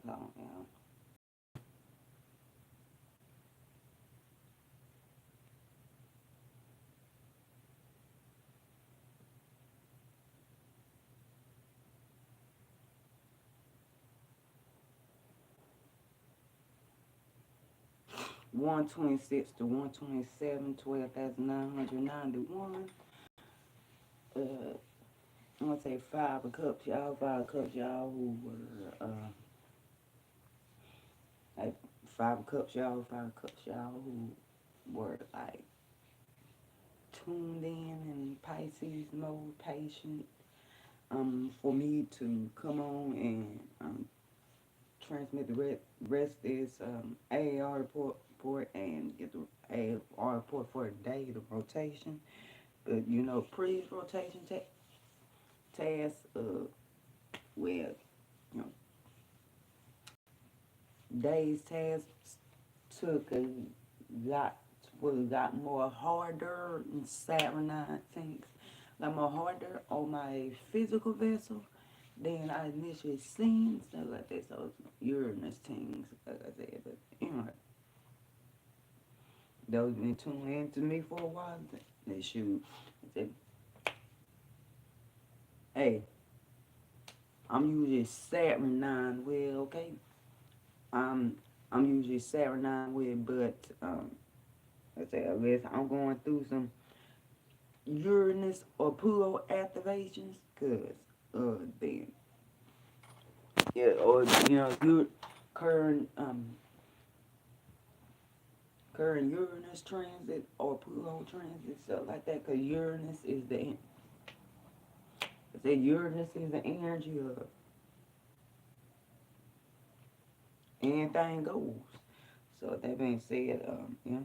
So, you know. 126 to 127, 12,991. I'm gonna say Five of Cups, y'all. Five of Cups, y'all, who were like Five of Cups, y'all. Five of Cups, y'all, who were like tuned in and Pisces mode, patient. For me to come on and transmit the rest is AAR report and get the AAR report for the day, the rotation. But you know, previous rotation tasks, well, you know, days tasks took a lot, was a lot more harder and Saturnine things, a lot more harder on my physical vessel than I initially seen, stuff like that. So Uranus things, like I said, but anyway, those been tuning in to me for a while. They shoot. They, hey, I'm usually Saturnine with, okay? I'm usually Saturnine with, but I say unless I'm going through some Uranus or Pluto activations, cause then yeah, or you know, current current Uranus transit or Pluto transit, stuff like that. Cause Uranus is the energy of anything goes. So that being said, yeah.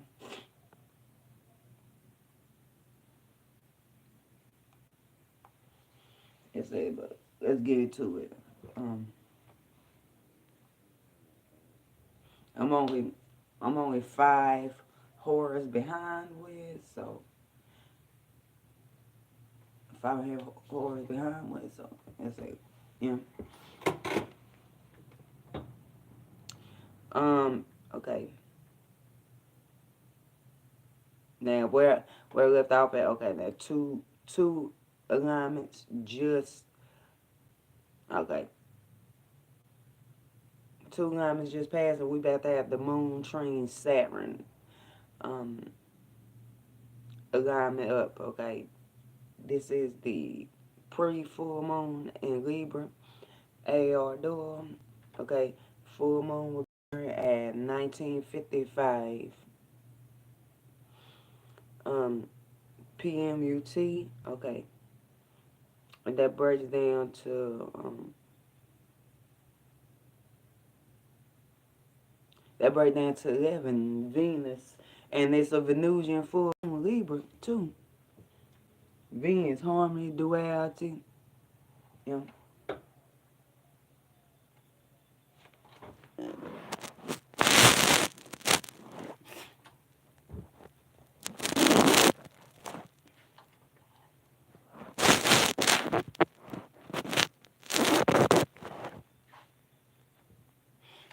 Let's say, but let's get into it. Um, I'm only I'm only 5 horrors behind with, so 5 horrors behind with, so let's say, yeah. Okay. Now where I left off at, okay, now two alignments just okay. 2 alignments just passed, and we about to have the moon trine Saturn alignment up, okay. This is the pre-full moon in Libra, AR dual, okay. Full moon will be at 1955 PMUT, okay. And that breaks down to 11 Venus, and it's a Venusian full moon Libra too. Venus, harmony, duality, you know.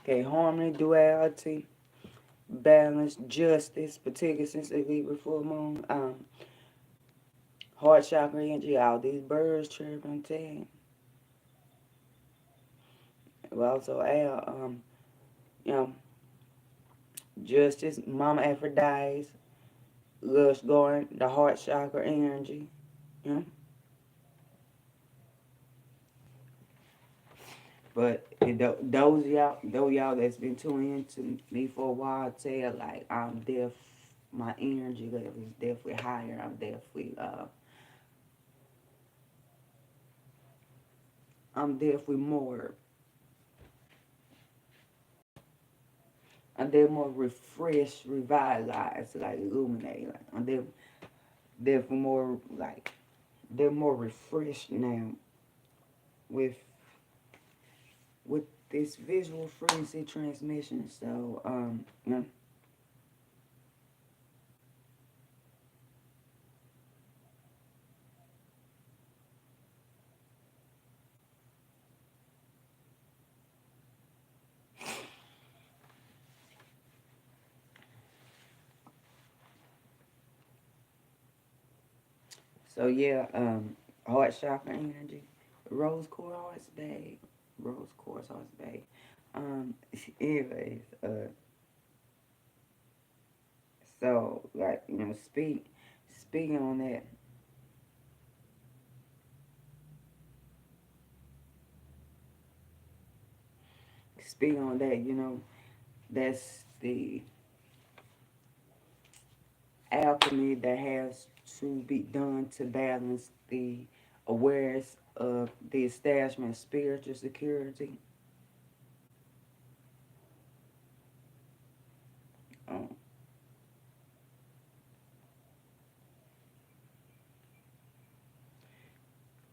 Okay, harmony, duality, balance, justice, particular since the Libra full moon, heart chakra energy, all these birds chirping, saying. We also add, you know, justice, Mama Aphrodite, Lush Garden, the heart chakra energy, you know. But those y'all that's been tuning in to me for a while tell like my energy level is definitely higher. I'm definitely more refreshed, revitalized, like illuminated. Like, I'm definitely more like they're more refreshed now with this visual frequency transmission. So you know. So yeah, heart chakra energy, rose quartz bag, rose quartz heart bag. Anyways, so like speaking on that, speaking on that, that's the alchemy that has to be done to balance the awareness of the establishment of spiritual security. Um,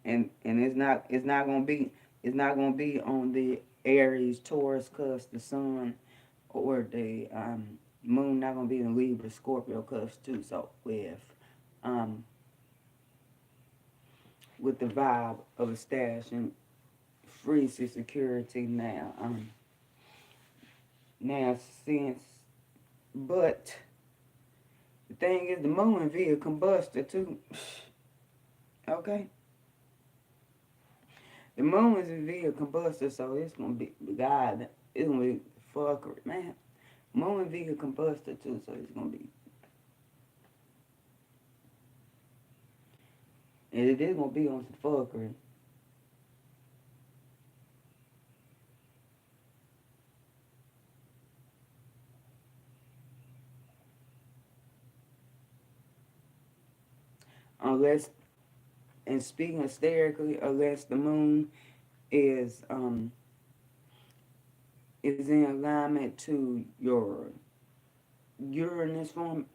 and it's not gonna be on the Aries Taurus cusp, the sun, or the moon not gonna be in Libra Scorpio cusp too. So um with the vibe of establishing free security now. Now since but the thing is the moon via Combusta too. Okay? The moon is via Combusta, so it's gonna be God, it's gonna be fuckery, man. Moon via Combusta too, so it's gonna be and it is gonna be on some fuckery. Unless and speaking hysterically, unless the moon is is in alignment to your Uranus form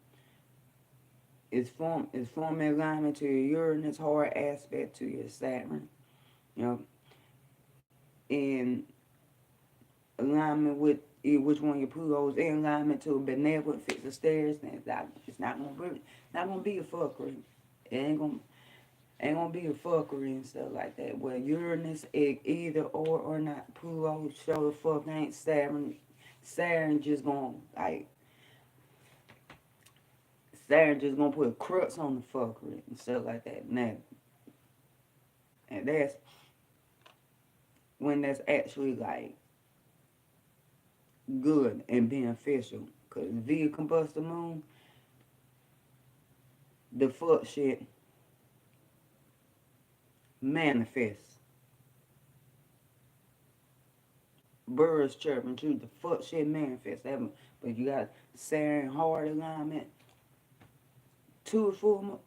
is forming alignment to your Uranus hard aspect to your Saturn, you know, in alignment with which one your Pluto's in alignment to a benevolent fixed of stairs, then it's not gonna be a fuckery. It ain't gonna be a fuckery and stuff like that. Well, Uranus either or not. Pluto show the fuck ain't Saturn. Saturn just gonna like Saturn just gonna put a crux on the fuckery and stuff like that. Now, and that's when that's actually like good and beneficial. Cause via combustor moon, the fuck shit manifests. Birds chirping too. The fuck shit manifests. But you got Saturn hard alignment, two full moon,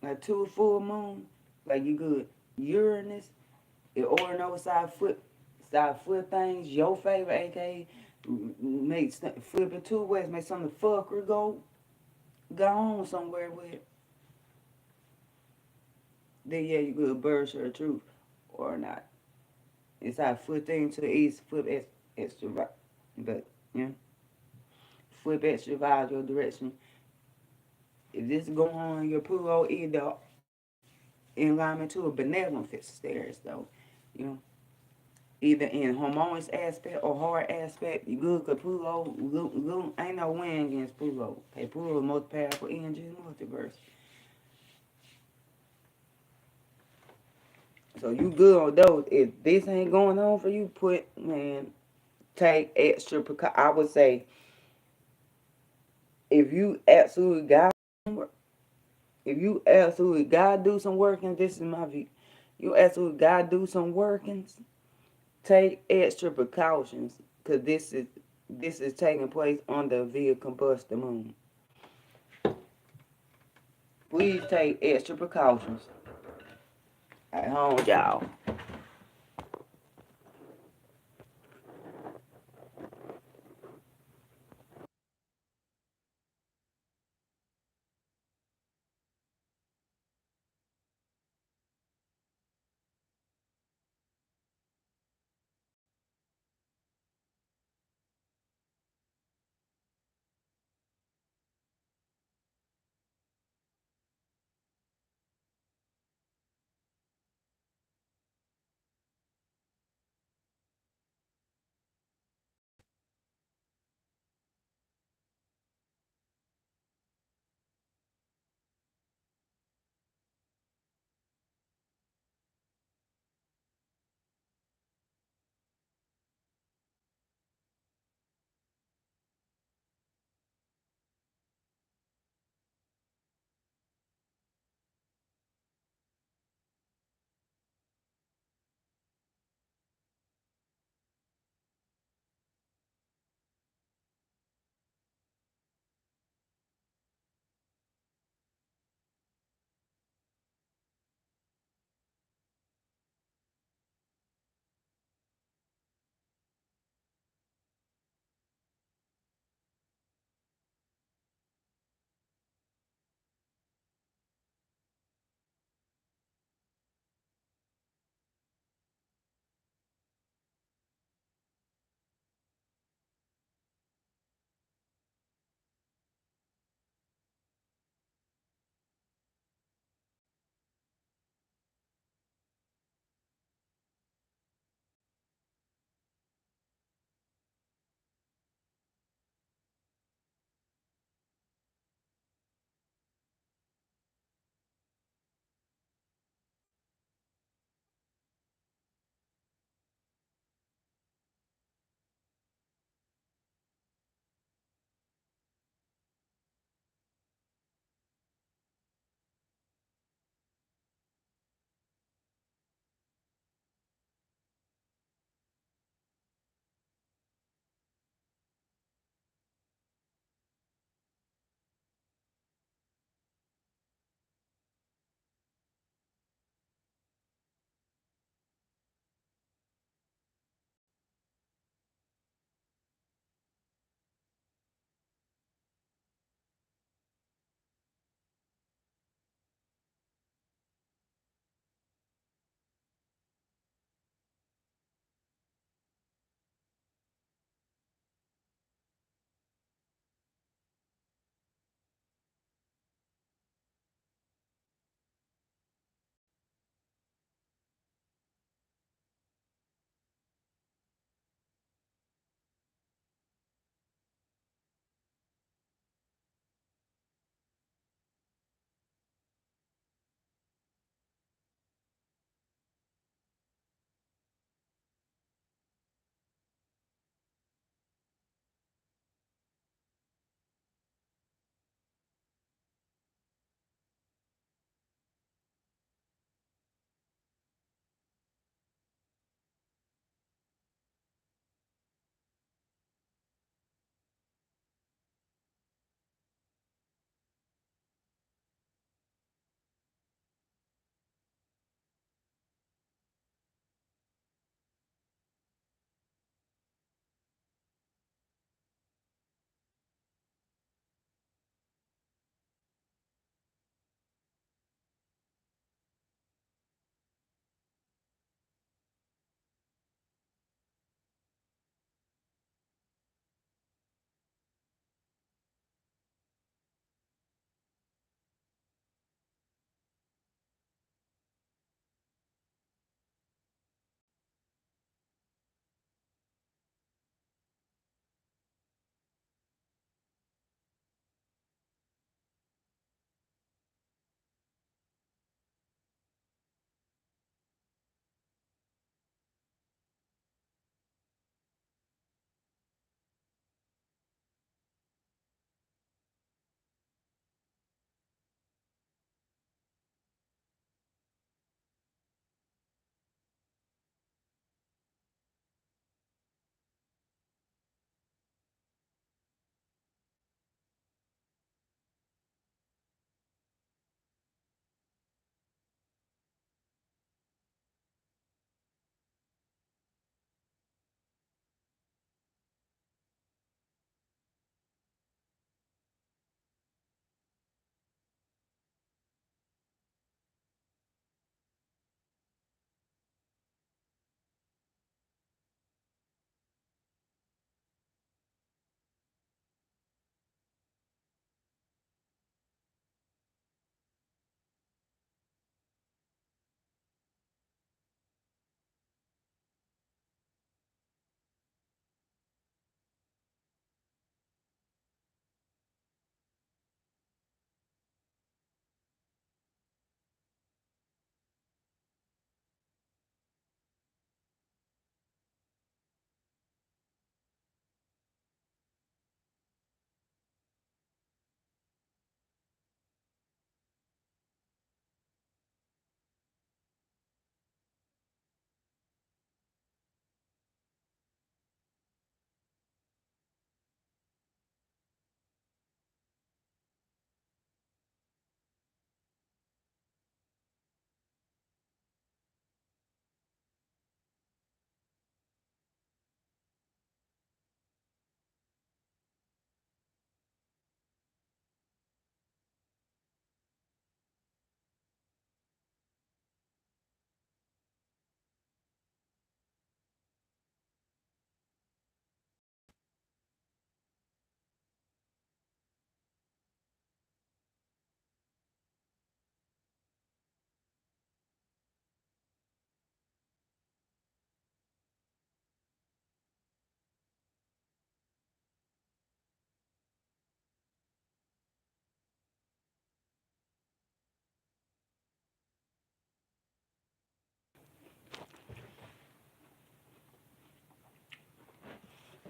like two full moon, like you good. Uranus, the ordinal side foot things, your favorite, aka make flip it two ways, make something fucker go on somewhere with. Then yeah, you good bird share truth or not. It's how flip thing to the east, flip extra right, but yeah, flip extra vibe your direction. If this is going on in your Pluto, either in alignment to a benevolent fixed stairs though, you know. Either in harmonious aspect or hard aspect, you good cause Pluto ain't no win against Pluto. Okay, Pluto is the most powerful energy in the multiverse. So you good on those. If this ain't going on for you, take extra precaution. I would say if you absolutely got if you absolutely gotta do some workings, this is my view. You absolutely gotta do some workings. Take extra precautions because this is taking place on the via combustor moon. Please take extra precautions at home, y'all.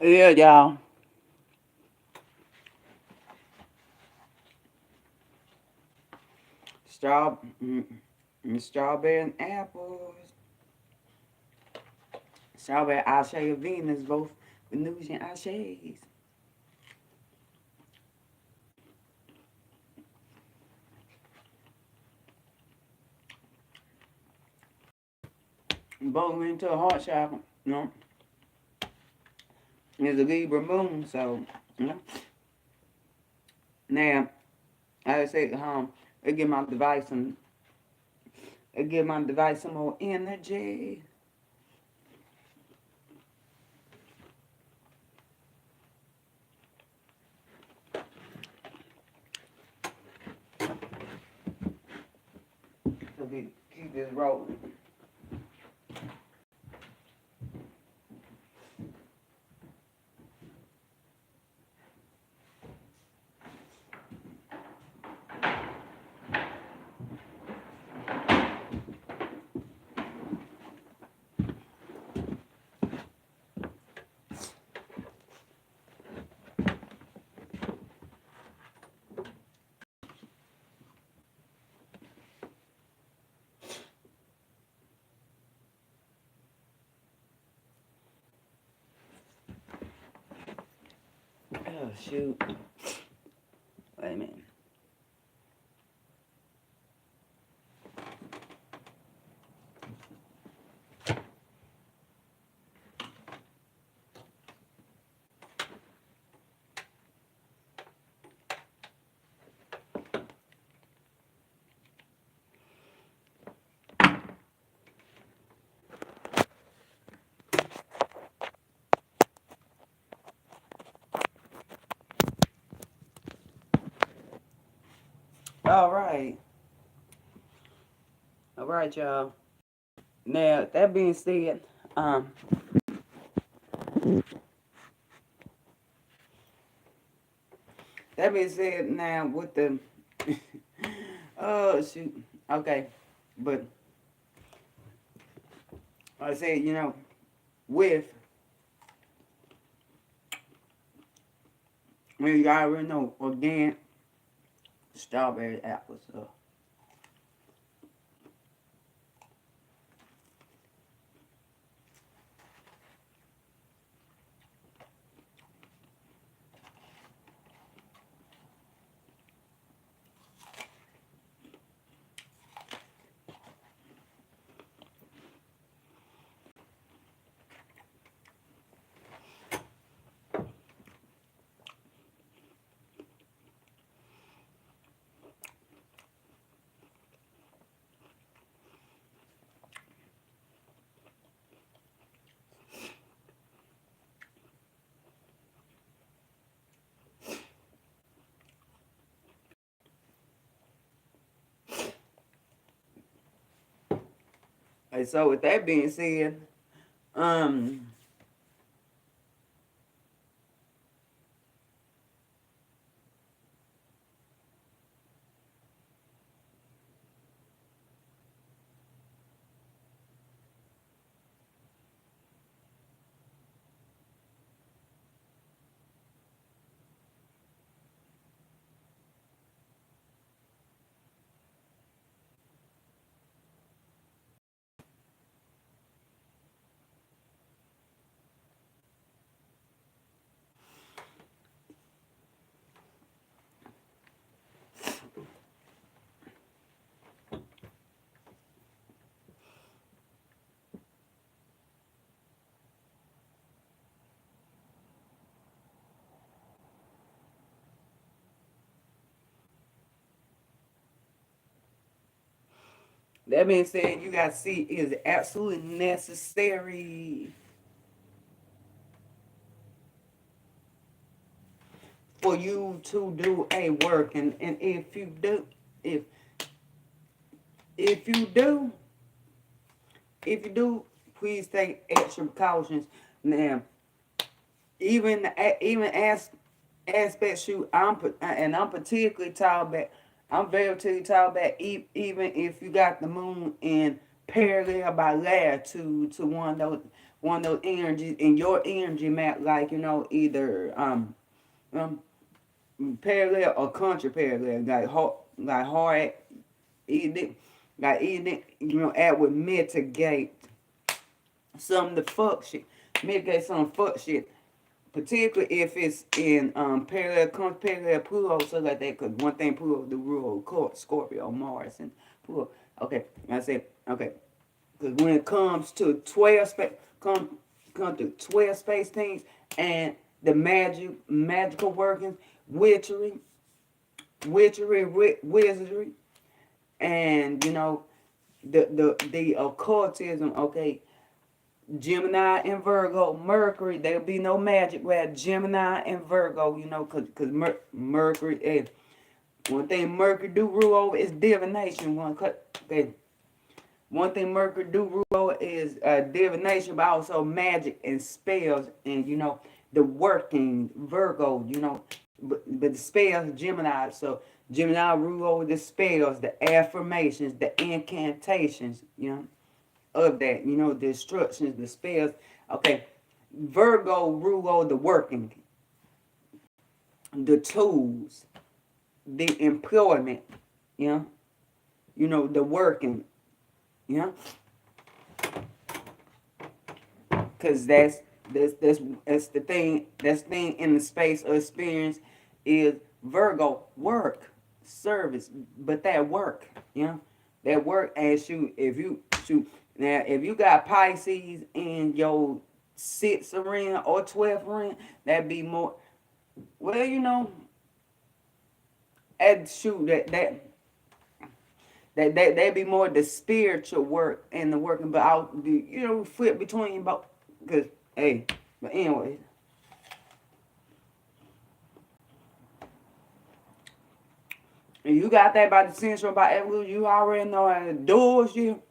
Yeah, y'all. Straw, strawberry and apples. Strawberry Ashe of Venus, both Venusian Ashes. Both into a heart chakra, you know. It's a Libra moon, so, you know. Now, I say, it give my device some, it give my device some more energy. So we keep this rolling. Oh, shoot. Wait a minute. All right. All right, y'all. Now, that being said, that being said, now with the, oh shoot, okay, but like I said, you know, with, when you already know, again, strawberry apples. And so with that being said, um, that being said, you got to see is it absolutely necessary for you to do a work, and if you do, if if you do, if you do, please take extra precautions. Now, even as aspects you, I'm particularly talking about. I'm very particularly talking about even if you got the moon in parallel by layer to one of those. one of those energies in your energy map, like, either um parallel or country parallel, like hard, either, add would mitigate some of the fuck shit, mitigate some fuck shit, particularly if it's in parallel Pluto, so like that. Because one thing Pluto the rule of Scorpio, Mars, and Pluto. Okay, I said okay. Because when it comes to 12 space, come to 12 space things and the magical workings, witchery, wizardry, and the occultism. Okay, Gemini and Virgo, Mercury. There'll be no magic without Gemini and Virgo. Because Mercury. And one thing Mercury do rule over is divination. One thing Mercury do rule over is divination, but also magic and spells, and the working Virgo. But the spells Gemini. So Gemini rule over the spells, the affirmations, the incantations. Of that, the instructions, the spells. Okay, Virgo rule over the working, the tools, the employment. The working. Because that's the thing. That's the thing in the space of experience is Virgo work, service, but that work, that work. And if you got Pisces in your 6th arena or 12th arena, that'd be more. Well, that'd be more the spiritual work and the working, but I'll flip between both. Because but anyway. And you got that by the central, by evolution, you already know how to do you.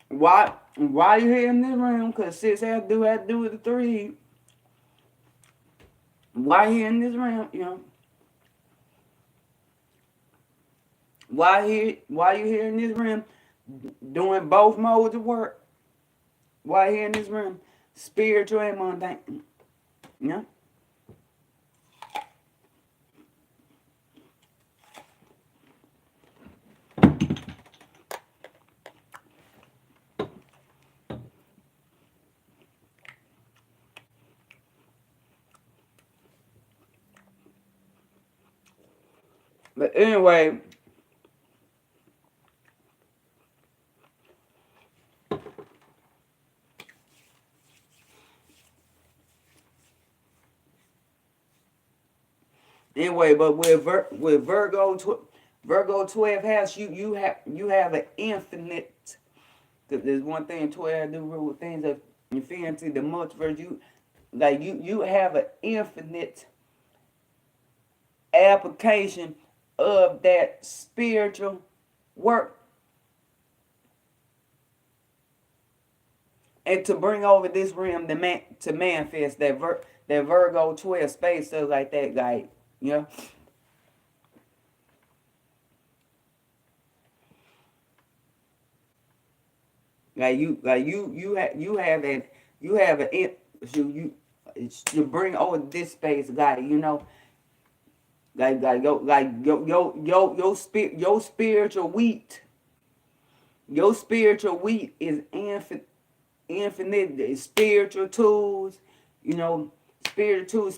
Why you here in this room? Because 6 have to do with the 3. Why you here in this room? Why you here in this room doing both modes of work? Why you here in this room? Spiritual and mundane. But anyway, but with Virgo 12 house, you have an infinite. Because there's one thing 12 do rule with things of infinity, the multiverse. You have an infinite application of that spiritual work, and to bring over this realm to manifest that Virgo 12 space, stuff like that, like you bring over this space, your spiritual wheat. Your spiritual wheat is infinite spiritual tools, spiritual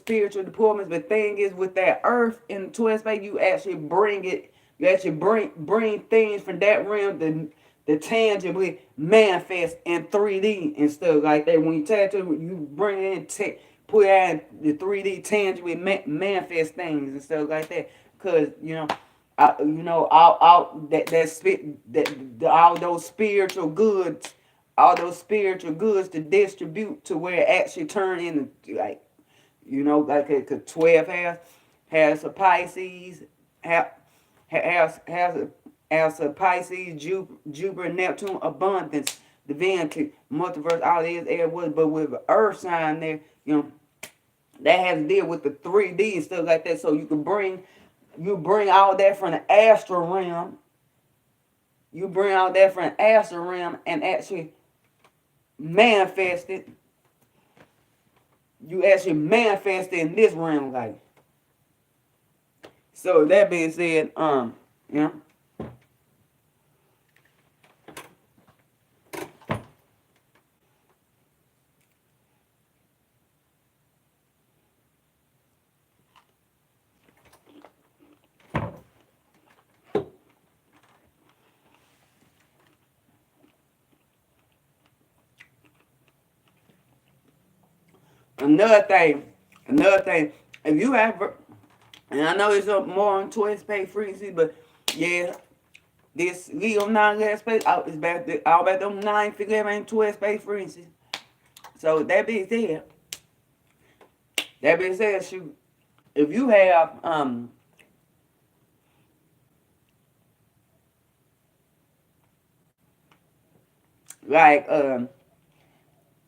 deployments. But the thing is, with that earth in the 12 space, you actually bring it. You actually bring things from that realm to tangibly manifest in 3D and stuff like that. When you tattoo, you bring it in, put out the 3D tangibly manifest things and stuff like that. Because all those spiritual goods, to distribute to where it actually turn into like 12 has a Pisces, has a Pisces, Jupiter, Neptune, abundance, divinity, multiverse, all this air was, but with Earth sign there, that has to deal with the 3D and stuff like that. So you bring all that from the astral realm. You bring all that from the astral realm and actually manifest it. You actually manifest it in this realm, like. So that being said, yeah. Another thing, if you have, and I know it's up more on twist pay frequency, but yeah, this Leo 9 gas space out is back to all about them 9 figure and twist pay frequency. So that being said, shoot, if you have like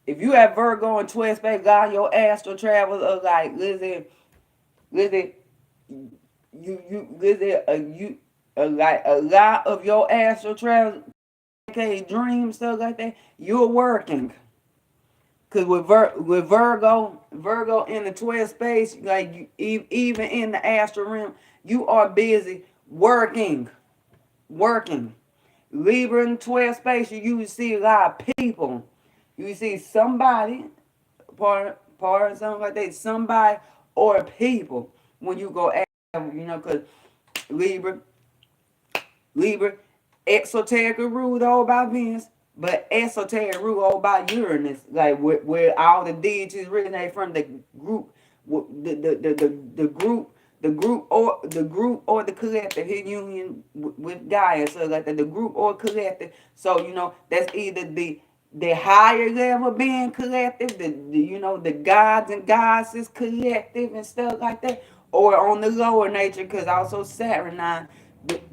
if you have Virgo and twist pay, God, your astral travels are like listen, you like a lot of your astral travel, okay, dreams, stuff like that, you're working. Cause with Virgo in the 12 space, like even in the astral realm, you are busy working. Libra in 12 space, you see a lot of people. You see somebody, part something like that, somebody or people when you go, cause Libra, Libra, exoteric ruled all by Venus, but esoteric ruled all by Uranus, like where all the deities originate from the group, the group or the collective in union with Gaia, so like the group or collective. So that's either the higher level being collective, the gods and goddesses collective and stuff like that, or on the lower nature, because also Saturnine,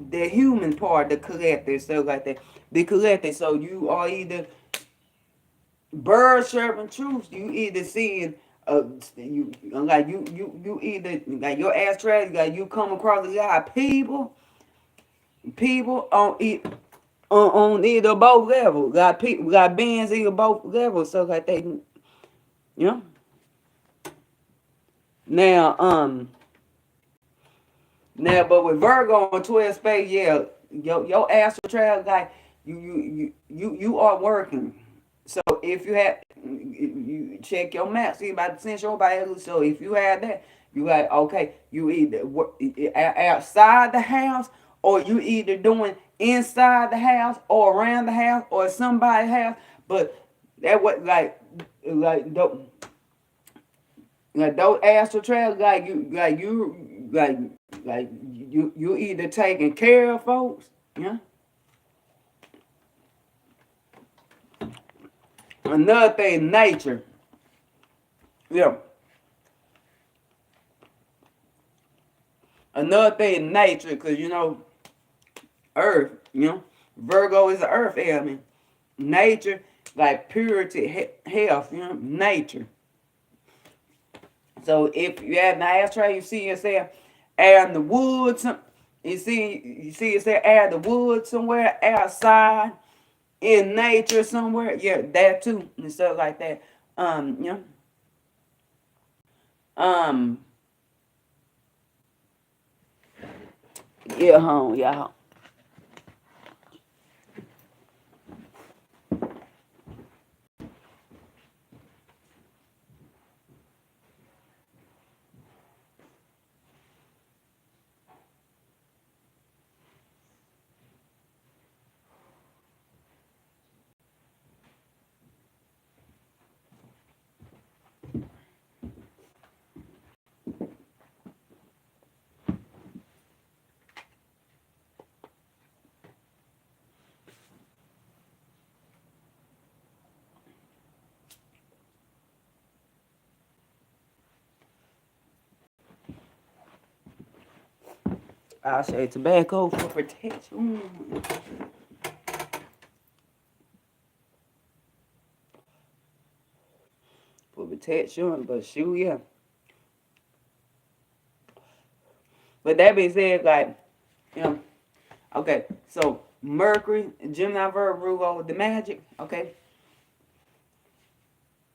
the human part, the collective, stuff like that, the collective. So you are either bird serving truths. You either seeing you either like your ass trash, like you come across a lot of people on either both levels. Got people, got beings either both levels, so like they, Now but with Virgo on 12 space, yeah, your astral travel, like you are working. So if you have, you check your map, see about the central value. So if you have that, you like okay, you either work outside the house, or you either doing inside the house or around the house or somebody's house. But that what like those astral trails, you either taking care of folks, yeah. Another thing, nature, yeah. Another thing, nature, because Earth, Virgo is the Earth element. Nature, like purity, health, nature. So if you have an ashtray, you see yourself out in the woods. You see yourself out in the woods somewhere outside in nature somewhere. Yeah, that too and stuff like that. You know, um, yeah, home, yeah. I say tobacco for protection. For protection, but shoot, yeah. But that being said, like, okay, so Mercury, Gemini, Virgo rule over the Magick, okay?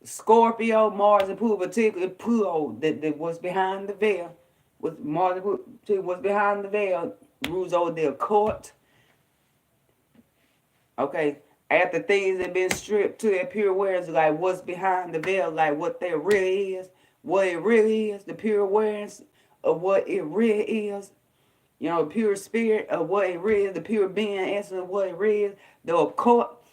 Scorpio, Mars and Pluto, particularly Pluto, that was behind the veil, was Mars and Pluto was behind the veil, rules over the occult. Okay, after things have been stripped to their pure awareness, like what's behind the veil, like what there really is, what it really is, the pure awareness of what it really is. You know, pure spirit of what it really is, the pure being essence of what it really is, the occult.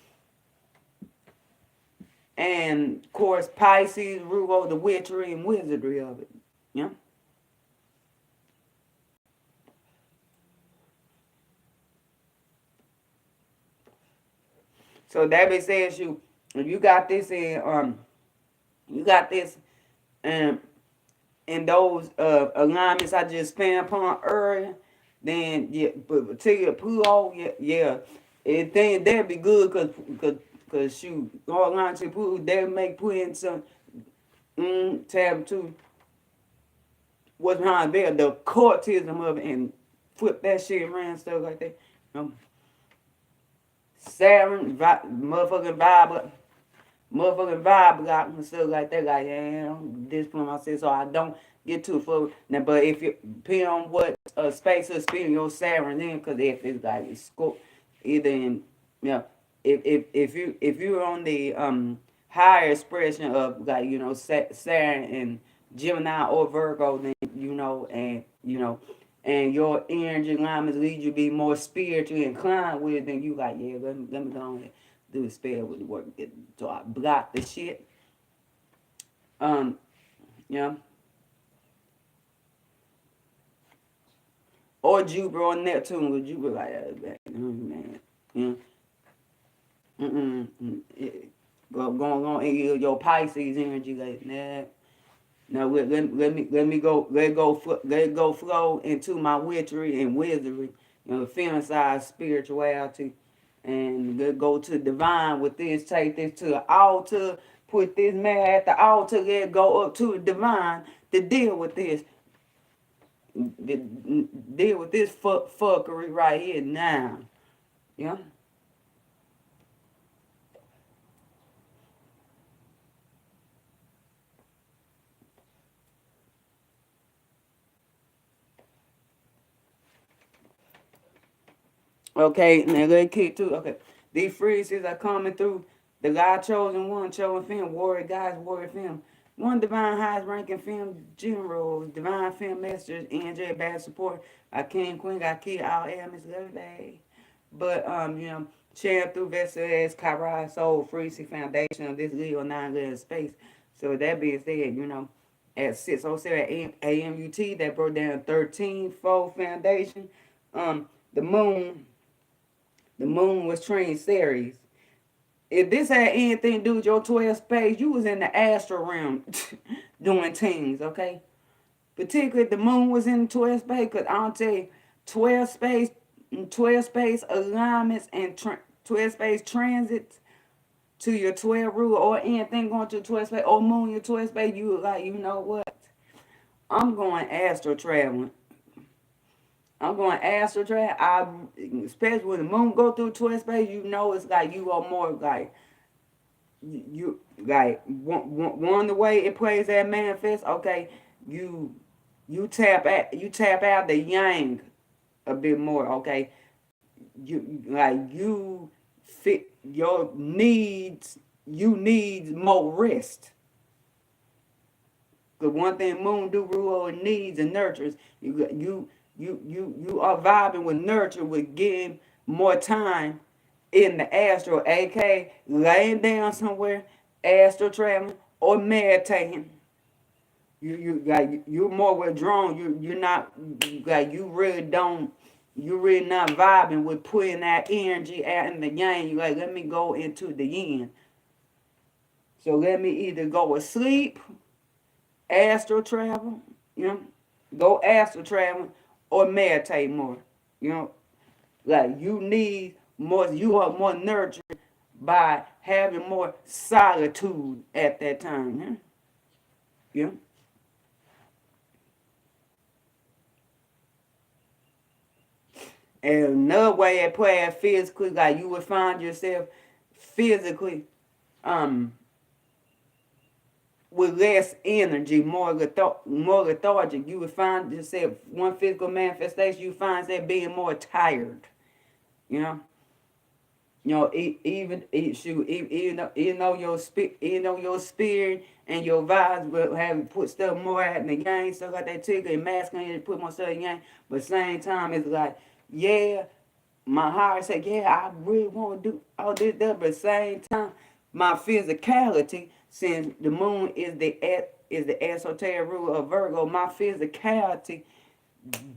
And of course, Pisces rule over the witchery and wizardry of it. Yeah. So that being said, you got this you got this um in those alignments I just spanned upon earlier, then yeah, but particular Pluto, yeah, it think that'd be good cause shoot, all lines to Pluto, they make put in some tab to what's behind there, the cortism of it, and flip that shit around, stuff like that. Saturn, motherfucking vibe block and stuff like that. Like, yeah, discipline myself so I don't get too full. Now, but if you depend on what space of spirit your Saturn in, because if it's like it's either in, you know, if you're on the higher expression of like Saturn and Gemini or Virgo, then and your energy alignments lead you to be more spiritually inclined with, then you like, yeah, let me go on and do the spell with the work. So I block the shit. Yeah. Or Jupiter or Neptune, with Jupiter like that, man. Yeah. Going your Pisces energy like that. Now let it go flow into my witchery and wizardry, femicide spirituality, and let go to divine with this. Take this to the altar. Put this man at the altar. Let it go up to the divine to deal with this. Deal with this fuckery right here now. Yeah. Okay, now let's kick to okay. These freezes are coming through. The God chosen one, chosen Femme, warrior guys, warrior Femme. One divine highest ranking Femme generals, divine Femme masters, NJ bad support. I king, queen, got kid, all elements, everything. But sharing through vessel as Kara soul, freezing foundation of this Leo 9 space. So that being said, at 6:07 AMUT, that broke down 13-fold foundation. The moon the moon was trained Aries. If this had anything to do with your 12 space, you was in the astral realm doing things, okay? Particularly the moon was in the 12 space, because I'll tell you, 12 space, 12 space alignments and 12 space transits to your 12 rule or anything going to 12 space or moon your 12 space, you like, you know what? I'm going astral traveling. I'm going astral travel. Especially when the moon go through 12 space, it's like you are more like you like one the way it plays that manifest. Okay, you tap out the yang a bit more. Okay, you fit your needs. You need more rest. Cause one thing moon do rule over needs and nurtures. You are vibing with nurture, with getting more time in the astral, aka laying down somewhere, astral traveling, or meditating. You're more withdrawn. You're not like you really not vibing with putting that energy out in the yang. You like, let me go into the yin. So let me either go with sleep, astral travel, go astral travel, or meditate more. Like you need more, you are more nurtured by having more solitude at that time. Yeah. And another way at play physically, like you would find yourself physically with less energy, more lethargic. You would find, just say, one physical manifestation, you find that being more tired. You know, even though your spirit and your vibes will have put stuff more out in the game, stuff like that, tickle and masculine, put more stuff in the game. But at the same time, it's like, yeah, my heart said, yeah, I really want to do all this stuff, but at the same time, my physicality, since the moon is the esoteric ruler of Virgo, my physicality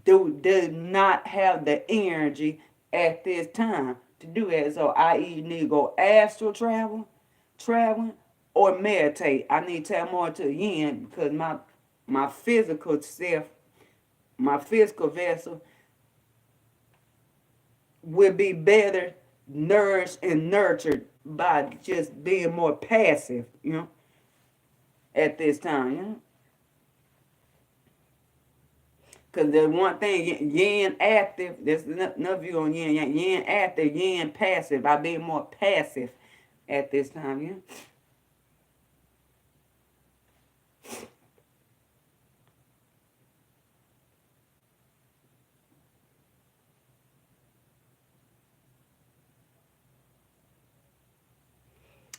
does not have the energy at this time to do that. So I either need to go astral traveling, or meditate. I need to tap more to the yin because my physical self, my physical vessel will be better nourished and nurtured by just being more passive, at this time, Because the one thing, yin active, there's another view on yin. Yin active, yin passive. By being more passive at this time,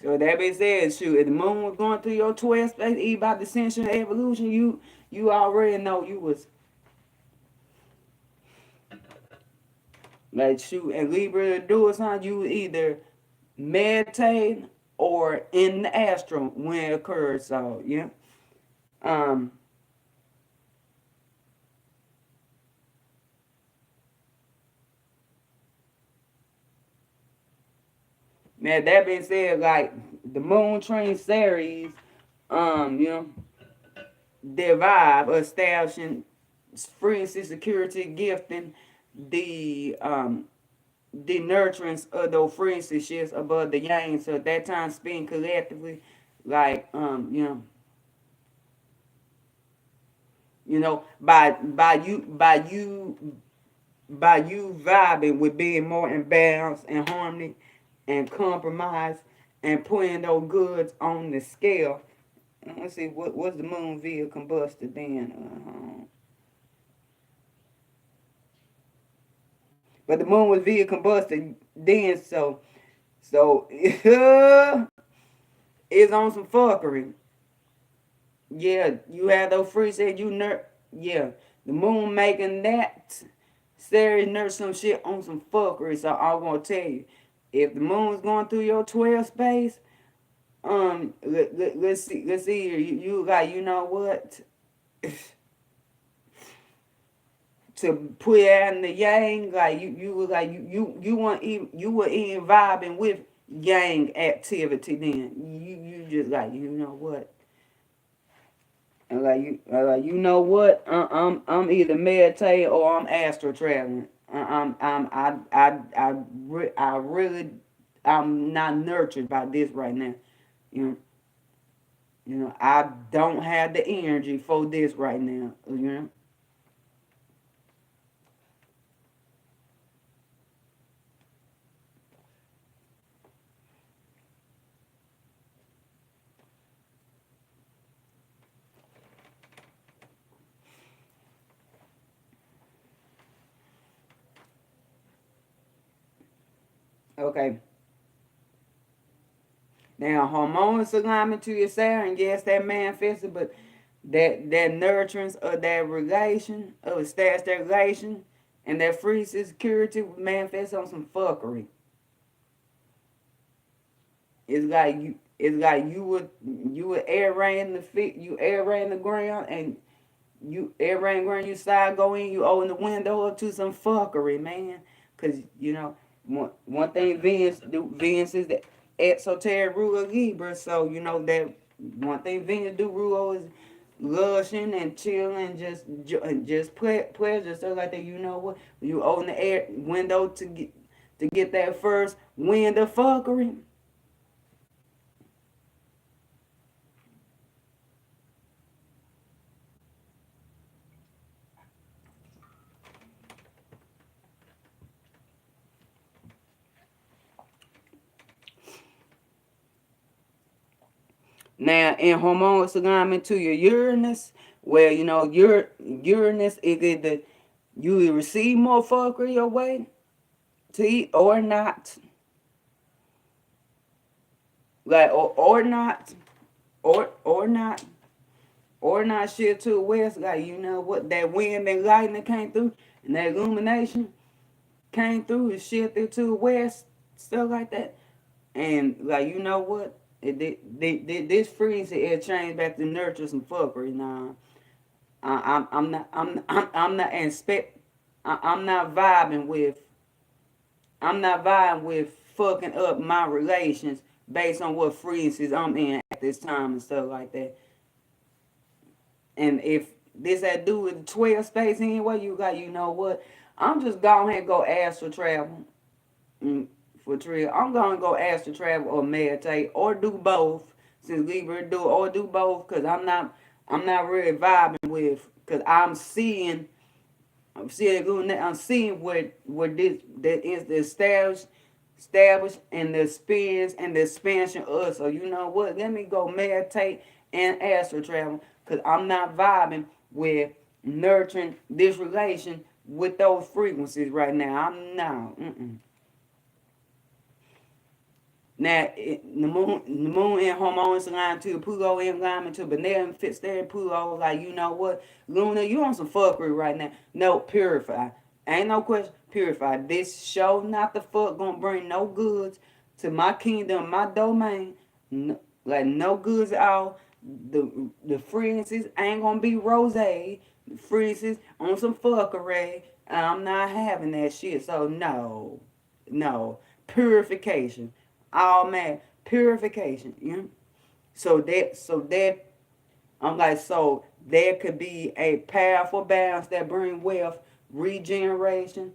So that being said, shoot, if the moon was going through your 12th space, even by descension evolution, you already know you was like, shoot, and Libra do something, you either meditate or in the astral when it occurs. So um now that being said, like the moon train series, their vibe establishing frequency, security, gifting, the nurturance of those frequency shifts above the yang. So at that time, spin collectively, like by you vibing with being more in balance and harmony and compromise and putting those goods on the scale. Let's see, what's the moon via Combusta then? But the moon was via Combusta then, so it's on some fuckery. Yeah, you have those free said yeah. The moon making that serious nurse some shit on some fuckery. So I'm gonna tell you, if the moon's going through your 12 space, let's see here. You got, you know what? To put out in the yang, like you were even vibing with yang activity then. You just like, you know what? And you know what? I'm either meditating or I'm astral traveling. I really, I'm not nurtured by this right now. You I don't have the energy for this right now. Okay. Now, harmonious alignment to your Saturn, yes, that manifested, but that nurturance of that relation, of status that relation, and that free security manifest on some fuckery. It's like you would air rain the feet, you air rain the ground, and you air rain ground, you side go in, you open the window up to some fuckery, man. Cause one thing Venus is the exoteric ruler of Libra, so that one thing Venus do rule is lushing and chilling, just pleasure, stuff like that. You know what? You open the air window to get that first wind of fuckery. Now, in harmonious alignment to your Uranus, where you know your Uranus is either you receive more fuckery your way to eat or not, like or not, or not shit to the west. Like you know what, that wind and lightning came through, and that illumination came through and shifted to the west, stuff like that. And like you know what, this frequency it changed back to nurture some fuckery. Nah, I'm not expect. I'm not vibing with. I'm not vibing with fucking up my relations based on what frequencies I'm in at this time and stuff like that. And if this had to do with the 12 space anyway, you got, you know what? I'm just going ahead and go astral travel. For real. I'm going to go astral travel or meditate or do both. Since Libra do both because I'm not really vibing with because I'm seeing what this that is the established and the experience and the expansion of. So you know what? Let me go meditate and astral travel because I'm not vibing with nurturing this relation with those frequencies right now. I'm not. Now, the moon in harmonious alignment to Pluto in alignment to benevolent fits there. Pluto, like, you know what? Luna, you on some fuckery right now. No, purify. Ain't no question. Purify. This show not the fuck gonna bring no goods to my kingdom, my domain. No, like, no goods at all. The frequencies ain't gonna be rose. The frequencies on some fuckery. I'm not having that shit. So, no. No. Purification. Oh man, purification. You know? So that I'm like, so there could be a powerful balance that bring wealth, regeneration,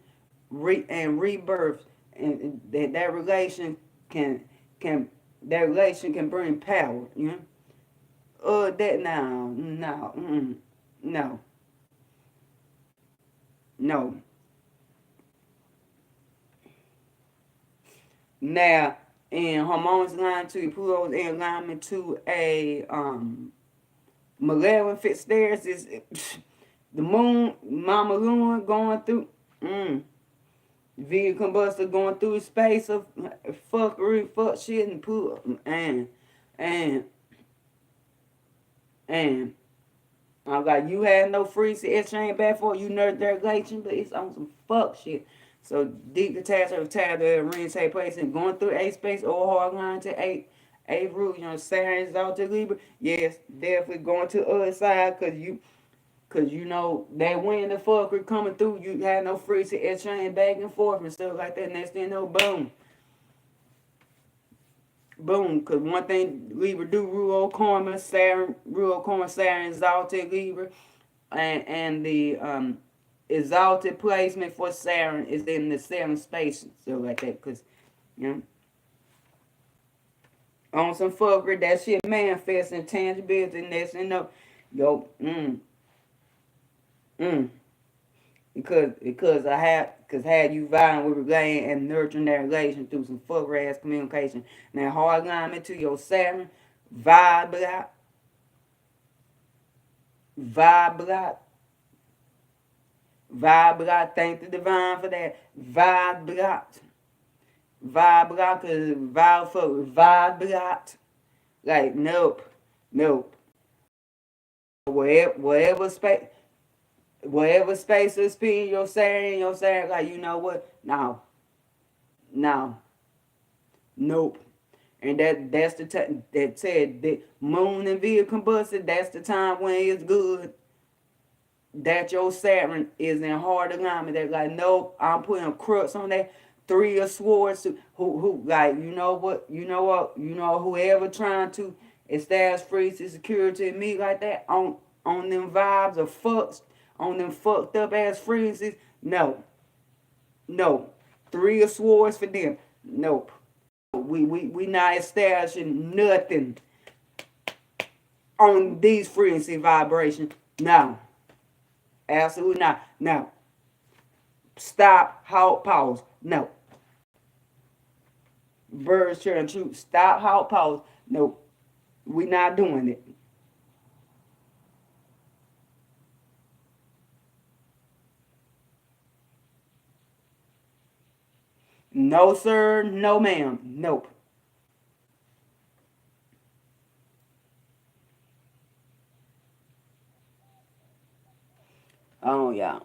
and rebirth, and that relation can that relation can bring power. You know? That no, no. Now, in harmonious line to Pluto's in alignment to a malevolent fit stairs is the moon, Mama Luna going through Vegan Combusta going through a space of fuckery, fuck shit and Pluto and and I'm like, you had no free it ain't bad for you nerd regulation, but it's on some fuck shit. So deep catastrophe tab the ring take place and going through eight space or hard line to eight root, you know, Saturn's out to Libra. Yes, definitely going to the other side cause you know that wind the fucker coming through, you had no free exchange back and forth and stuff like that. Next thing you know, boom. Boom, because one thing Libra do rule karma, Saturn exalted Libra, and the exalted placement for Saturn is in the seventh space, so like that, because you know on some fuckery that shit manifesting tangibility next you know, yo, because had you vying with relating and nurturing that relation through some fuck ass communication. Now hard alignment to your Saturn, vibe out, vibe out, vibe out. Thank the divine for that. Vibe out, cause vibe out. Like nope. Whatever space or speed your Saturn, like you know what? No, nope. And that's the that said the moon and vehicle combustion. That's the time when it's good. That your Saturn is in hard alignment. They're like, nope, I'm putting a crux on that. Three of swords. Who like you know whoever trying to establish free security in me like that on them vibes of fucks on them fucked up ass frequencies. No, three of swords for them. Nope. We not establishing nothing on these frequency vibrations. No. Absolutely not. No. Stop, halt, pause. No. Birds trying to shoot. Stop, halt, pause. No. We not doing it. No, sir. No, ma'am. Nope. Oh, yeah.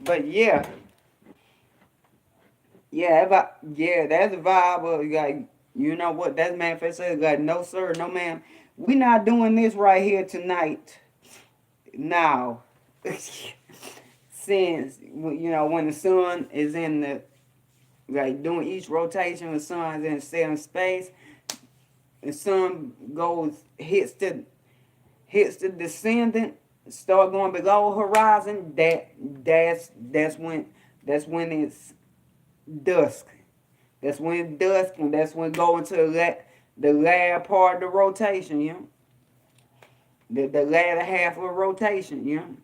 But yeah, that's a vibe of like, you know what, that's manifest says like, no sir, no ma'am, we not doing this right here tonight. Now, since you know when the sun is in the like doing each rotation, the sun is in seven space, the sun hits the descendant, start going below horizon. That's when it's dusk. That's when it's dusk, and that's when go into the latter part of the rotation. You know, the latter half of the rotation. You know.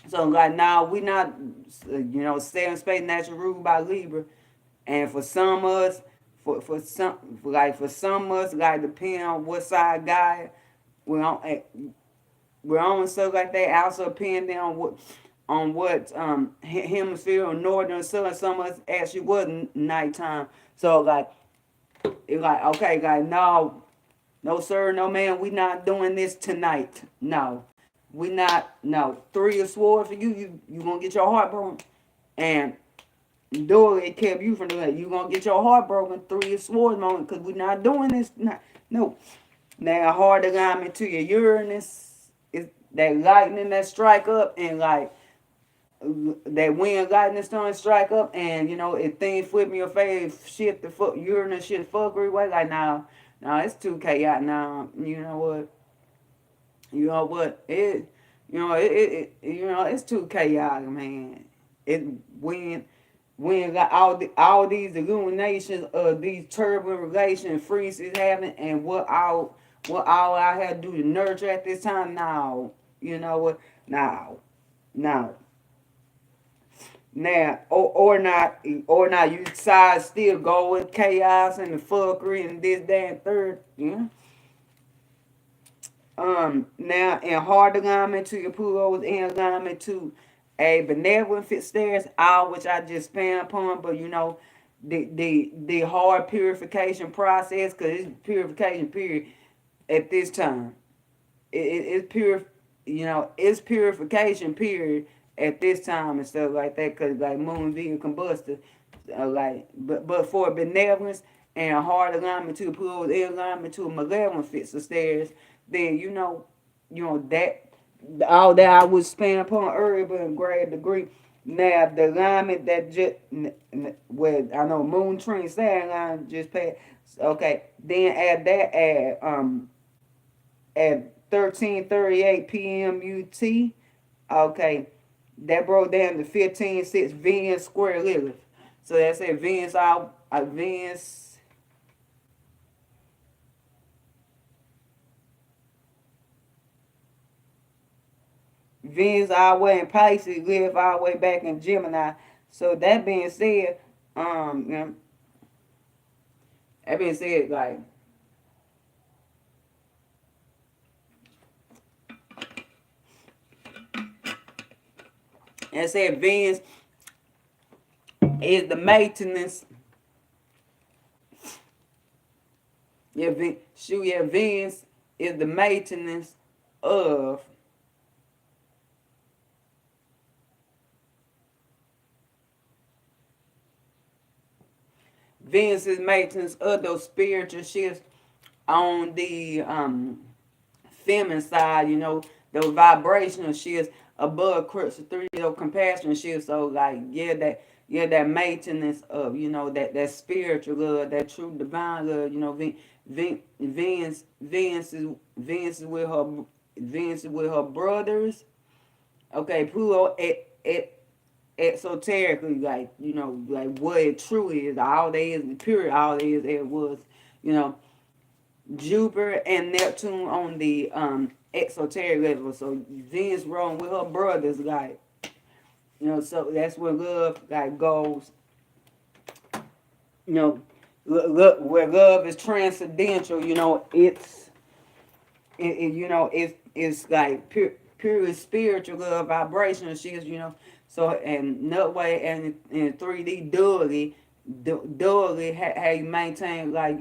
So like now we not, you know, seven space natural ruled by Libra, and for some of us, for some of us, like depending on what side guy we're on, we're on stuff like that. Also depending on what hemisphere or northern sun. Some of us actually was nighttime. So like it's like okay, like no, no sir, no man, we not doing this tonight. No, we not. No, three of swords for you. You gonna get your heart broken, and do it kept you from doing that. You gonna get your heart broken. Three of swords moment because we not doing this. Not, no. Now hard alignment to your Uranus is that lightning that strike up and like that wind lightning storm strike up and you know if things flip in your face shit the fuck Uranus shit fuckery way like now it's too chaotic now. It it's too chaotic, man. It when got all these illuminations of these turbulent relations freezes having and what all I had to do to nurture at this time now. You know what? Now now, or not, you decide still go with chaos and the fuckery and this, that, and third. Yeah. Now, in hard alignment to your Pluto's in alignment to a benevolent fit stairs, all which I just span upon, but you know, the hard purification process, because it's purification period at this time. It's pure, it's purification period at this time and stuff like that, because like Moon V and Combusta, but for benevolence and a hard alignment to Pluto's in alignment to a malevolent fits of stairs, then that all that I was span upon earlier, but in greater degree. Now the alignment that just where I know Moon Trine Saturn line just passed. Okay, then add that at 13:38 p.m. UT. Okay, that broke down to 15:06 Venus square Lilith. So that's it. Venus all the way in Pisces, live all the way back in Gemini. So that being said, you know, that being said, like I said, Venus is the maintenance. Venus is the maintenance of Venus's maintenance of those spiritual shifts on the feminine side, those vibrational shifts above crystal three, those compassion shifts. So like that maintenance of that spiritual love, that true divine love. Venus is with her brothers. Okay, Pluto it esoterically, like like what it truly is, all they is pure, all they is it was, you know, Jupiter and Neptune on the exoteric level. So Venus rolling with her brothers, like so that's where love like goes. You know, look where love is transcendental. It's like purely spiritual love, vibrational shit. So and that way and in 3D dually how you maintain like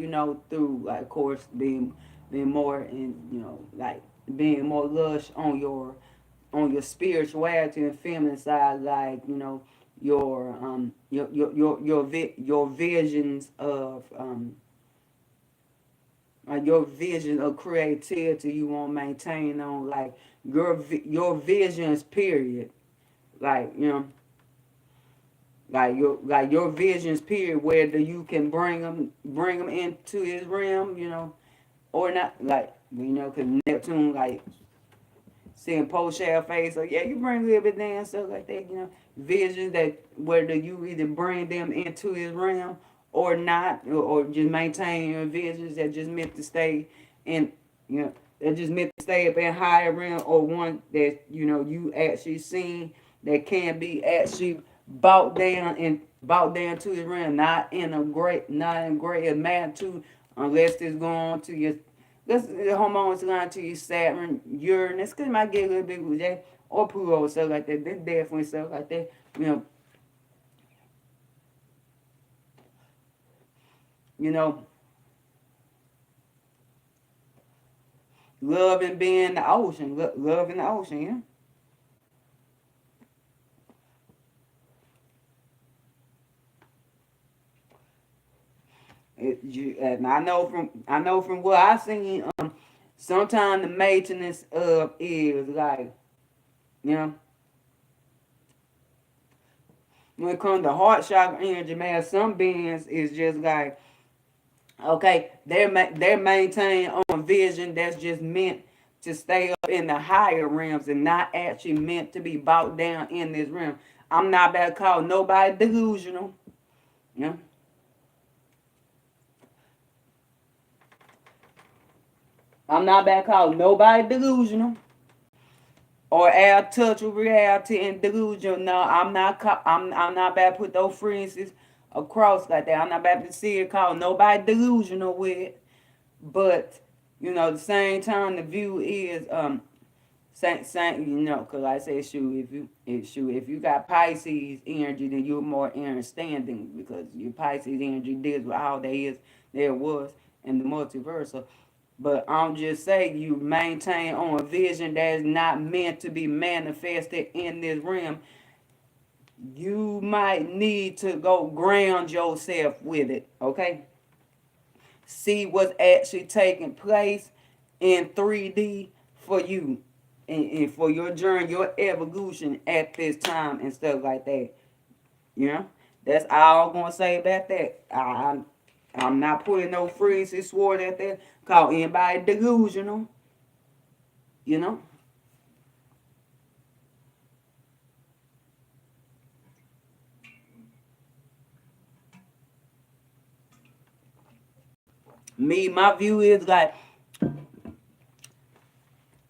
through like of course being more and like being more lush on your on your spirituality and feminine side, like, you know, your visions of your vision of creativity you want to maintain on, like your visions period, like, you know, like your visions period, whether you can bring them into his realm, you know, or not, like, you know, because Neptune, like, seeing post share face, so yeah, you bring a little bit down, stuff like that, you know, visions that whether you either bring them into his realm or not, or just maintain your visions that just meant to stay in, you know, that just meant to stay up in higher realm, or one that, you know, you actually seen that can be actually brought down to his realm, not in great magnitude, unless it's going to your, the hormones going to your Saturn, Uranus, because it might get a little bit with that, or Pluto, stuff like that. There's definitely stuff like that. You know, love and being the ocean, love in the ocean, yeah. And I know from what I seen, sometimes the maintenance of is like, you know, when it comes to heart chakra energy, man, some beings is just like, okay, they're maintained on a vision that's just meant to stay up in the higher realms and not actually meant to be brought down in this realm. I'm not about to call nobody delusional, you know. I'm not about to call nobody delusional or out of touch with reality and delusional. No, I'm not about to put those phrases across like that. I'm not about to see it call nobody delusional with it. But, you know, at the same time, the view is same, you know, because like I say, if you got Pisces energy, then you're more understanding, because your Pisces energy deals with all there was in the multiverse. But I'm just saying, you maintain on a vision that is not meant to be manifested in this realm. You might need to go ground yourself with it, okay? See what's actually taking place in 3D for you, and for your journey, your evolution at this time and stuff like that. You know, that's all I'm gonna say about that. I'm not putting no freezes sword at that. Call anybody delusional. You know, my view is like,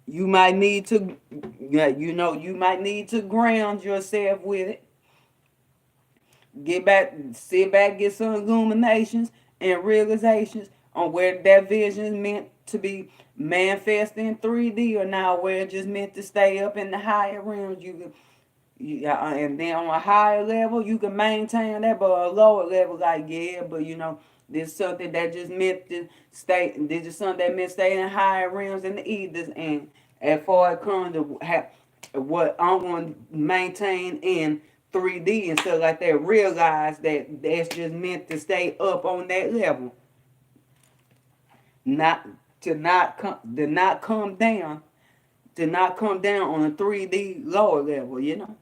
you might need to, yeah, you know, you might need to ground yourself with it. Get back, sit back, get some illuminations and realizations on where that vision is meant to be manifest in 3D, or now where it just meant to stay up in the higher realms. And then on a higher level, you can maintain that, but on a lower level, like, yeah, but you know, this is something that just meant to stay. This is something that meant to stay in higher realms in the ethers. And as far as comes to what I'm going to maintain in 3D and stuff like that, realize that that's just meant to stay up on that level, not to not come down, on a 3D lower level, you know.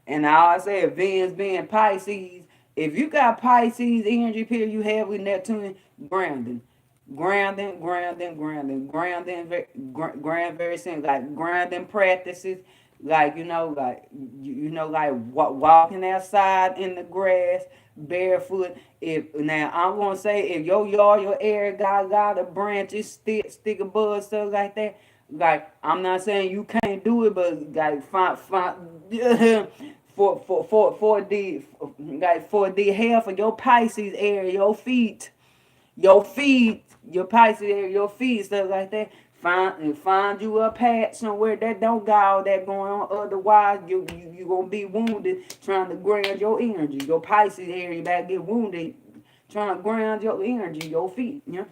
And I say, Venus being Pisces, if you got Pisces energy period, you have with Neptune, grounding. Ground very simple, like grounding practices, like, you know, like, like walking outside in the grass barefoot. If now I'm gonna say, if your yard, your area got a lot of branches, stick a bud, stuff like that, like, I'm not saying you can't do it, but like, find for the health of your Pisces area, your Pisces area, your feet, stuff like that. Find you a patch somewhere that don't got all that going on. Otherwise, you gonna be wounded trying to ground your energy. Your Pisces area about to get wounded trying to ground your energy, your feet. You know?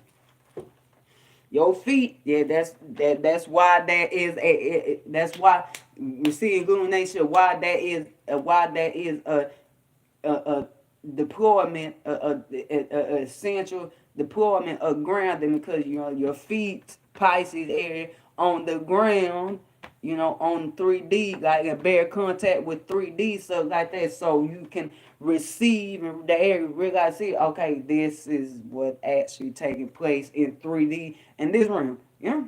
Your feet, yeah, that's why that is that's why you see in illumination why that is a deployment, a essential deployment of grounding, because you know your feet, Pisces area on the ground, you know, on 3D, like in bare contact with 3D, so like that, so you can receive in the area, realize, see, okay, this is what actually taking place in 3D in this room. Yeah,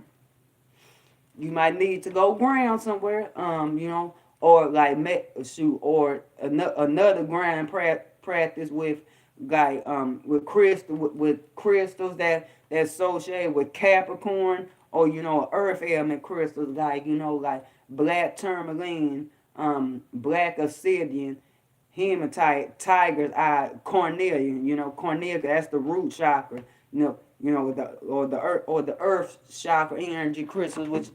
you might need to go ground somewhere, you know, or like shoot, or another ground practice with like with with crystals that associated with Capricorn, or you know earth element crystals, like you know like black tourmaline, black obsidian, hematite, tiger's eye, cornelian. You know, cornelian, that's the root chakra. The earth chakra energy crystals, which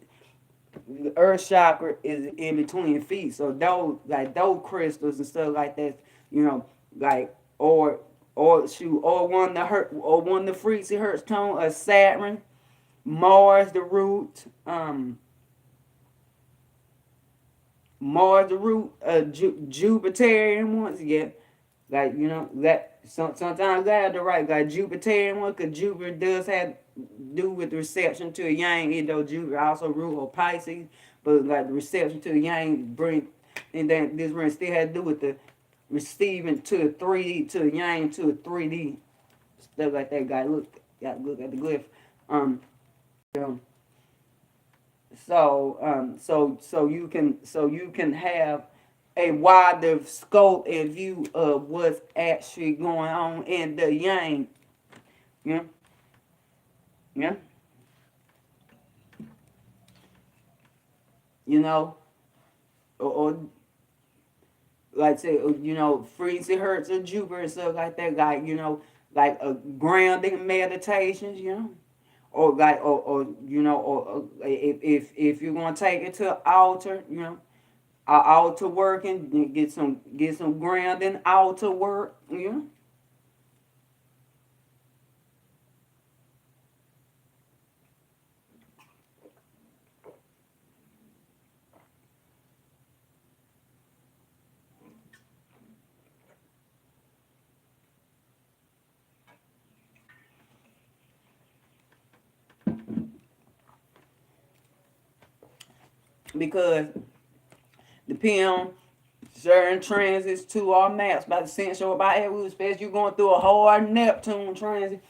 the earth chakra is in between feet. So those crystals and stuff like that, you know, like or one of the frequency hertz tone of Saturn, Mars the root, Mars the root, Jupiterian ones, yeah. Like you know that sometimes I have to write like Jupiterian one, because Jupiter does have do with the reception to a yang, even though Jupiter also rule of Pisces, but like the reception to the yang bring, and then this one still had to do with the receiving to a 3D, to the yang to a 3D, stuff like that. Got to look at the glyph. Um, um so you can have a wider scope and view of what's actually going on in the yang. Yeah, yeah. You know, or like say, you know, frequency hertz of Jupiter and stuff like that. Like you know, like a grounding meditations. You know, or like or you know, or if you're gonna take it to an altar, you know, altar working, get some grounding altar work. You know. Because depending on certain transits to our maps by the sensual by every, especially you're going through a hard Neptune transit.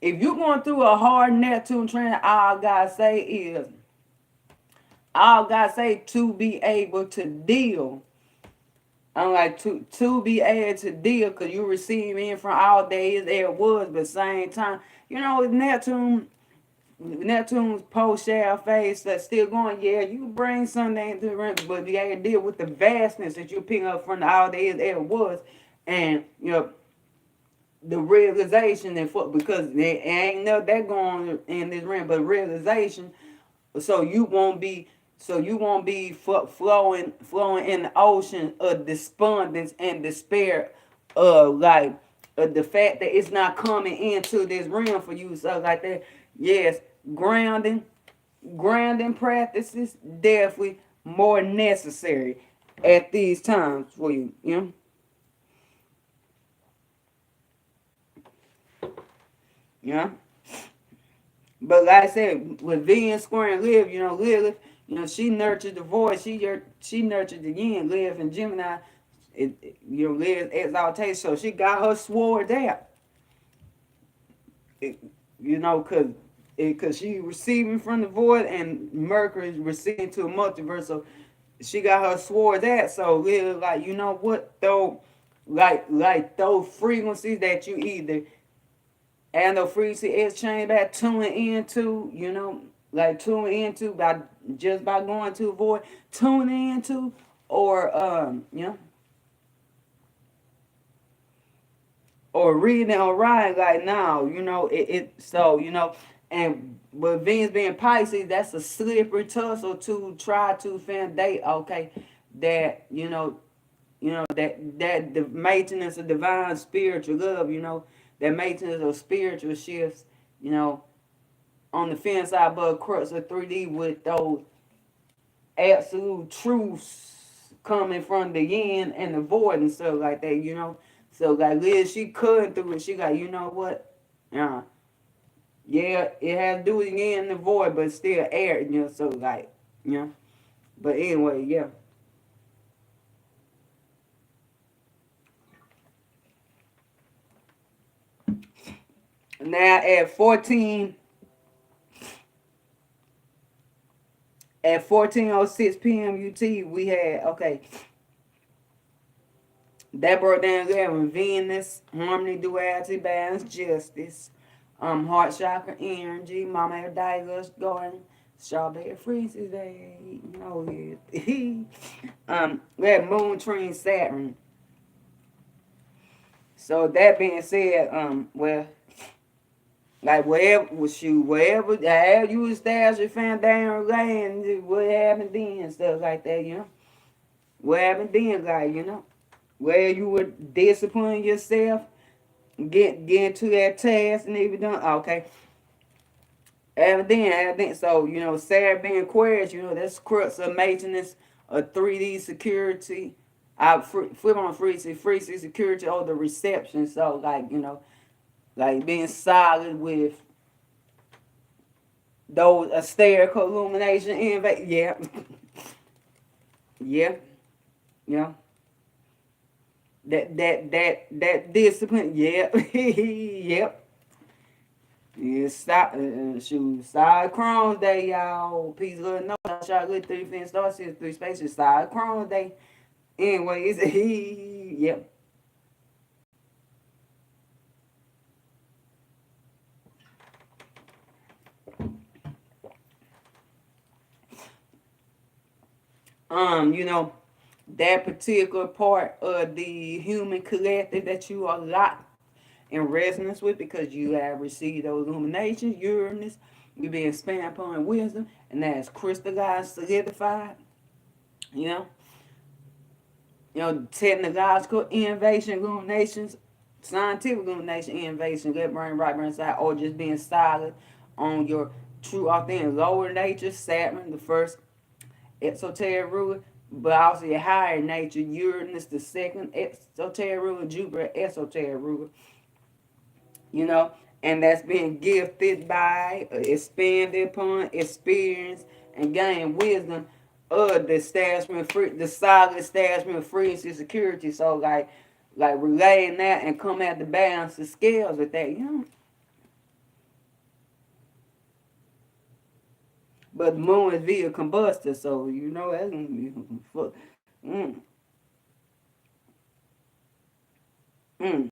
If you're going through a hard Neptune transit, all God say to be able to deal. I'm like to be able to deal, because you receive in from all days there was, but same time, you know, Neptune's post share phase that's still going. Yeah, you bring something into the ring, but you gotta deal with the vastness that you pick up from the all days there was, and you know the realization and because there ain't no that going in this ring, but realization, so you won't be flowing in the ocean of despondence and despair of like the fact that it's not coming into this realm for you, stuff like that. Yes, grounding grounding practices definitely more necessary at these times for you, you know. Yeah. But like I said, with Venus squaring Liv, you know, Lilith, you know, she nurtured the voice. She nurtured the yin. Liv and Gemini, you know, Liv's exaltation. So she got her sword out. It, you know, cause she receiving from the void and Mercury receiving to a multiverse. So she got her sword out. So Liv, like, you know what though, like those frequencies that you either and the frequency exchange by tuning into, you know, like tuning into by just by going to a void, tuning into, or you know, or reading or writing like now, you know, so you know, and with Venus being Pisces, that's a slippery tussle to try to foundate, okay, that that the maintenance of divine spiritual love, you know, that maintenance of spiritual shifts, you know, on the Femme side, but crux of 3D with those absolute truths coming from the yin and the void and stuff like that, you know. So like Liz, she cutting through it. She got, you know what? Yeah, it has to do with the yin and the void, but still air, you know. So like, you know. But anyway, yeah. Now at 14:06 p.m. UT, we had that broke down there with Venus, harmony, duality, balance, justice, heart chakra, energy, mama had Diagos going, strawberry freezes day, you know it. We had Moon, Trine, Saturn. So that being said, well, like whatever, how you establish your foundation, land, what happened then, stuff like that, you know. What happened then, like, you know, where you would discipline yourself, get into that task and everything. Okay. Everything. So, you know, Saturn being Aquarius, you know, that's crux of maintenance of 3D security. I flip on free security or the reception. So, like, you know, like being solid with those asterical illumination. Yeah. Yeah. Yeah. That discipline. Yeah. Yep. Yeah, stop, shoot, side Crohn's Day, y'all. Peace, love, no. Shot good 3 star 3 spaces, side Crohn's Day. Anyway, it's yep. You know, that particular part of the human collective that you are locked in resonance with because you have received those illuminations, Uranus, you're being expanded upon wisdom, and that's crystallized, solidified, you know. You know, technological innovation, illuminations, scientific illumination, innovation, left brain, right brain side, or just being solid on your true, authentic, lower nature, Saturn, the first exoteric ruler, but also your higher nature, Uranus, the second exoteric ruler, Jupiter, esoteric ruler, you know, and that's being gifted by, expanded upon, experience, and gain wisdom of the establishment, the solid establishment of freedom and security. So like relating that and come at the balance the scales with that, you know. But the moon is via Combusta, so you know that's gonna be mm, mm.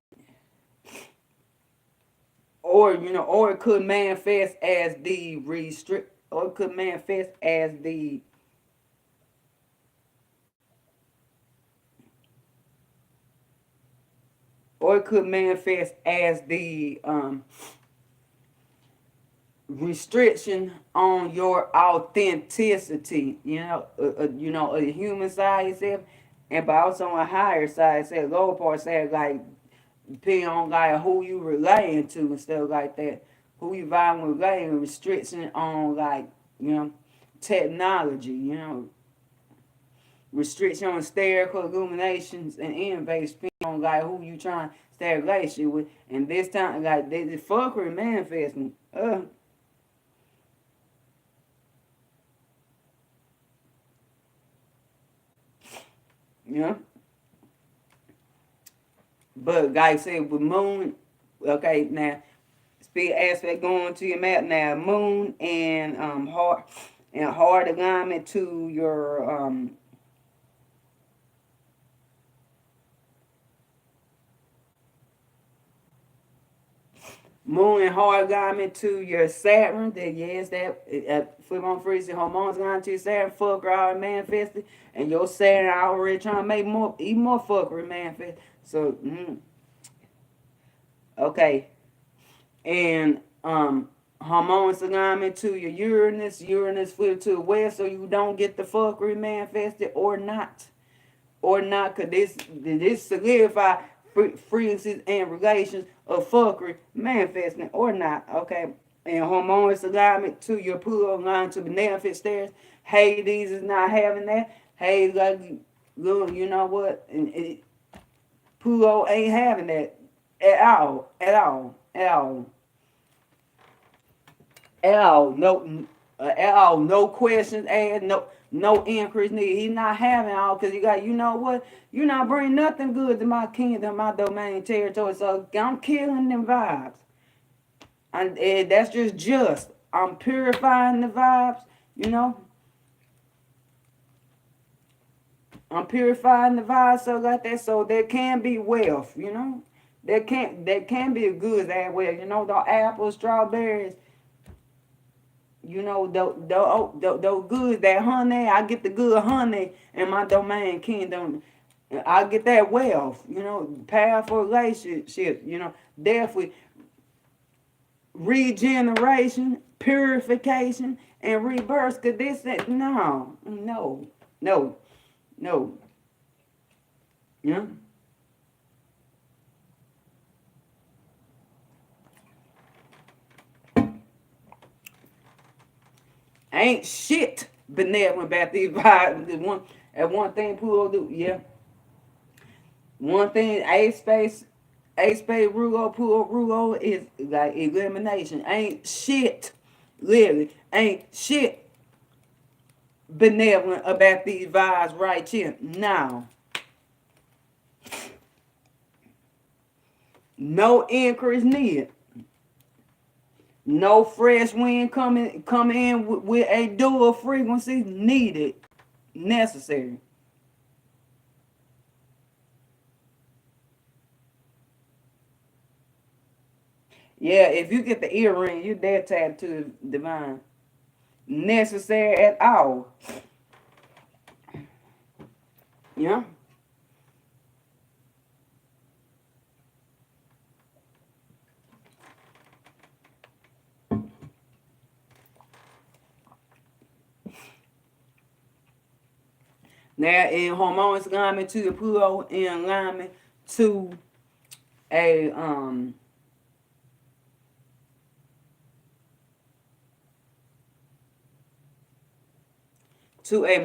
Or you know, or it could manifest as the restrict, or it could manifest as the or it could manifest as the restriction on your authenticity, you know, a human side itself, and but also on a higher side, say lower part side, like depending on like who you relating to and stuff like that, who you vibing with, relating, restriction on like you know technology, you know, restriction on spherical illuminations and invasion on like who you trying to stay a relationship with, and this time like the fuckery manifesting. You know, but like I said, with moon, okay, now speed aspect going to your map now, moon and hard alignment to your moon and hard alignment to your Saturn. That yes, that flip on freeze hormones going to your Saturn, fuck already manifested, and your Saturn already trying to make more even more fuckery manifest. So okay, and hormones alignment to your Uranus flip to the west, so you don't get the fuckery manifested or not, cause this solidify frequencies and relations of fuckery manifesting or not. Okay, and harmonious alignment to your Pluto line to the beneficent stairs. Hades is not having that. Hades, like, you know what? Pluto ain't having that at all, at all, at all, at all. No, at all. No questions asked. No increase needed. He's not having all because you got. You know what? You not bring nothing good to my kingdom, my domain, territory. So I'm killing them vibes. And that's just. I'm purifying the vibes. You know. I'm purifying the vibes so like that, so there can be wealth, you know. There can be a goods that well, you know, the apples, strawberries, you know, the goods, that honey, I get the good honey in my domain kingdom. I get that wealth, you know, powerful relationship, you know, definitely regeneration, purification, and rebirth. Cause no, yeah. Ain't shit benevolent about these vibes. One thing Pluto do, yeah. One thing A space Pluto Rugo is like elimination. Ain't shit, literally, ain't shit benevolent about these vibes right here. Now, no increase needed. No fresh wind coming in with a dual frequency needed, necessary. Yeah, if you get the earring, you're dead tapped to the divine. Necessary at all. Yeah. Now in harmonious alignment to the Pluto in alignment to a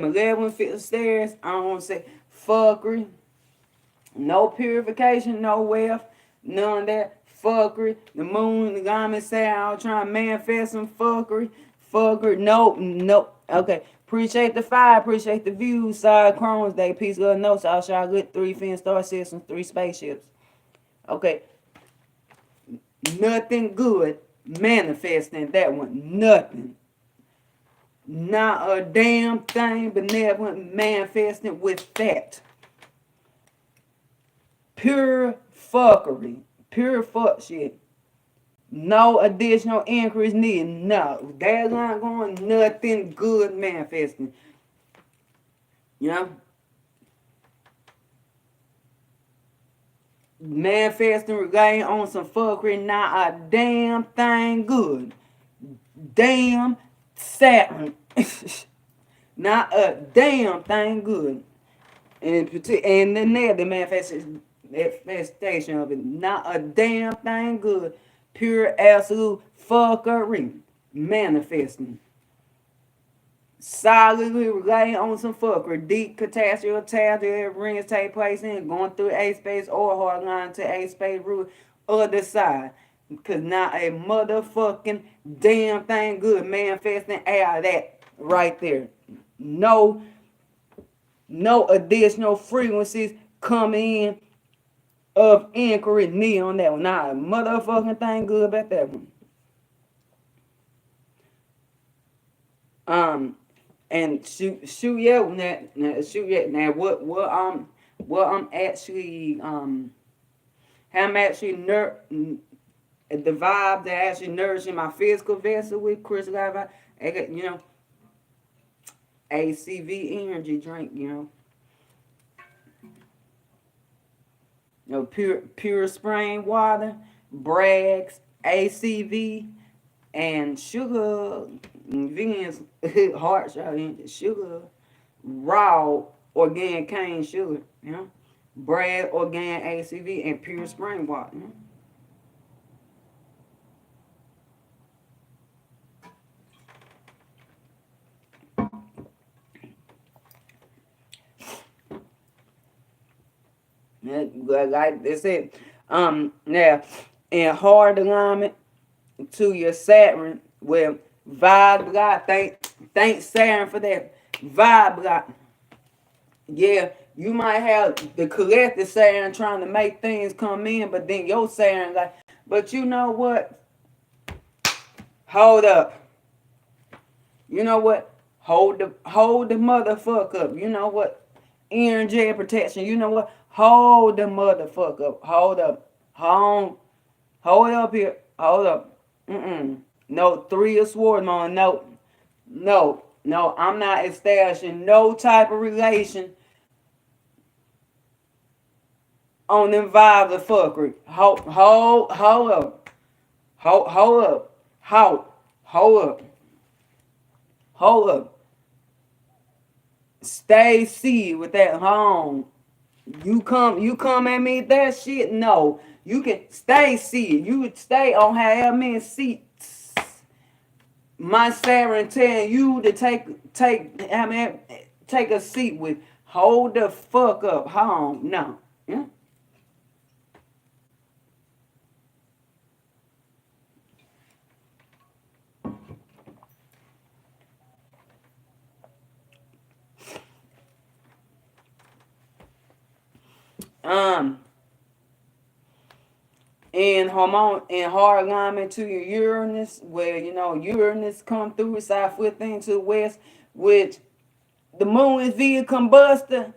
malevolent fixed stairs. I don't want to say fuckery. No purification, no wealth, none of that fuckery. The moon, the garment say I was trying to manifest some fuckery. Fuckery. No. Okay. Appreciate the fire, appreciate the views, side Crohn's Day, peace, love, notes. I'll show good 3 fin star systems, 3 spaceships. Okay. Nothing good manifesting that one. Nothing. Not a damn thing benevolent manifesting with that. Pure fuckery. Pure fuck shit. No additional increase needed. No. That's not going nothing good manifesting. You know? Manifesting relying on some fuckery, not a damn thing good. Damn Saturn. Not a damn thing good. And then there, the manifestation of it, not a damn thing good. Pure absolute fuckery. Manifesting. Solidly relying on some fuckery. Deep catastrophe or tragedy rings take place in going through A space or hard line to A space root other side. Cause not a motherfucking damn thing good manifesting out of that right there. No additional frequencies come in of inquiry need on that one. Not a motherfucking thing good about that one. And shoot yeah now what I'm actually how I'm actually the vibe that actually nourishing my physical vessel with crystallization, you know, ACV energy drink, you know, pure spring water, Bragg's, ACV, and sugar, vegans, heart shot, sugar, raw organic cane sugar, you know, Bragg, organic ACV, and pure spring water, you know? Like they said, now in hard alignment to your Saturn, well, vibe block. Thank Saturn for that vibe block. Yeah, you might have the collective Saturn trying to make things come in, but then your Saturn like, but you know what? Hold up. You know what? Hold the motherfucker up. You know what? Energy protection. You know what? Hold the motherfucker up. Hold up. Hold up here. Hold up. No, 3 of Swords, man. No. I'm not establishing no type of relation on them vibes of fuckery. Hold up. Hold up. Hold up. Hold up. Stay seated with that home. You come at me that shit. No, you can stay seated. You would stay on however many seats. My Saturn telling you to take a seat with. Hold the fuck up, home. No, yeah. Um. In hard alignment to your Uranus, where Uranus come through side foot thing to the west, which the moon is via Combusta.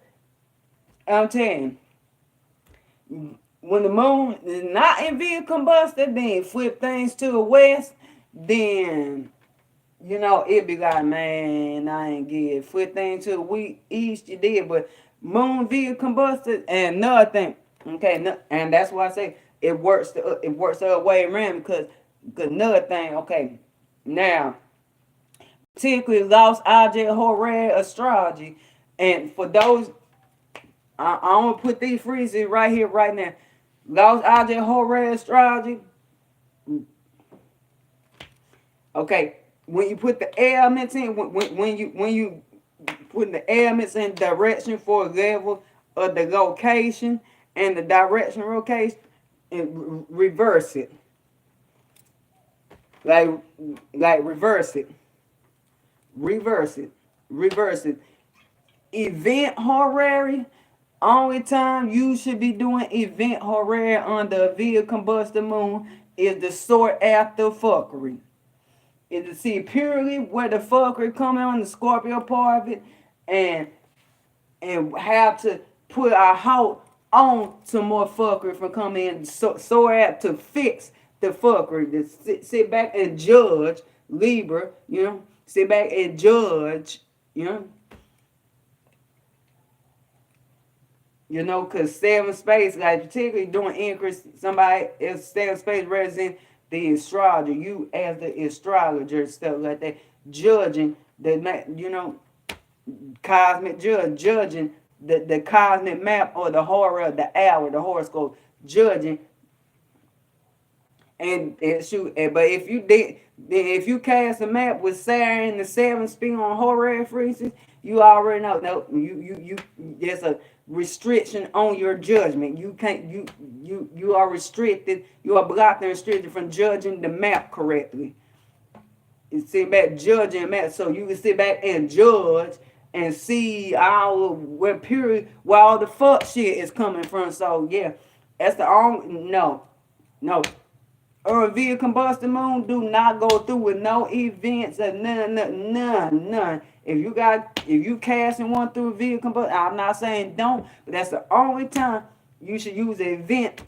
I'm telling you, when the moon is not in via Combusta, then flip things to the west, then it be like, man, I ain't get flip things to the east, you did, but moon via Combusta and nothing. Okay, and that's why I say it works the other way around because another thing. Okay, now particularly lost object Horary astrology, and for those, I'm gonna put these freezes right here right now. Lost object Horary astrology. Okay, when you put the elements in, when you put the elements in direction for a level of the location and the direction location, and reverse it. Like reverse it. Reverse it. Reverse it. Event Horary. Only time you should be doing event Horary on the via combusted moon is the sort after fuckery. Is to see purely where the fuckery coming on the Scorpio part of it, and have to put our halt on some more fuckery from coming in, so apt to fix the fuckery. To sit back and judge Libra, sit back and judge, because 7 space, like particularly doing increase, somebody if 7 space represent the astrologer, you as the astrologer, stuff like that, judging the cosmic judging the cosmic map or the horror of the hour, the horoscope, judging and shoot. But if you cast a map with Saturn and the 7 spin on horror frequencies, you already know. No, you there's a restriction on your judgment. You can't you are restricted. You are blocked and restricted from judging the map correctly. You sit back judging map, so you can sit back and judge and see where all the fuck shit is coming from. So yeah, that's the only no. Or via combustion moon do not go through with no events or none. If you casting one through via combustion, I'm not saying don't, but that's the only time you should use an event.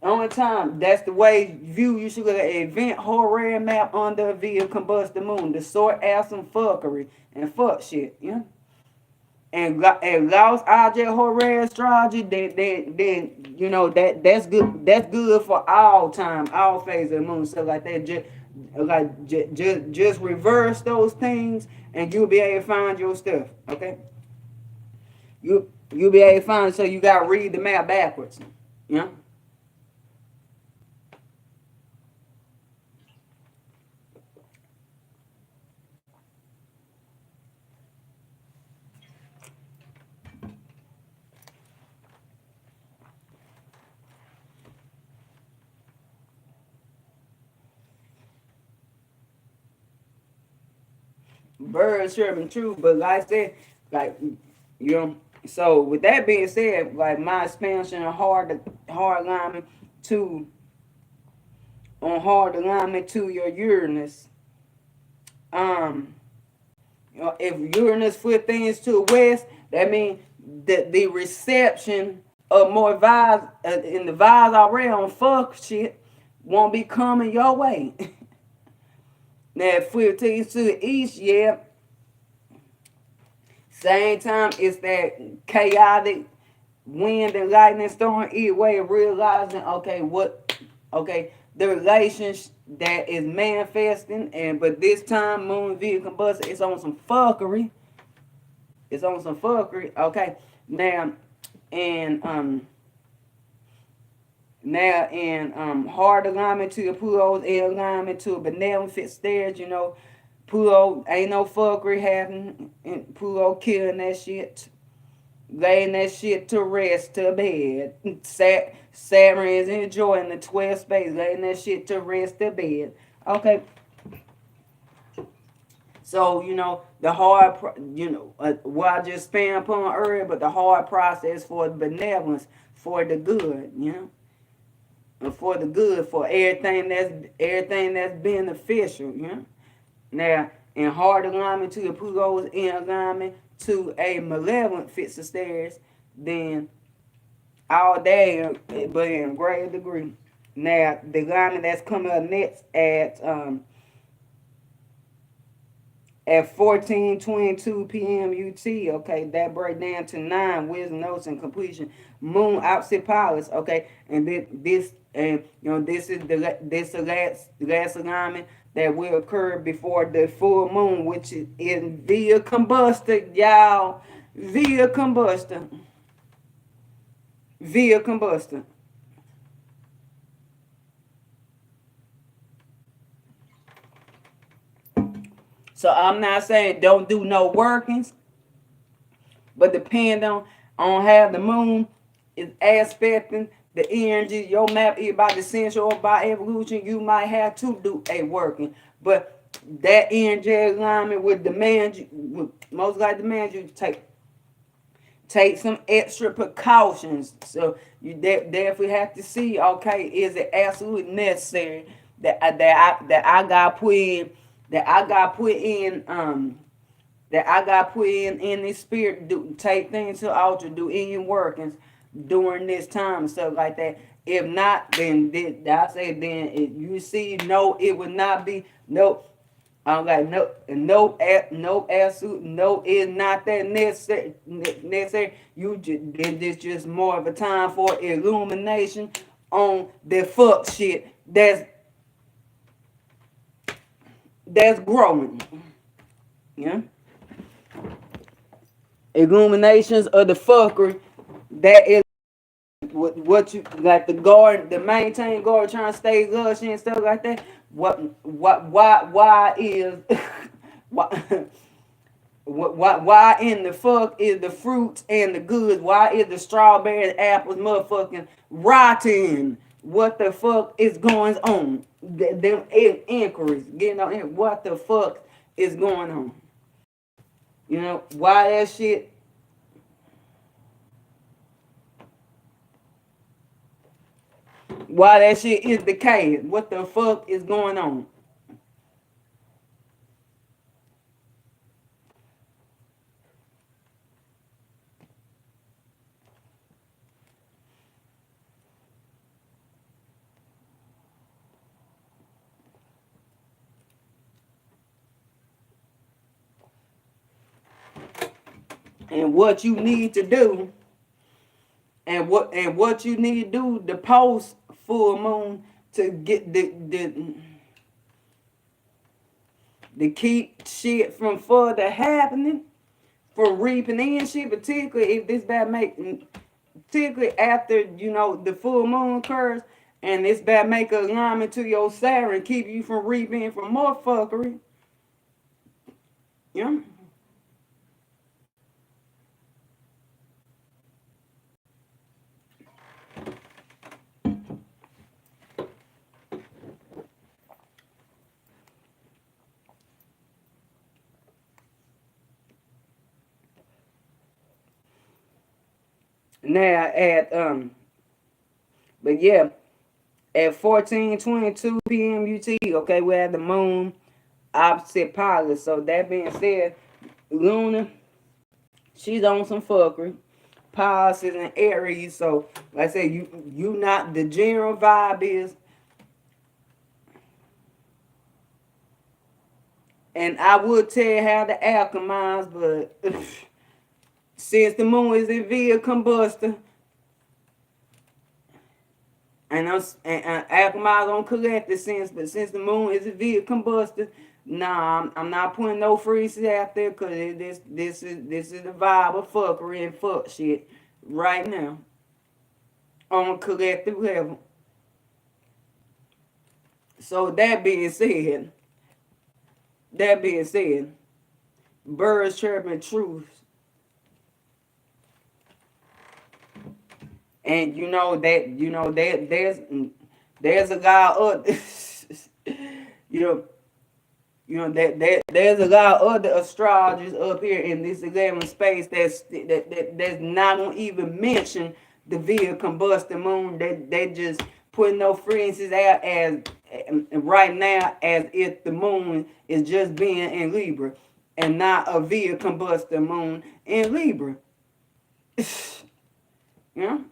Only time that's the way you should look at an event horror map under via combustion moon to sort out some fuckery and fuck shit, And lost object horror astrology, then that's good. That's good for all time, all phases of the moon. So like that, just reverse those things, and you'll be able to find your stuff. Okay, you'll be able to find. So you got to read the map backwards. Yeah. Birds serving true, but like I said, like you know. So with that being said, like my expansion on hard alignment to hard alignment to your Uranus. Um, if Uranus flip things to the west, that means that the reception of more vibes in the vibes already on fuck shit won't be coming your way. Now, if flip things to the east, yeah, same time it's that chaotic wind and lightning storm. Either way, realizing okay, the relations that is manifesting, and but this time moon via combustion, it's on some fuckery. It's on some fuckery. Okay. Now and hard alignment to your Pluto's in alignment to a benevolent fit stairs, you know. Pluto ain't no fuckery happening. And Pluto killing that shit. Laying that shit to rest, to bed. Saturn is enjoying the 12 space, laying that shit to rest, to bed. Okay. So, you know, the hard, what I just spam upon earlier, but the hard process for benevolence, for the good, you know, and for the good, for everything that's beneficial, you know. Now, in hard alignment to the Pluto's in alignment to a malevolent fits the stairs, then all day, but in a greater degree. Now, the alignment that's coming up next at 14:22 p.m. UT, okay, that break down to 9 wisdom notes and completion. Moon opposite Polaris, okay, and this is the last alignment that will occur before the full moon, which is in via Combusta, y'all, via Combusta, via Combusta. So I'm not saying don't do no workings, but depend on how the moon is aspecting the energy, your map is by descension or by evolution, you might have to do a working. But that energy alignment would most likely demand you to take some extra precautions. So you definitely have to see, okay, is it absolutely necessary that I got put in that I got put in that I got put in this spirit, do take things to the altar, do any workings during this time and stuff like that. If not, then I say then you see, no, it would not be no. I'm like absolute no, it's not that necessary. Necessary. You just this just more of a time for illumination on the fuck shit that's growing. Yeah. Illuminations of the fuckery that is what you like the maintain guard trying to stay lushy and stuff like that. Why is why why in the fuck is the fruits and the goods? Why is the strawberries, apples, motherfucking rotten? What the fuck is going on? Them inquiries getting on. What the fuck is going on? You know why that shit? Why that shit is decaying? What the fuck is going on? And what you need to do, and what you need to do the post full moon to get the keep shit from further happening, from reaping in shit, particularly if this bad make, particularly after the full moon occurs, and this bad make a alignment to your Saturn, keep you from reaping from more fuckery. Yeah. Now at but yeah, at 14:22 p.m. UT, okay, we had the moon opposite Pilot. So that being said, Luna, she's on some fuckery. Pause is in Aries, so like I said, you not the general vibe is, and I would tell you how to alchemize, but since the moon is in via Combusta, and and alchemize on collective sense, but since the moon is in via Combusta, nah, I'm not putting no freezes out there because this is the vibe of fuckery and fuck shit right now on a collective level. So that being said, birds chirping truth, and that there's a guy up, you know there's a lot of other astrologers up here in this 11 space that's not gonna even mention the via combustion moon. They just putting no frequencies out as right now as if the moon is just being in Libra and not a via combustion moon in Libra. You know?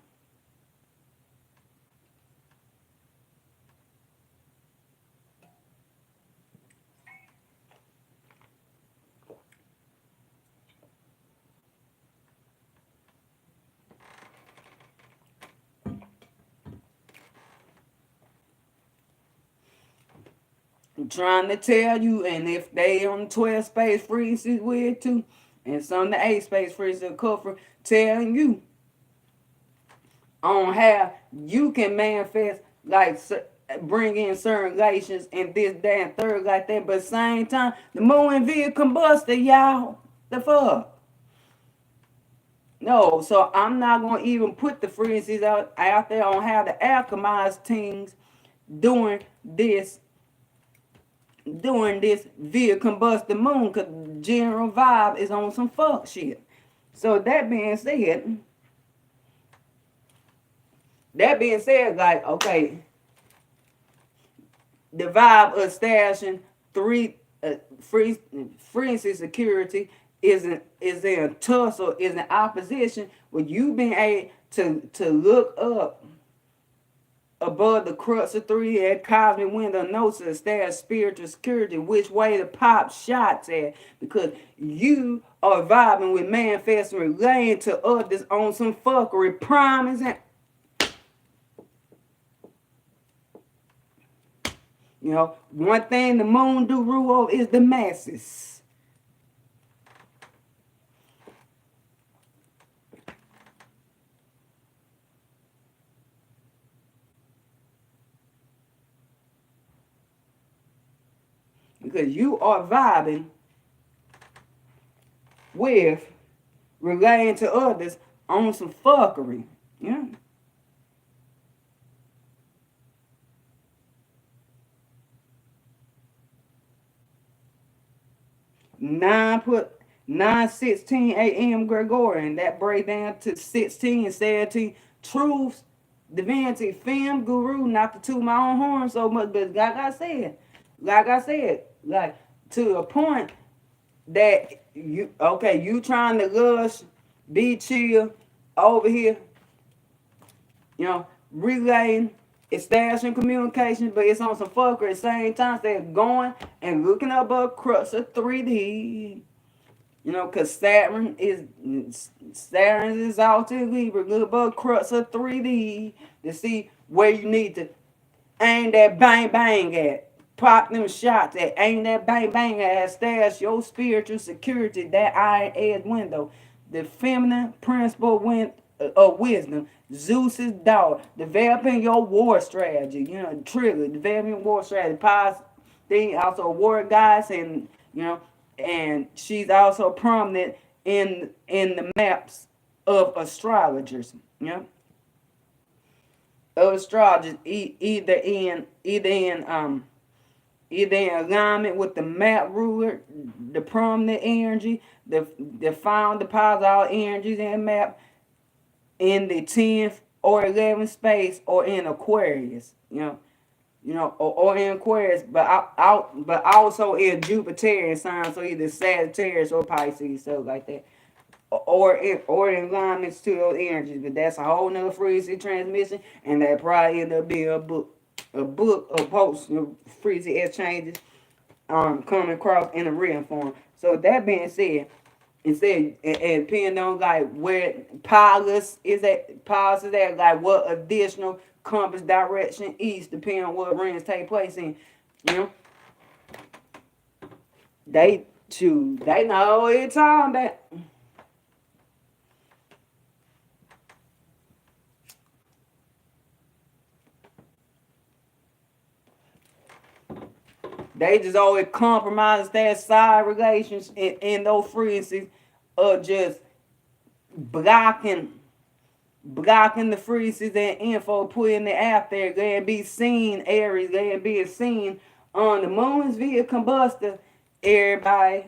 I'm trying to tell you, and if they on 12 space frequencies with too, and some of the 8 space frequencies cover, telling you on how you can manifest, like bring in certain relations and this, that, and third like that, but same time, the moon and via combusted, y'all. The fuck? No, so I'm not gonna even put the frequencies out there on how to alchemize things during this via combusted moon, because general vibe is on some fuck shit. So that being said, like, okay, the vibe of stashing three free security is in a tussle, is in opposition with you being able to look up above the crux of three at cosmic window notes to establish spiritual security, which way to pop shots at, because you are vibing with manifesting relating to others on some fuckery, promising. One thing the moon do rule over is the masses. Because you are vibing with relating to others on some fuckery. Yeah. 9:16 a.m. Gregorian. That break down to 16 and 17. Truths, divinity, Femme, guru, not to toot my own horn so much, but like I said, like to a point that you trying to gush, be chill over here, relaying, establishing communication, but it's on some fucker at the same time. They're going and looking up a crux of 3D. Because Saturn's exalted Libra, look above crux of 3D to see where you need to aim that bang bang at. Pop them shots at, aim that bang bang at, stash your spiritual security, that iron edge window. The feminine principle of wisdom, Zeus's daughter, developing your war strategy, trigger, developing war strategy, pause thing, also war guys, and she's also prominent in the maps of astrologers, of astrologers, either in alignment with the map ruler, the prominent energy, the found deposit all energies in the map, in the 10th or 11th space or in Aquarius, or in Aquarius, but but also in Jupiterian signs, so either Sagittarius or Pisces, stuff like that, or in alignments to those energies. But that's a whole nother frequency transmission, and that probably end up being a book of post frequency exchanges coming across in a written form. So that being said, and depending on like where Paulus is at, like what additional compass direction east, depending on what rings take place in, you know, they choose. They know what it's talking about. They just always compromise their side relations in those frequencies of just blocking blocking the freezes and info, putting it out there, going to be seen, Aries, going to be seen on the moon's via Combusta, everybody.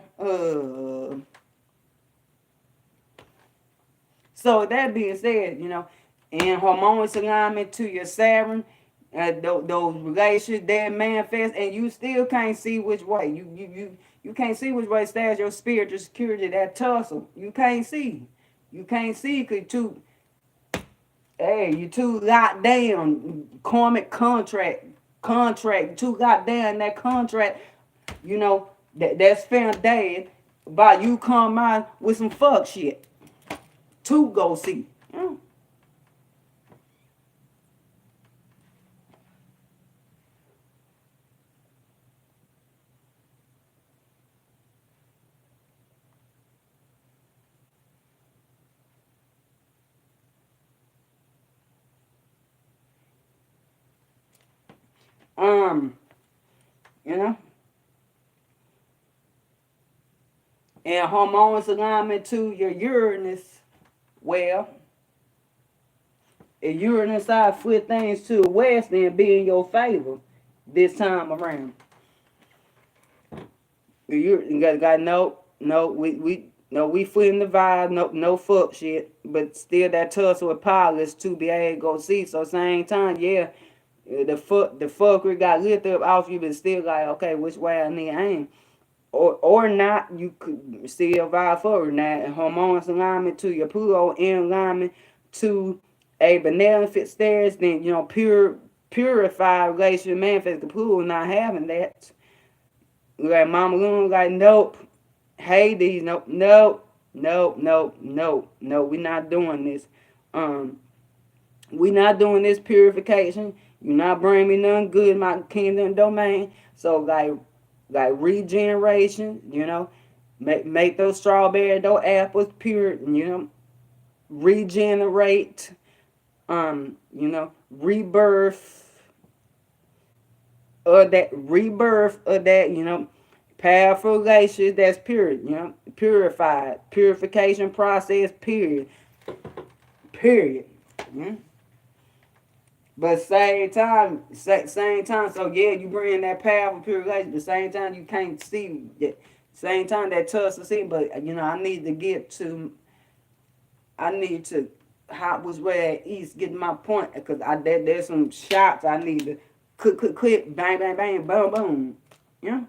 So that being said, in harmonious alignment to your Saturn, those relations that manifest, and you still can't see which way. You can't see which way stands your spiritual security, that tussle. You can't see. You can't see because you too locked down. Karmic contract, too locked down that contract. That's fair day by you come out with some fuck shit to go see. Yeah. Um, you know, and harmonious alignment to your Uranus. Well, if Uranus side flip things to the west, then be in your favor this time around. You got no, we flipping the vibe, no fuck shit, but still that tussle with pilots to be able to go see. So same time, yeah, the fuckery got lifted up off you, but still like, okay, which way I need to aim. Or not, you could still vibe forward. Now, harmonious alignment to your Pluto in alignment to a benevolent stairs, then, purified relationship manifest. The Pluto not having that. Like Mama Loon, like, nope. Hades, nope, no, we not doing this. We not doing this purification. You not bring me nothing good in my kingdom domain. So like regeneration, make those strawberry, those apples pure, regenerate, rebirth rebirth of that, powerful relations that's pure, purified, purification process, period. Yeah. But same time, so yeah, you bring that powerful pure relation, but same time you can't see that. Same time that tussle see, but I need to hop was where at east get my point because there's some shots I need to click, bang, bang, bang, boom, boom. Yeah.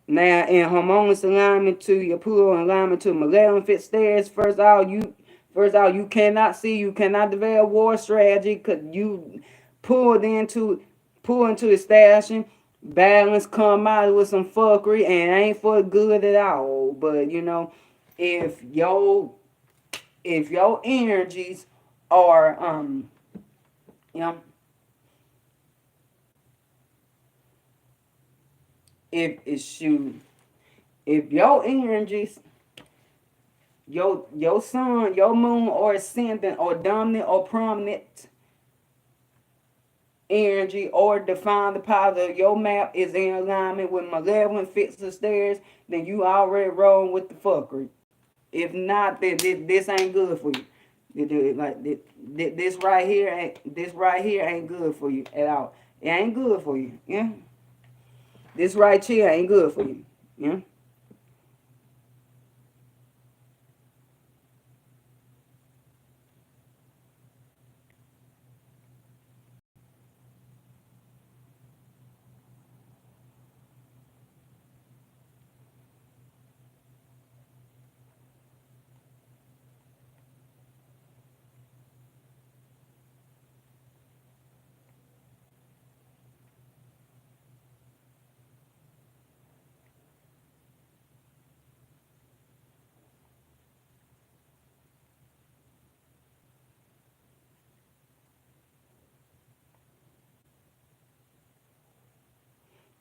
Now in harmonious alignment to your Pluto alignment to malevolent stairs, first of all, you cannot see, you cannot develop war strategy because you pulled into establishing balance, come out with some fuckery and ain't for good at all. But if your energies are you know if your energies, your sun, your moon, or ascendant, or dominant, or prominent energy, or define the power of your map is in alignment with malevolent fixed stairs, then you already rolling with the fuckery. If not, then this ain't good for you. Like this right here ain't good for you at all. It ain't good for you. Yeah. This right here ain't good for you. Yeah.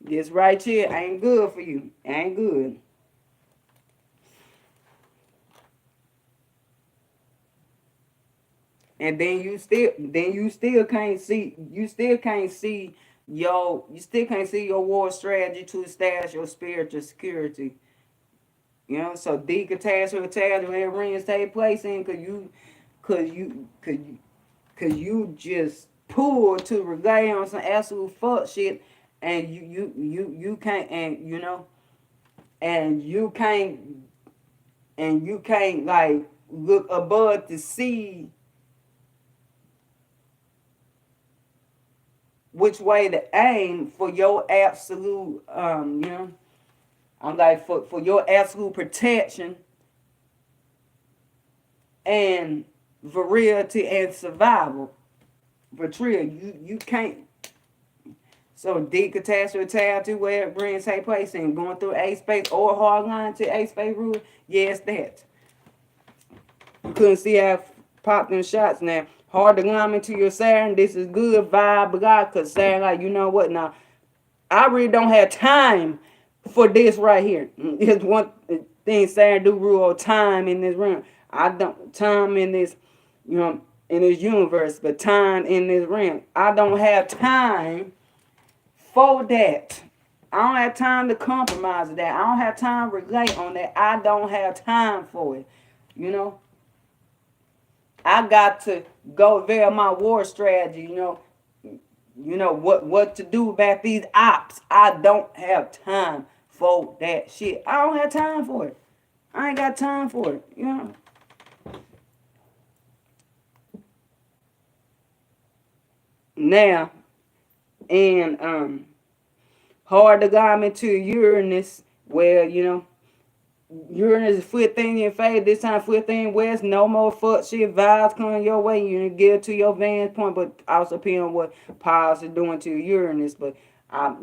This right here ain't good for you. Ain't good. And then you still can't see your war strategy to establish your spiritual security. You know, so decatastrophe attacks where rings take place in, cause you just pull to rely on some absolute fuck shit, and you can't, and you know, and you can't like look above to see which way to aim for your absolute, you know, I'm like for your absolute protection and virility and survival. But real, you can't. So deep catastrophe tab to where brains take place and going through A space or hard line to A space rule. Yes, that. You couldn't see how popped in shots now. Hard alignment to your Saturn. This is good vibe, God, because Saturn, like, you know what now? I really don't have time for this right here. It's one thing Saturn do rule time in this realm. I don't time in this, you know, in this universe, but time in this realm. I don't have time for that. I don't have time to compromise that. I don't have time to relate on that. I don't have time for it. You know, I got to go via my war strategy. You know what to do about these ops. I don't have time for that shit. I don't have time for it. I ain't got time for it. You know. Now, and hard to go into Uranus, where you know Uranus is fifth thing in favor. This time fifth thing west. No more fuck shit vibes coming your way. You get to your vantage point, but also depending on what Pause is doing to Uranus. But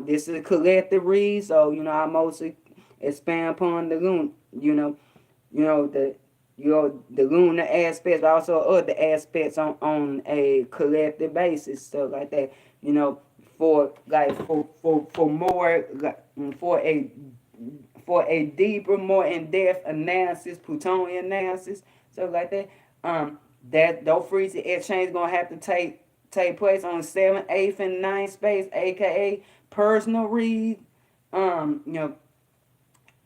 this is a collective read, so you know I mostly expand upon the moon. You know the lunar aspects, but also other aspects on a collective basis, stuff like that. You know, for more for a deeper, more in-depth analysis, plutonium analysis, stuff like that. That those frequency exchange gonna have to take place on the 7th, 8th, and 9th space, aka personal read. You know,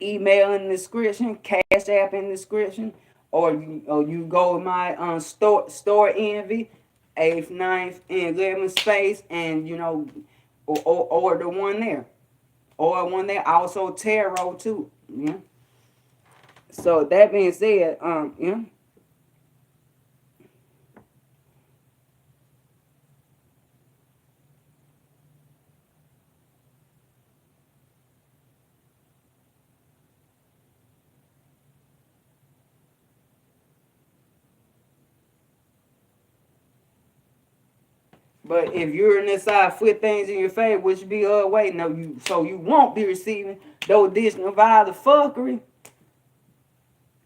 email in the description, cash app in the description, or you go with my store envy, 8th, 9th, and 11th space, and you know, or the one there. Or one there also tarot too. Yeah. So that being said, yeah. But if you're in this side foot things in your favor, which be way, no, you won't be receiving those additional vibes of fuckery.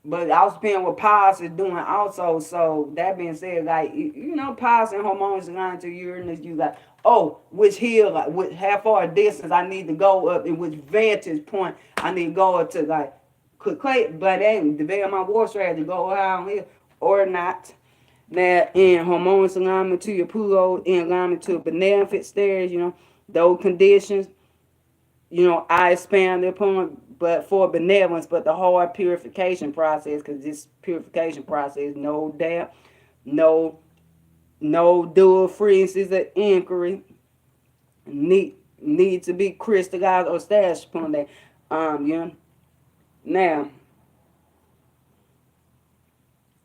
But also depending what Pause is doing also. So that being said, like you know, Pause and hormones aligned to Uranus, you like, oh, which hill, like how far distance I need to go up, and which vantage point I need to go up to, like, click, but then depending on my war strategy, go around here or not. Now in hormones alignment to your Pluto, in alignment to beneficent stairs, you know, those conditions, you know, I expand upon, but for benevolence, but the hard purification process, because this purification process, no doubt, no dual frequencies of inquiry need to be crystallized or stashed upon that. You know, now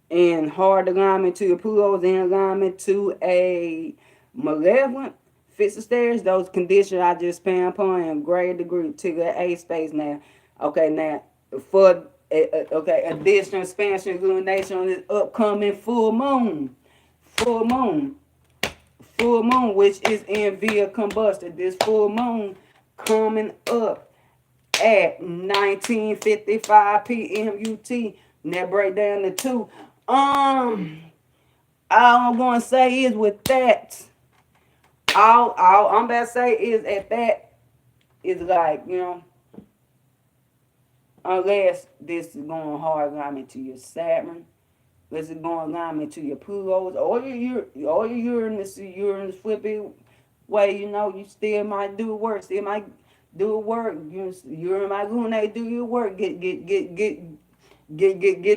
in hard alignment to your Pluto's in alignment to a malevolent fixed stairs, those conditions I just span upon in great degree to the A space now. Okay, now for okay, additional expansion illumination on this upcoming full moon. Full moon. Full moon, which is in via Combusta. This full moon coming up at 19:55 p.m. UT. Now break down the two. All I'm gonna say is with that, all I'm about to say is at that it's like, you know, unless this is going hard alignment to your Saturn, unless it's going alignment to your Plutos, or your Uranus flipping way, you know, you still might do work, still might do work. You're my lunar, do your work. Get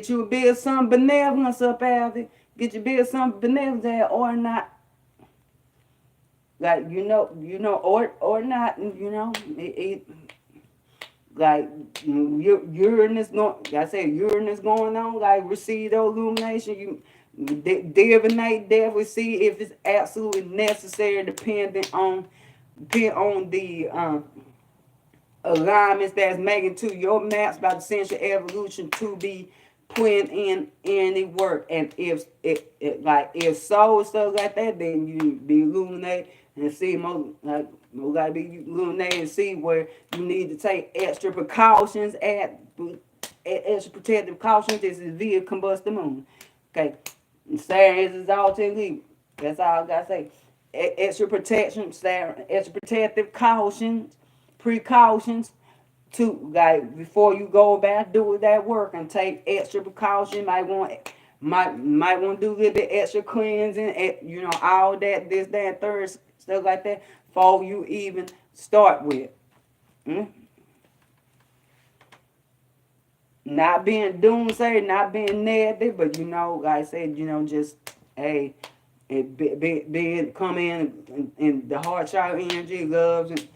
you a bit of some benevolence up out of it. Get you a bit of some benevolence there, or not. Like or not. Like Uranus going. I said Uranus going on. Like receive the illumination. You divinate there. We see if it's absolutely necessary, depend on the alignments that's making to your maps by the central evolution to be putting in any work. And if so stuff like that, then you be illuminate and see more like more gotta be illuminate and see where you need to take extra precautions at extra protective cautions. This is via Combusta moon. Okay. Saturn is exalted Libra. That's all I gotta say. Extra protection, Saturn, extra protective cautions, precautions to like before you go about doing that work and take extra precaution. Might want to do a little bit extra cleansing, all that, this, that, third, stuff like that, before you even start with. Mm? Not being doomsday, not being negative, but like I said, just hey, it come in the heart child energy, loves, and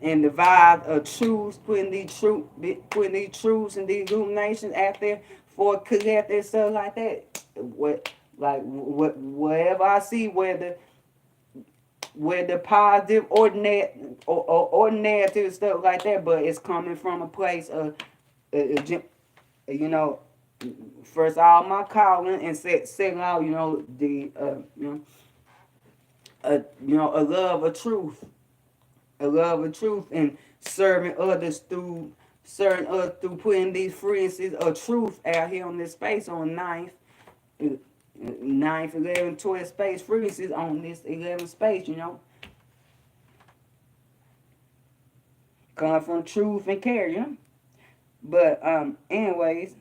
and the vibe of truths, putting these truths and these illuminations out there for collective stuff like that. Whatever I see, whether positive or or negative stuff like that, but it's coming from a place of you know, first all my calling and second out, the a love of truth, and serving others through putting these frequencies of truth out here on this space on ninth, 11, 12 space frequencies on this 11 space, coming from truth and care, But anyways,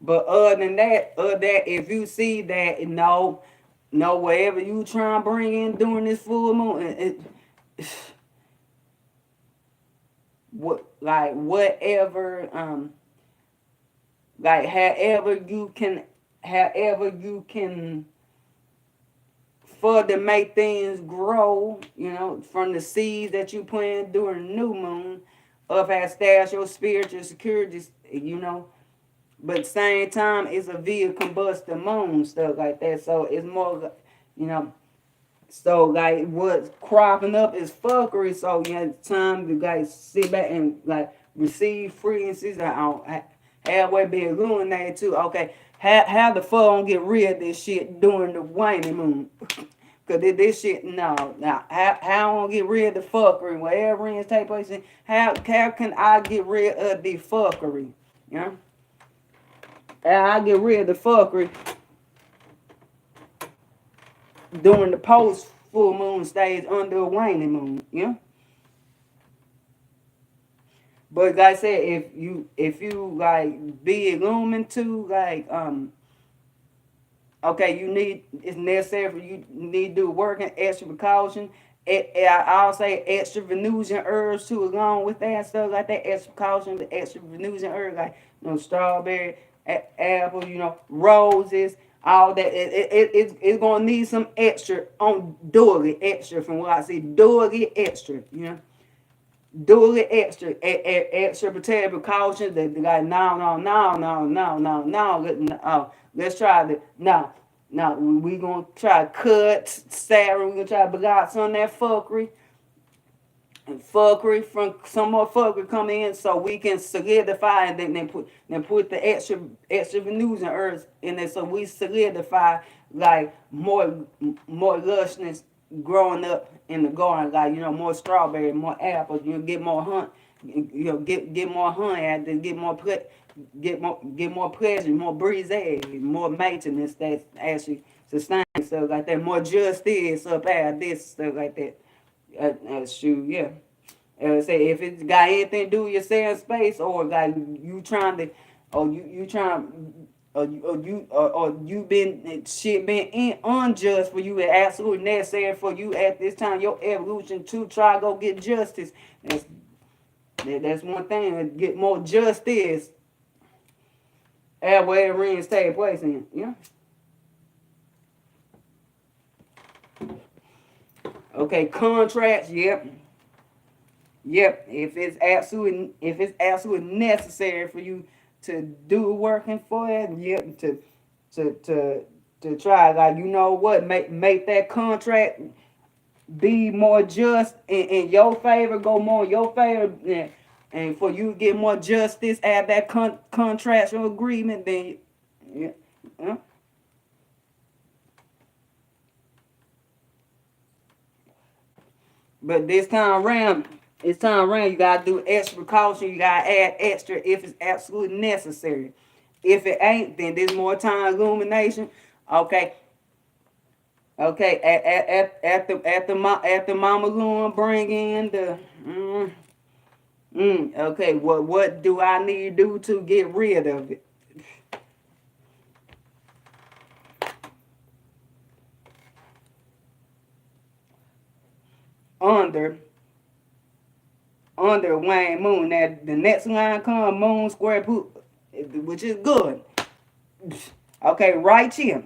but other than that, if you see that whatever you try and bring in during this full moon, whatever like however you can further make things grow, from the seeds that you plant during the new moon, up as stash your spiritual security, But at the same time, it's a via combustion moon, stuff like that. So it's more, so like what's cropping up is fuckery. So you have time to like sit back and like receive frequencies that halfway be illuminated too. Okay, how the fuck don't get rid of this shit during the waning moon? Cause this shit, no. Now, how I don't get rid of the fuckery? Whatever ends take place, how can I get rid of the fuckery? I get rid of the fuckery during the post full moon stage under a waning moon, But like I said, if you like be illumined to like okay, it's necessary for you need to do work and extra precaution. I'll say extra Venusian herbs too, along with that stuff like that. Extra precaution, the extra Venusian herbs like strawberry, apple, roses, all that. It's gonna need some extra on dually extra from what I see. Dually extra, dually extra protective precautions. That like no. Let's try to now. Now we gonna try to cut Sarah. We gonna try to block some of that fuckery. And fuckery from some more fuckery come in, so we can solidify and then put the extra Venusian herbs in there, so we solidify like more lushness growing up in the garden, like more strawberry, more apples. Get more hunt, get more honey out there, get more pleasure, more breeze, more maintenance. That's actually sustain stuff like that. More justice up out this stuff like that. Shoot, yeah. Say if it's got anything to do with your self space, or like you trying to, or you trying, or you been shit been unjust for you, and absolutely necessary for you at this time your evolution to try to go get justice. That's one thing. Get more justice at where rings take place in. Yeah. Okay, contracts. Yep. Yep. If it's absolutely necessary for you to do working for it, yep. To try, like, you know what, make that contract be more just in your favor, go more in your favor, and for you to get more justice at that contractual agreement, then yeah. Yeah. But this time around, you gotta do extra precaution. You gotta add extra if it's absolutely necessary. If it ain't, then there's more time illumination. Okay. Okay. At the Mama Loon bring in the okay. What do I need to do to get rid of it? Under Wayne Moon. Now the next line come Moon square poop, which is good. Okay, right here.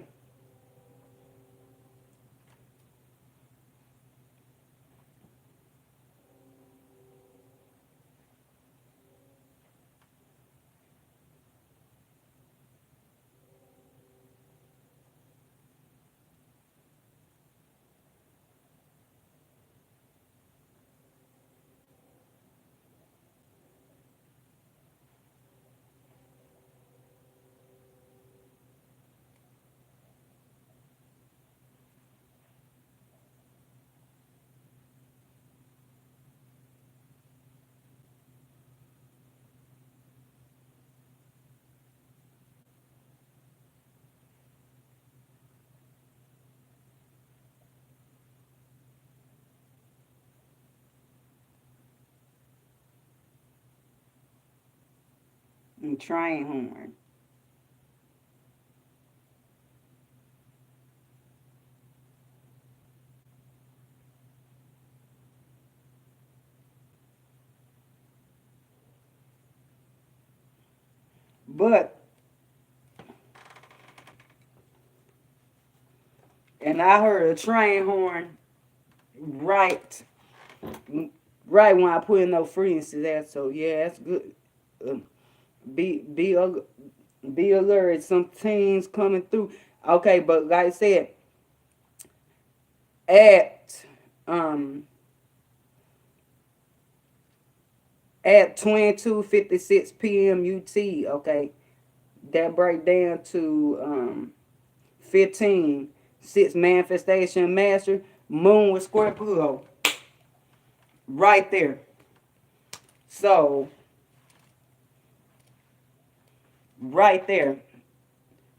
And train horn. But and I heard a train horn right when I put in those frequencies to that. So yeah, that's good. Um, be be alert. Some teams coming through. Okay, but like I said, at um at 22:56 p.m. UT. Okay, that break down to 15 6 manifestation master moon with square Pluto right there. So right there,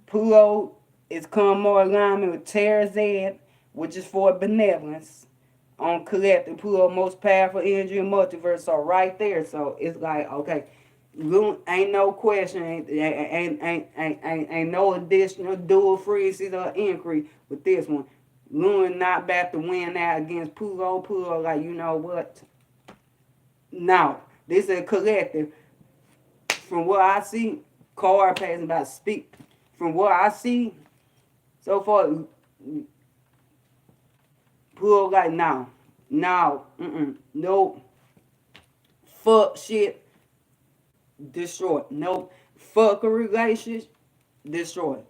Pluto is come more alignment with Terrazed, which is for benevolence on collective Pluto, most powerful energy in multiverse. So right there, so it's like okay, ain't no question, ain't no additional dual freezes or increase with this one. Loon not back to win that against Pluto. Pluto like, you know what? Now this is a collective. From what I see, card passing about speak. From what I see so far, Pluto like now, no, fuck shit, destroy. No, fuck a relationship, destroy.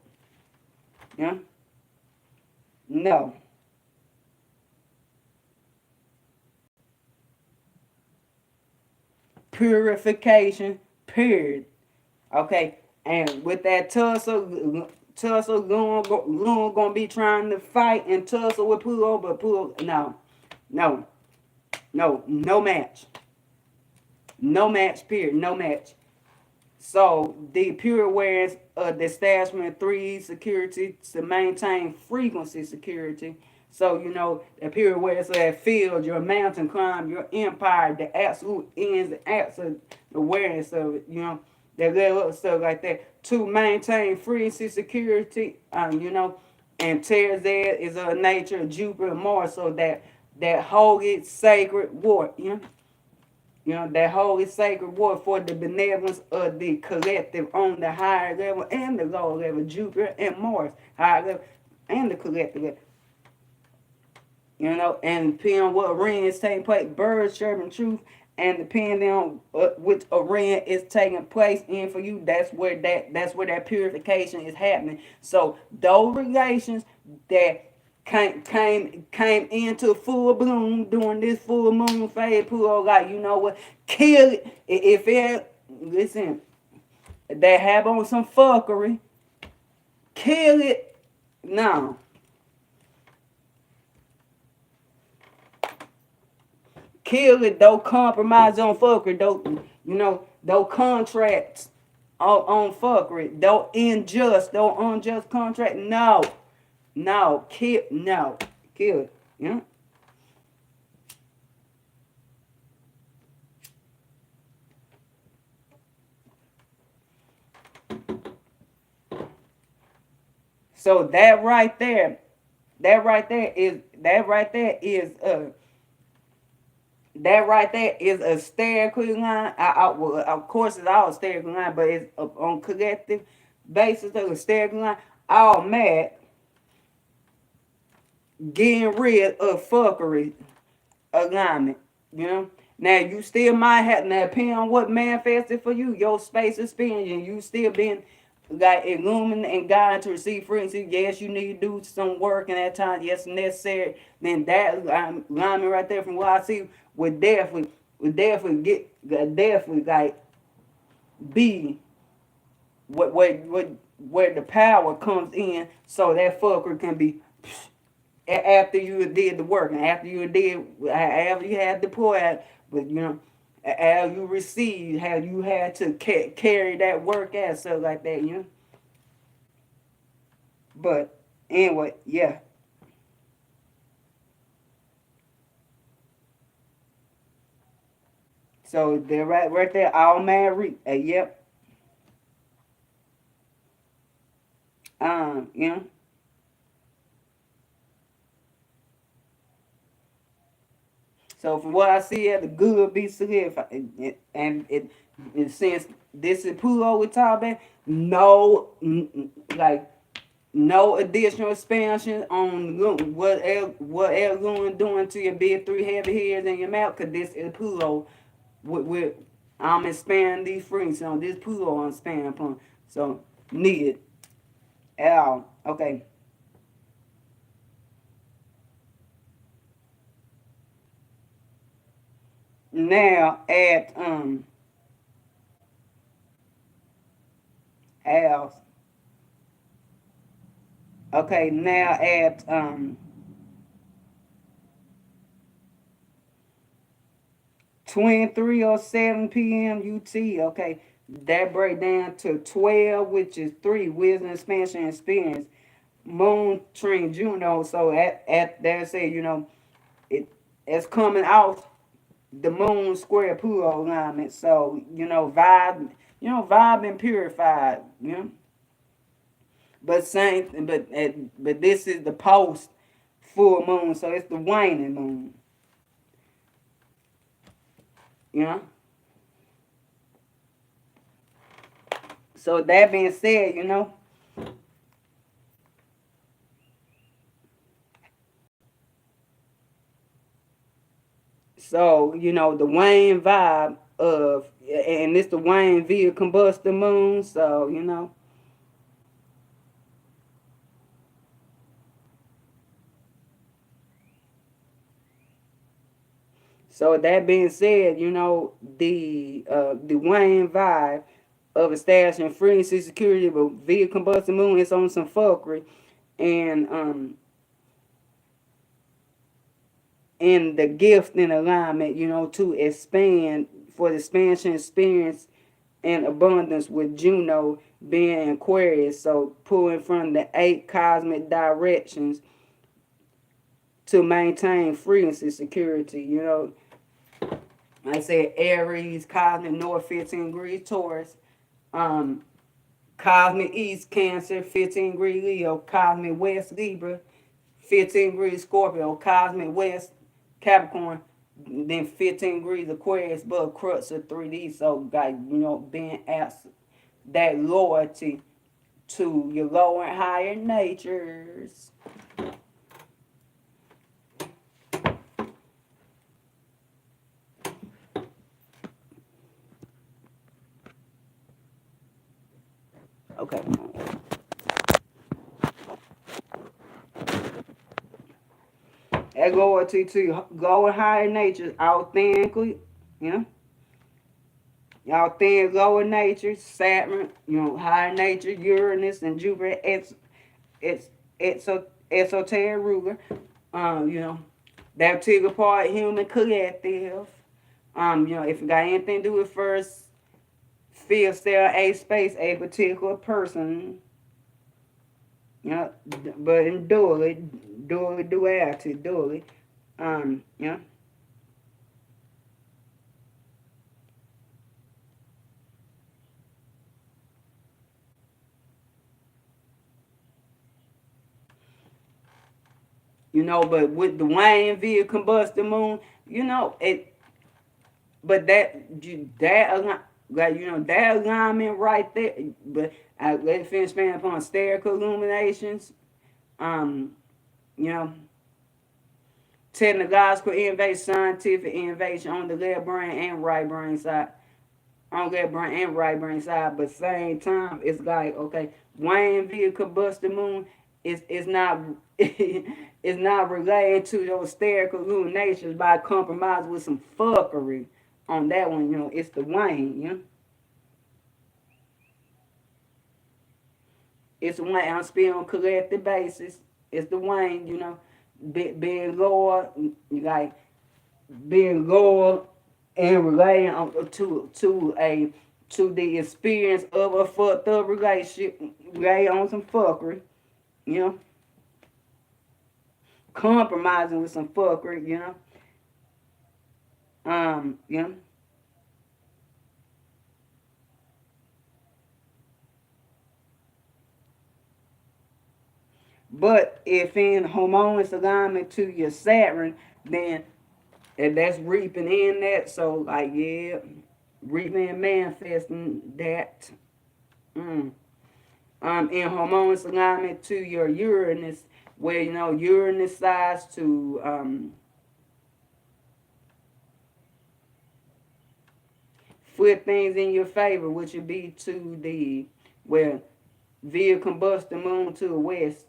Yeah, no. Purification, period. Okay, and with that tussle, Loon gonna be trying to fight and tussle with Pluto, but Pluto, no, no match, period, no match. So the pure awareness of the establishment 3 security to maintain frequency security. So the pure awareness of that field, your mountain climb, your empire, the absolute ends, the absolute awareness of it. That little stuff like that to maintain frequency security. And Terzad is a nature of Jupiter and Mars, so that holy sacred war. That holy sacred war for the benevolence of the collective on the higher level and the lower level, Jupiter and Mars, higher level and the collective level. And depending on what arena is taking place, birds chirping truth, and depending on which arena is taking place in for you, that's where that purification is happening. So those relations that came into full bloom during this full moon phase, Pluto, like what, kill it if it listen. They have on some fuckery, kill it now. Kill it, don't compromise on fuckery, don't contracts on fuckery, don't unjust contract, kill it, So that right there is that right there is a stereotypical line. Well, of course, it's all stereotypical line, but it's on collective basis of a stereotypical line. All mad, getting rid of fuckery alignment. Now you still might have, now depending on what manifested for you, your space experience, and you still being like illuminated and guided to receive frequency. Yes, you need to do some work in that time. Yes, necessary. Then that alignment right there, from what I see, would definitely like be where the power comes in, so that fucker can be after you did the work, and after you had deployed, but how you received, how you had to carry that work out, stuff like that. But anyway, yeah. So they're right there, all married. Yep. Um, you know. So from what I see, the good be solidified, and since this is Pluto with top about, no, like no additional expansion on what else going doing to your big 3 heavy hairs in your mouth, because this is Pluto with I'm expanding these frequencies on this Pluto I'm expanding upon. So needed at all. Okay. Now at Alms. Okay, now at 23:07 p.m. UT. Okay, that break down to 12, which is 3 wisdom expansion experience. Moon trine Juno. So at that say, it's coming off the moon square Pluto alignment. So vibe and purified. But same, but this is the post full moon, so it's the waning moon. You know. So that being said, so the wane vibe of, and it's the wane via Combusta moon. So So that being said, the Wayne vibe of establishing frequency security, but via combustion moon is on some fuckery, and in the gift and alignment, to expand for the expansion experience and abundance with Juno being Aquarius. So pulling from the 8 cosmic directions to maintain frequency security. I said Aries, cosmic north 15 degrees Taurus, um, cosmic east Cancer 15 degree Leo, cosmic west Libra 15 degrees Scorpio, cosmic west Capricorn, then 15 degrees Aquarius, but crux of 3D. So, like, being asked that loyalty to your lower and higher natures. Okay. That loyalty to your lower and higher natures authentically, you know. Y'all thin lower nature, Saturn, higher nature, Uranus and Jupiter, it's esoteric ruler. That particular part human collective. If it got anything to do with first, fifth, cell, a space, a particular person. But in duality. Um, you know, but with the Wayne via combustion moon, it. But that alignment right there. But let's finish expand upon spherical illuminations. Um, you know, technological innovation, scientific innovation on the left brain and right brain side. On left brain and right brain side, but same time, it's like okay, Wayne via combustion moon is not it's not related to those spherical illuminations by compromise with some fuckery on that one. It's the Wayne. It's the Wayne. I'm speaking on collective basis. It's the Wayne. Being loyal, like being loyal and relying on to the experience of a fucked up relationship, rely on some fuckery, you know, compromising with some fuckery, um, you know. But if in harmonious alignment to your Saturn, then and that's reaping in that. So like yeah, reaping and manifesting that. Mm. In harmonious alignment to your Uranus, where Uranus sides to flip things in your favor, which would be to the where via combustion moon to the west,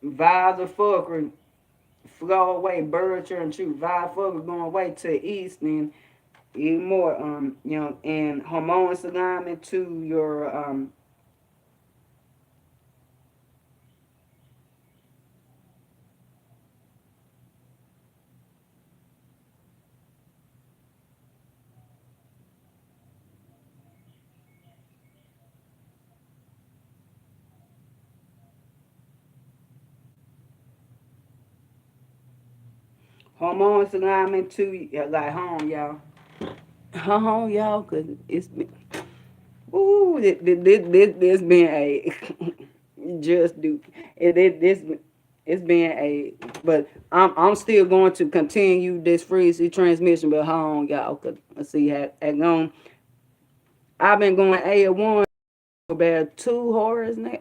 vibes of fuckery flow away, bird and truth, vibe fuckery going away to the east, and even more in harmonious alignment to your harmonious alignment to like home, y'all. Home, y'all, cause it's been ooh, this been a just do this it's been a but I'm still going to continue this frequency transmission, but hold on, y'all, cause let's see how it going. I've been going AAR about 2 horrors now.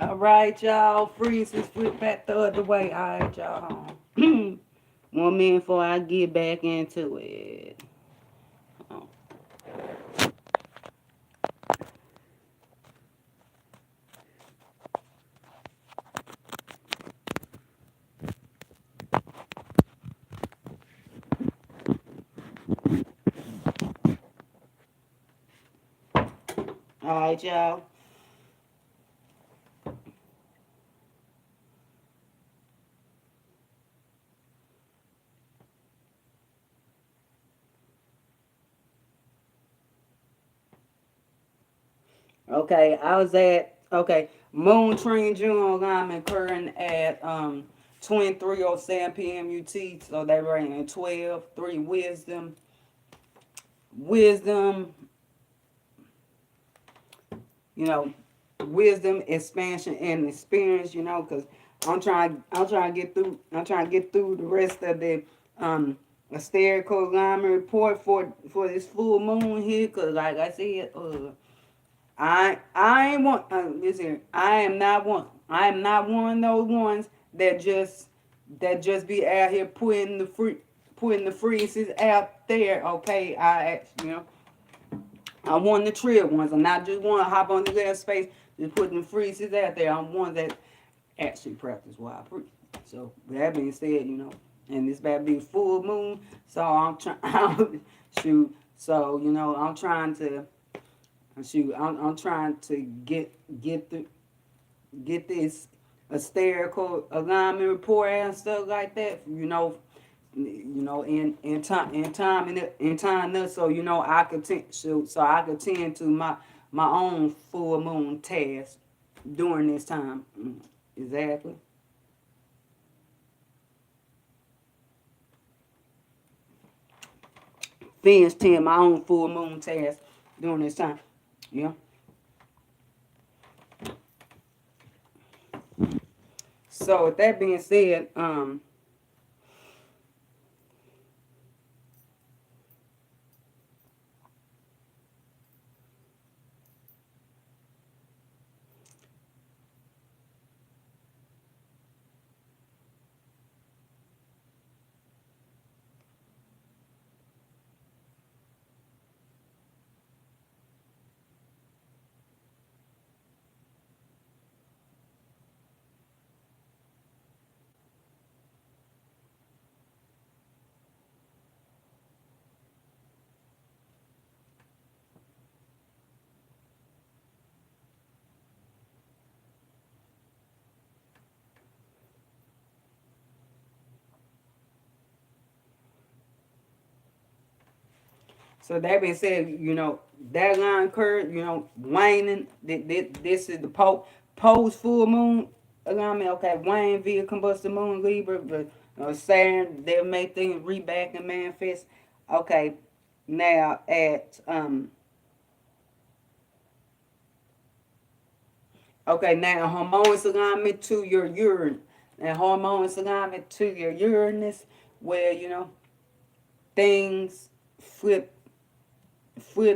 All right, y'all. Freezes flip back the other way. All right, y'all. 1 minute before I get back into it. Oh. All right, y'all. Okay, I was at Moon Trine June alignment occurring at 23:07 p.m. UT. So they were in 12, 3 wisdom, you know, wisdom, expansion, and experience. You know, because I'm trying to get through. I'm trying to get through the rest of the Astrological alignment report for this full moon here. Because like I said, I ain't want listen. I am not one of those ones that just be out here putting the freezes out there. Okay, I'm one of the trill ones. I'm not just one to hop on the little space just putting the freezes out there. I'm one that actually practice what I preach. So with that being said, and this bad be full moon, so I'm trying shoot. So I'm trying to shoot. I'm trying to get this hysterical alignment report and stuff like that. In time, so I could tend to my own full moon task during this time. Exactly. Finish tend my own full moon task during this time. Yeah. So with that being said, so that being said, that line curve, waning. This is the post full moon alignment. Okay, wane via combustion moon Libra, but Saturn they'll make things reback and manifest. Okay, now at okay, now harmonious alignment to your urine, and harmonious alignment to your Uranus, where things flip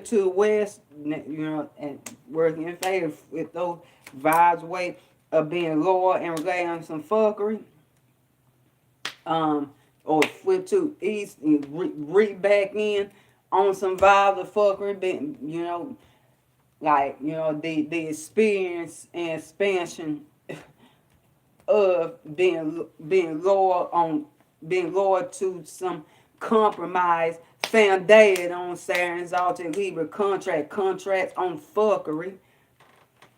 to the west, and working in favor with those vibes way of being lower and relying on some fuckery. Or flip to east and back in on some vibes of fuckery, like the experience and expansion of being loyal to some compromise founded on Saturn's altar Libra contracts on fuckery,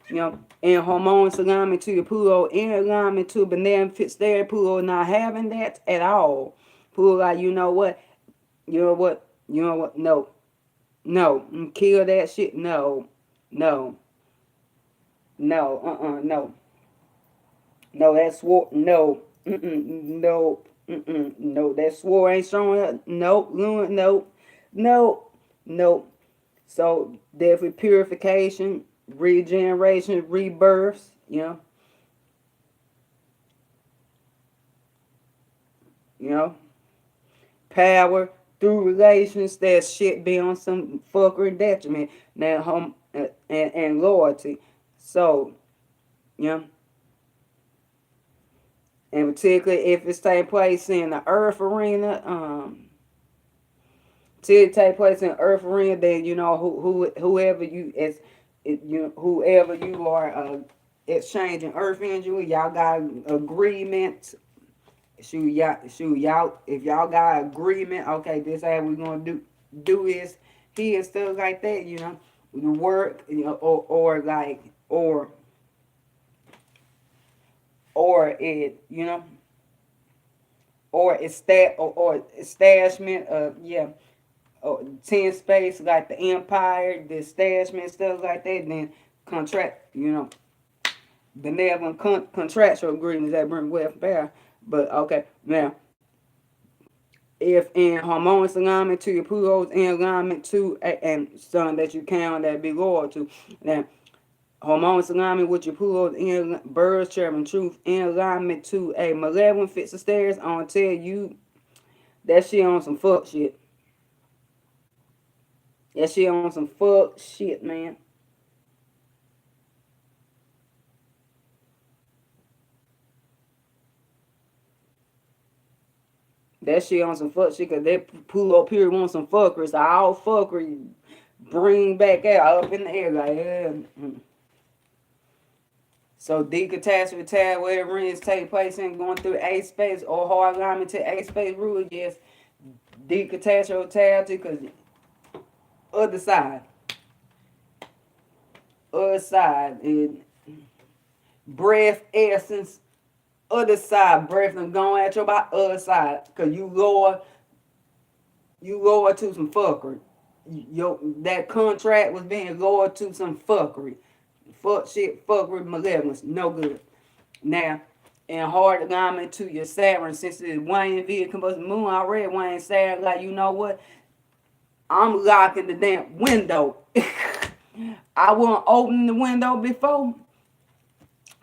in harmonious alignment to your Pluto, in alignment to beneficent there, Pluto not having that at all. Pluto like, no, kill that shit, no, no. No, that's war. No, no, no. That swore ain't showing up. No, no, no. So definitely purification, regeneration, rebirths. You know, power through relations. That shit be on some fuckery detriment. Now, and loyalty. So You know, and particularly if it's take place in the Earth arena, to take place in Earth arena, then you know whoever you is, whoever you are exchanging Earth energy with, y'all got agreement. Y'all. If y'all got agreement, okay, this how we gonna do is here and stuff like that. You know, the work, or like or it, or it's or establishment of, yeah, 10 space like the empire, the establishment, stuff like that. Then contract, benevolent contractual agreements that bring wealth and power. But okay, now if in harmonious alignment to your Pluto's in alignment to and sun that you count that be loyal to. Now harmonious alignment with your Pluto's in birds, cherubim, truth in alignment to a malevolent fits of stairs on tell you that shit on some fuck shit. That shit on some fuck shit, man. That shit on some fuck shit, cause that pull up here want some fuckers. All fuckery bring back out up in the air like, yeah. So decatastrophe tab, whatever rings take place in going through A space or hard alignment to A space rule, yes. Decatastrophe tab too, cause other side. Other side is breath essence. Other side, breath and going at your body, other side. Cause you lower to some fuckery. That contract was being lowered to some fuckery. Fuck shit, fuckery, malevolence, no good. Now, in hard alignment to your Saturn, since it's Wayne V combustion moon, I read Wayne Saturn, like, you know what? I'm locking the damn window. I wasn't opening the window before.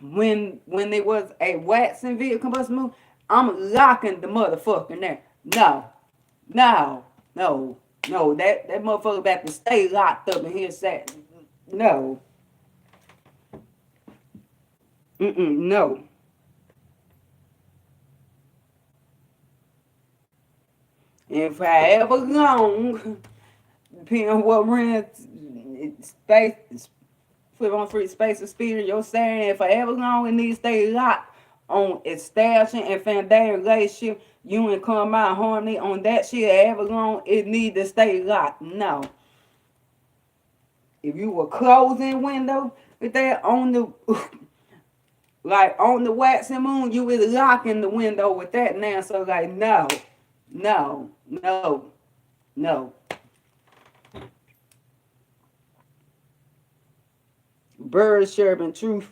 When there was a waxing vehicle combustion moon, I'm locking the motherfucker there. No, no, no, no. That motherfucker about to stay locked up in his set. No. No. If I ever long, depending on what rent space, flip on free space of spirit, you're saying if I ever long, it needs to stay locked on establishing and foundation relationship, you and come out harmony on that shit. Ever long, it need to stay locked. No. If you were closing window with that on the like on the waxing moon, you was locking the window with that now. So like no, no, no, no. Birds chirping truth.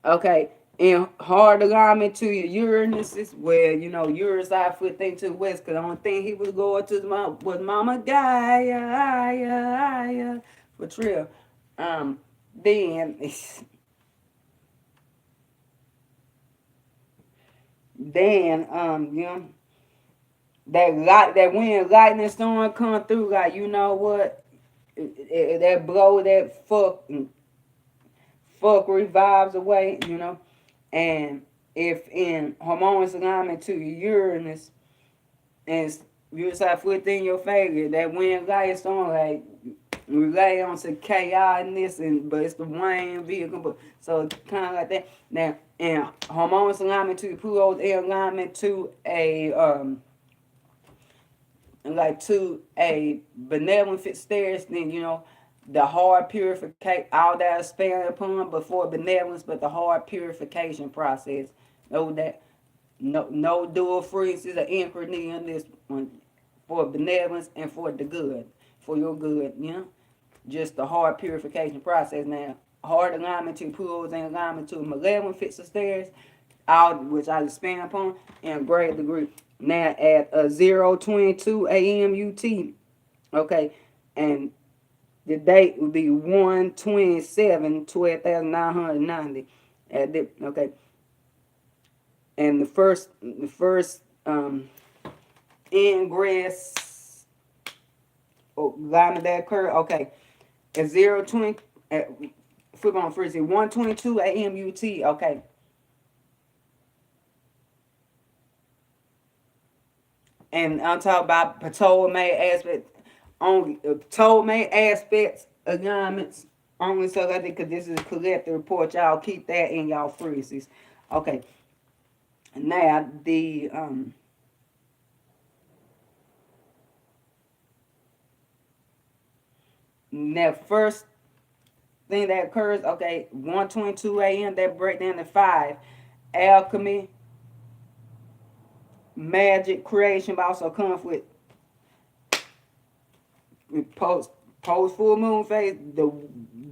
Okay. In hard alignment to your Uranus, where Uranus I foot thing to the west, cause the only thing he was going to was Mama Gaia, for real. Then that wind lightning storm come through, like, you know what, that blow that fuckery vibes away, and if in harmonious alignment to Uranus and Uranus have foot in your favor, that wind light storm, like, relay on some chaos, but it's the wind vehicle, but so kind of like that. Now, in harmonious alignment to Pluto's in alignment to a benevolent fit stairs, then the hard purification, all that expanded upon before benevolence, but the hard purification process. Know that no dual frequencies or inquiry in this one for benevolence and for the good, for your good, just the hard purification process. Now, hard alignment to pools and alignment to malevolent fits of stairs, all which I expand upon in a great degree. Now at 0:22 a.m. UT, okay, and the date would be 1/27, 12,990. Okay, and the first ingress alignment that occurred. Okay, at 0:20 at flip on frequency 1:22 a.m. UT. Okay, and I'm talking about Ptolemy aspects only. Ptolemy aspects alignments only. So that because this is a collective report, y'all keep that in y'all frequencies. Okay, now the now first thing that occurs, okay, 1:22 a.m. That break down to 5. Alchemy, magic, creation, but also comes with post full moon phase, the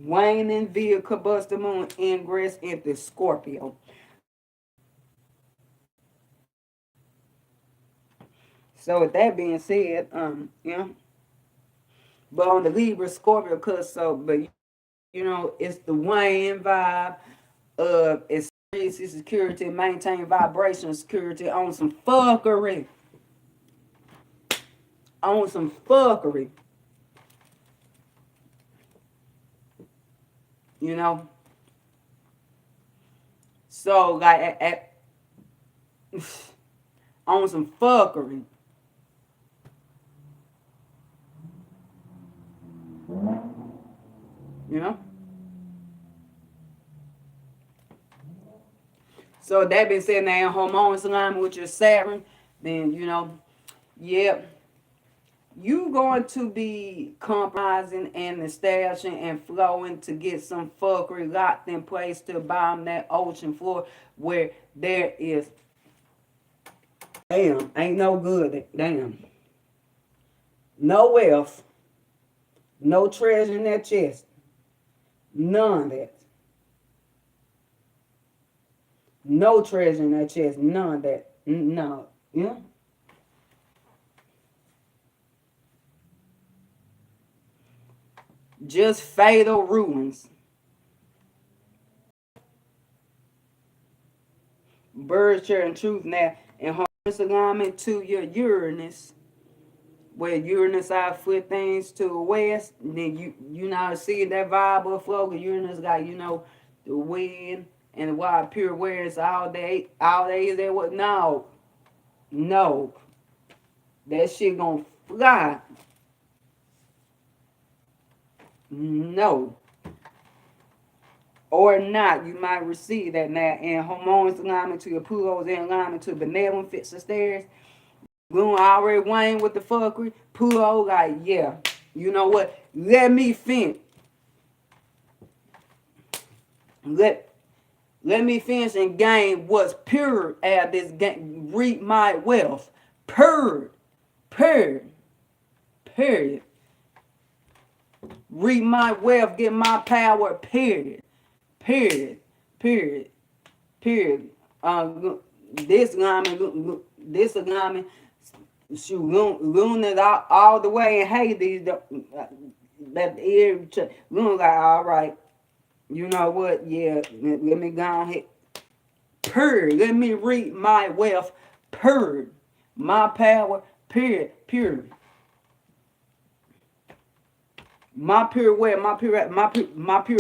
waning via Combusta moon ingress into Scorpio. So with that being said, but on the Libra Scorpio cusp, so but it's the waning vibe of it's security, maintain vibration security on some fuckery. On some fuckery. You know? So like on some fuckery. You know? So that being said, now in hormones alignment with your Saturn, then yep, you going to be compromising and establishing and flowing to get some fuckery locked in place to bomb that ocean floor where there is damn, ain't no good, damn. No wealth, no treasure in that chest. None of that. No treasure in that chest. None of that. No. Yeah. Just fatal ruins. Birds sharing truth now. And harmonious alignment to your Uranus, where Uranus I flip things to the west, then you now see that vibe of flow. Cause Uranus got the wind and the wild pure awareness all day is that what? No, that shit gonna fly. No, or not, you might receive that now. And hormones alignment to your Pluto's in alignment to benevolent fits the stairs. Gloom already Wayne with the fuckery. Pluto like, yeah, you know what? Let me finish. Let me finish and gain what's pure at this game. Reap my wealth. Period. Period. Period. Reap my wealth. Get my power. Period. Period. Period. Period. This alignment, shoot, Loon is all the way in Hades. That ear, Loon like, all right. You know what? Yeah, let me go on here. Period. Let me reap my wealth. Period. My power. Period. Period. My pure wealth. My pure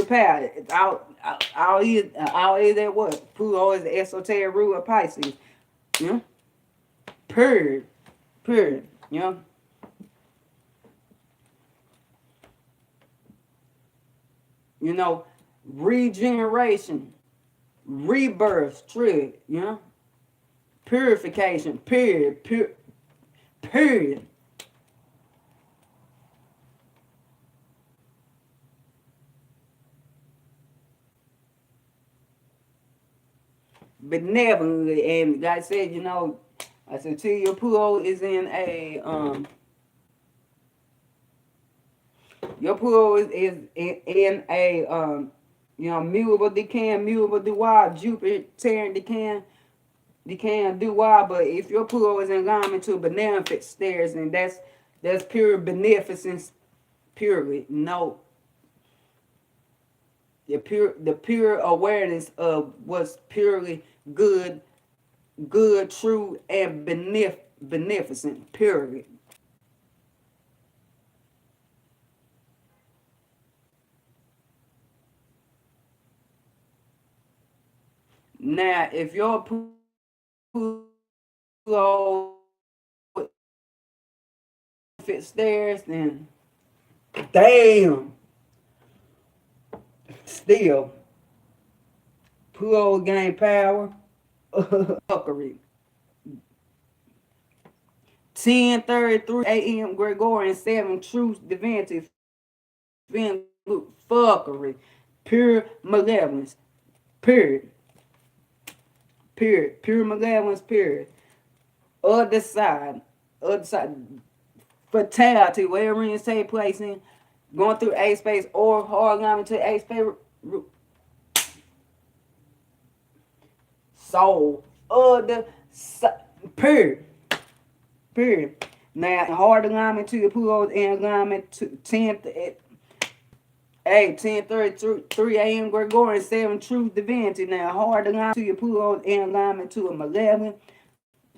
power. All is that what? Pluto is the esoteric rule of Pisces. Yeah. Period. Period. Yeah. Regeneration, rebirth, trigger, purification, period, period. Benevolently, and like I said, I said to your Pluto is in a your Pluto is in a mutable decay, mutable dual, Jupiter, Terran decay, dual. But if your Pluto is in alignment to beneficent stairs, and that's pure beneficence, purely. No, the pure awareness of what's purely good, true, and beneficent, purely. Now, if your Pluto fit stairs, then damn, still Pluto gain power. Fuckery. 10:33 a.m. Gregorian 7 Truth Divinity Femme fuckery. Pure malevolence. Period. Period. Pure malevolence. Period. Other side. Other side. Fatality. Whatever you say place in. Going through A space or hard line to A space. Soul. Other side. Period. Period. Now, hard alignment to your Pluto in alignment to 10th at 10:33 a.m. Gregorian 7 Truth Divinity. Now, hard alignment to your Pluto in alignment to a malevolent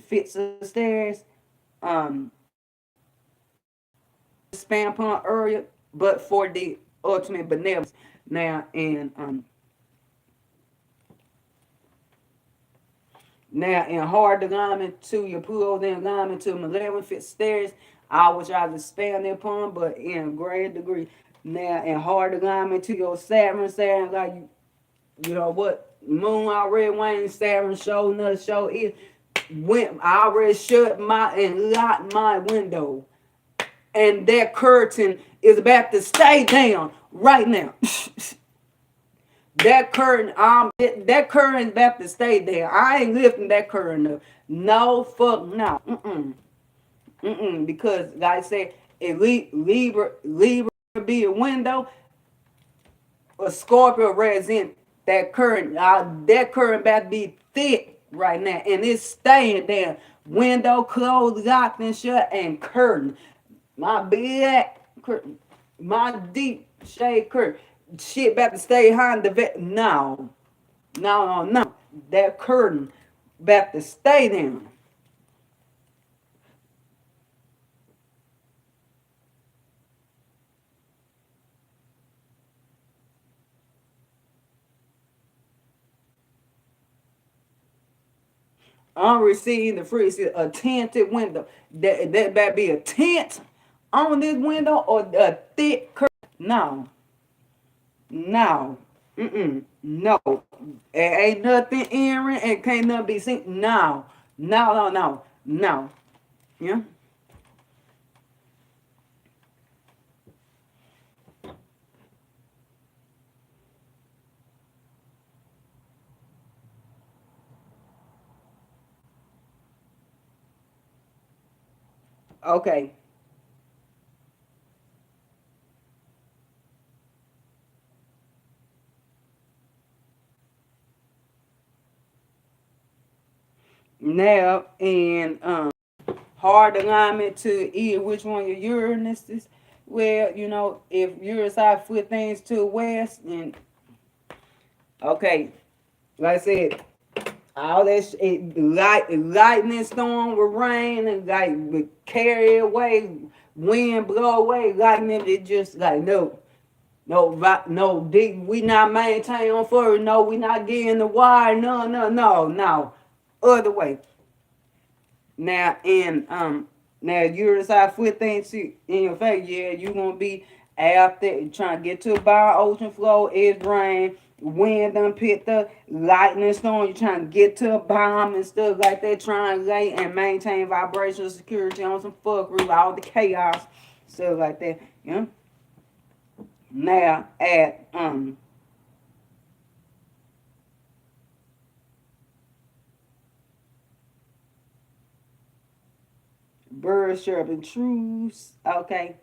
fits the stairs. Span upon earlier, but for the ultimate benevolence. Now, in hard alignment to your Pluto, then alignment to malevolent fit stairs, I would try to expand upon, but in a greater degree. Now, in hard alignment to your Saturn, like you know what, Moon already Wayne, Saturn show, another show is I already shut my and locked my window, and that curtain is about to stay down right now. That curtain about to stay there. I ain't lifting that curtain up. No, fuck no. Because like I said, if Libra be a window, a Scorpio represent that curtain. That curtain about to be thick right now, and it's staying there. Window closed, locked and shut, and curtain. My black curtain, my deep shade curtain. Shit about to stay behind the vet. No. No. That curtain about to stay down. I'm receiving the free a tinted window. That better be a tint on this window or a thick curtain. No. No. No. It ain't nothing entering and can't nothing be seen. No. No. Yeah. Okay. Now in hard alignment to either which one your Uranus is. Well, you know, if Uranus side foot things to the west, and okay, like I said, all that lightning storm with rain and like would carry away, wind blow away, lightning. It just like no, deep. We not maintain on further. No, we not getting the wire. No. Other way. Now now you decide foot things in your face, yeah, you gonna be out there trying to get to a bar ocean flow, it's rain, wind done picked up, lightning storm, you trying to get to a bomb and stuff like that, trying to lay and maintain vibrational security on some fuckery, all the chaos, stuff like that, you know. Now at birds chirping truths, okay.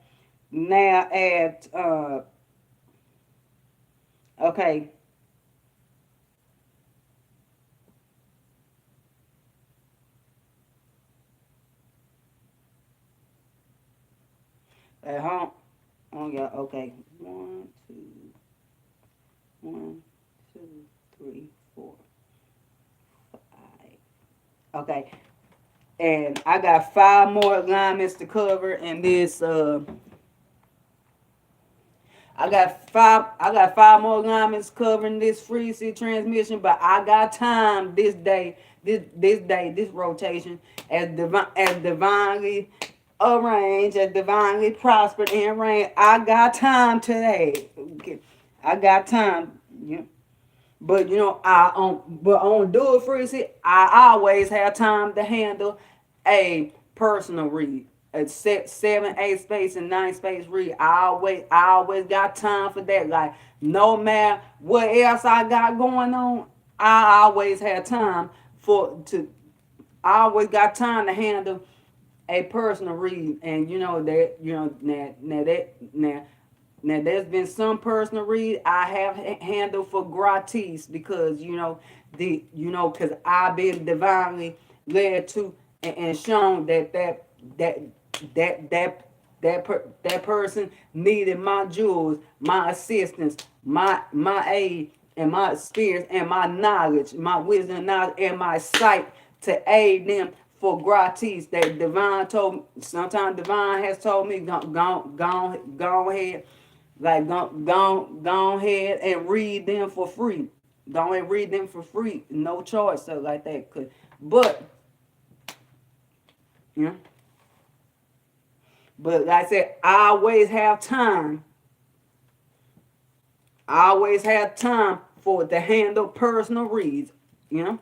Now at okay, at home. Oh yeah, okay. One, two, three, 4, 5. Okay. And I got 5 more alignments to cover in this I got five more alignments covering this frequency transmission, but I got time this day, this rotation as divinely arranged, as divinely prospered and reigned. I got time today. Okay. I got time. Yeah. But on dual frequency, I always have time to handle a personal read. A 7, 8 space and 9 space read. I always got time for that. Like no matter what else I got going on, I always have time for to I always got time to handle a personal read. And now there's been some personal read I have handled for gratis because because I've been divinely led to and shown that that that that person needed my jewels, my assistance, my aid, and my experience, and my knowledge, my wisdom, knowledge, and my sight to aid them for gratis. That divine told sometimes divine has told me go ahead, like go ahead and read them for free. Go ahead and read them for free, no charge, stuff like that. But you know, but like I said, I always have time. I always have time for to handle personal reads. You know.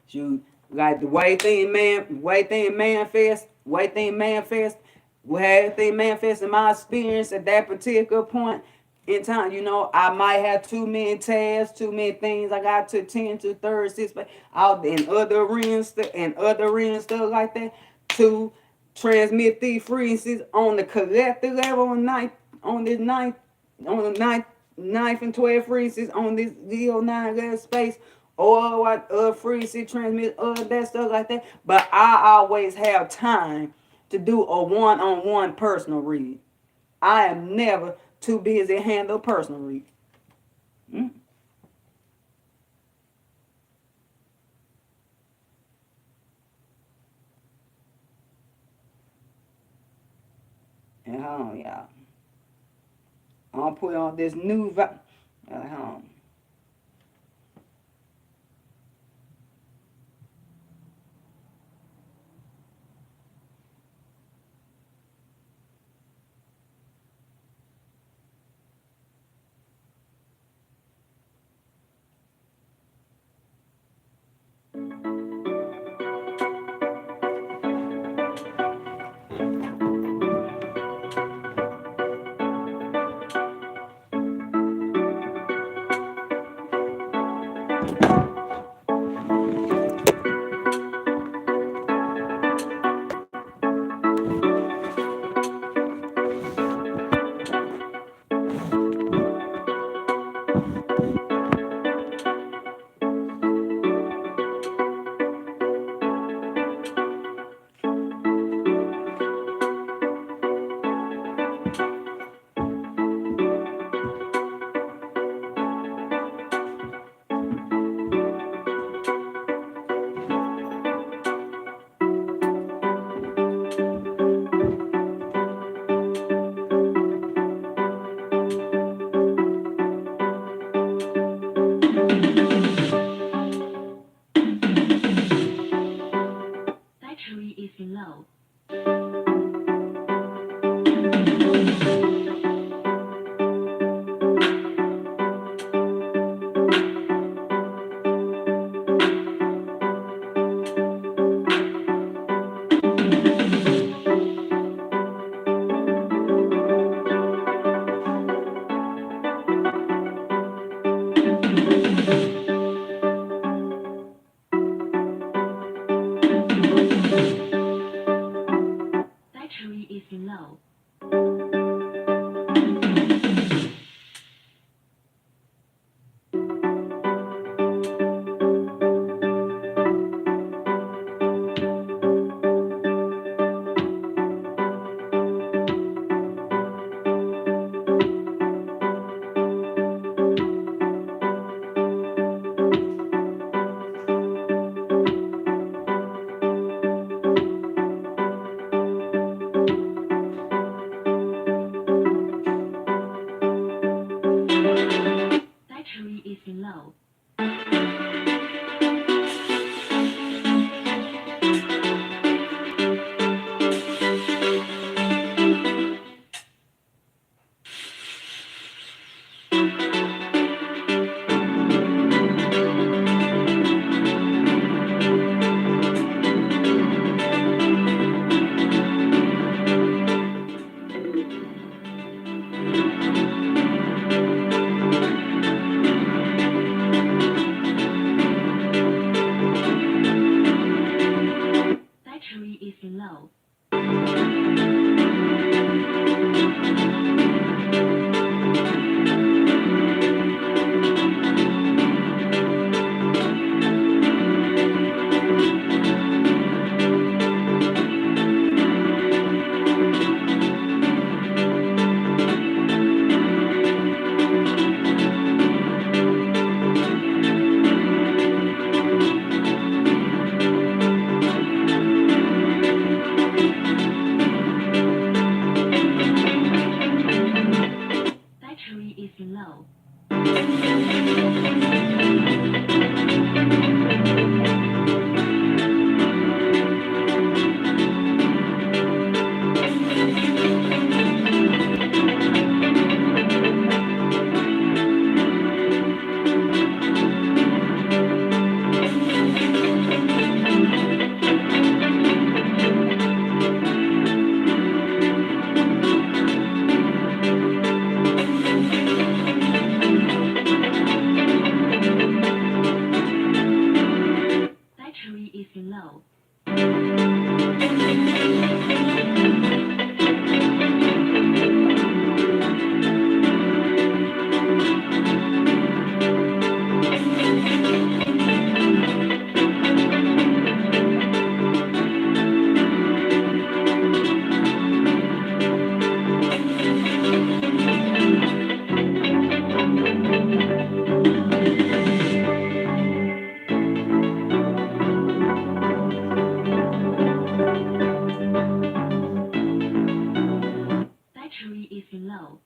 Shoot, like the way thing manifest, way thing manifest in my experience at that particular point in time. I might have too many tasks, too many things I got to attend to, third, sixth, but out in other arenas stuff like that to transmit these frequencies on the collective level on this ninth, on the ninth and 12th frequencies on this Leo 9 level space or what frequency transmit that stuff like that. But I always have time to do a one-on-one personal read. I am never too busy to handle personal read. Mm. And hold on, y'all. I'm gonna put on this new vibe. Hold on. is low. Battery is low. Battery is low. Battery is low. Battery is low.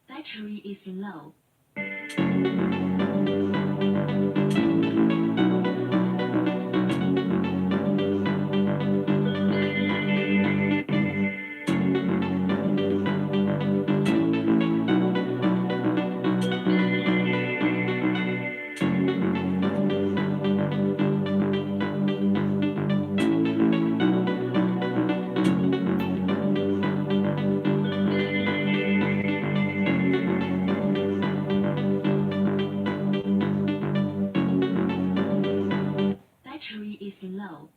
Battery is low. Battery is low.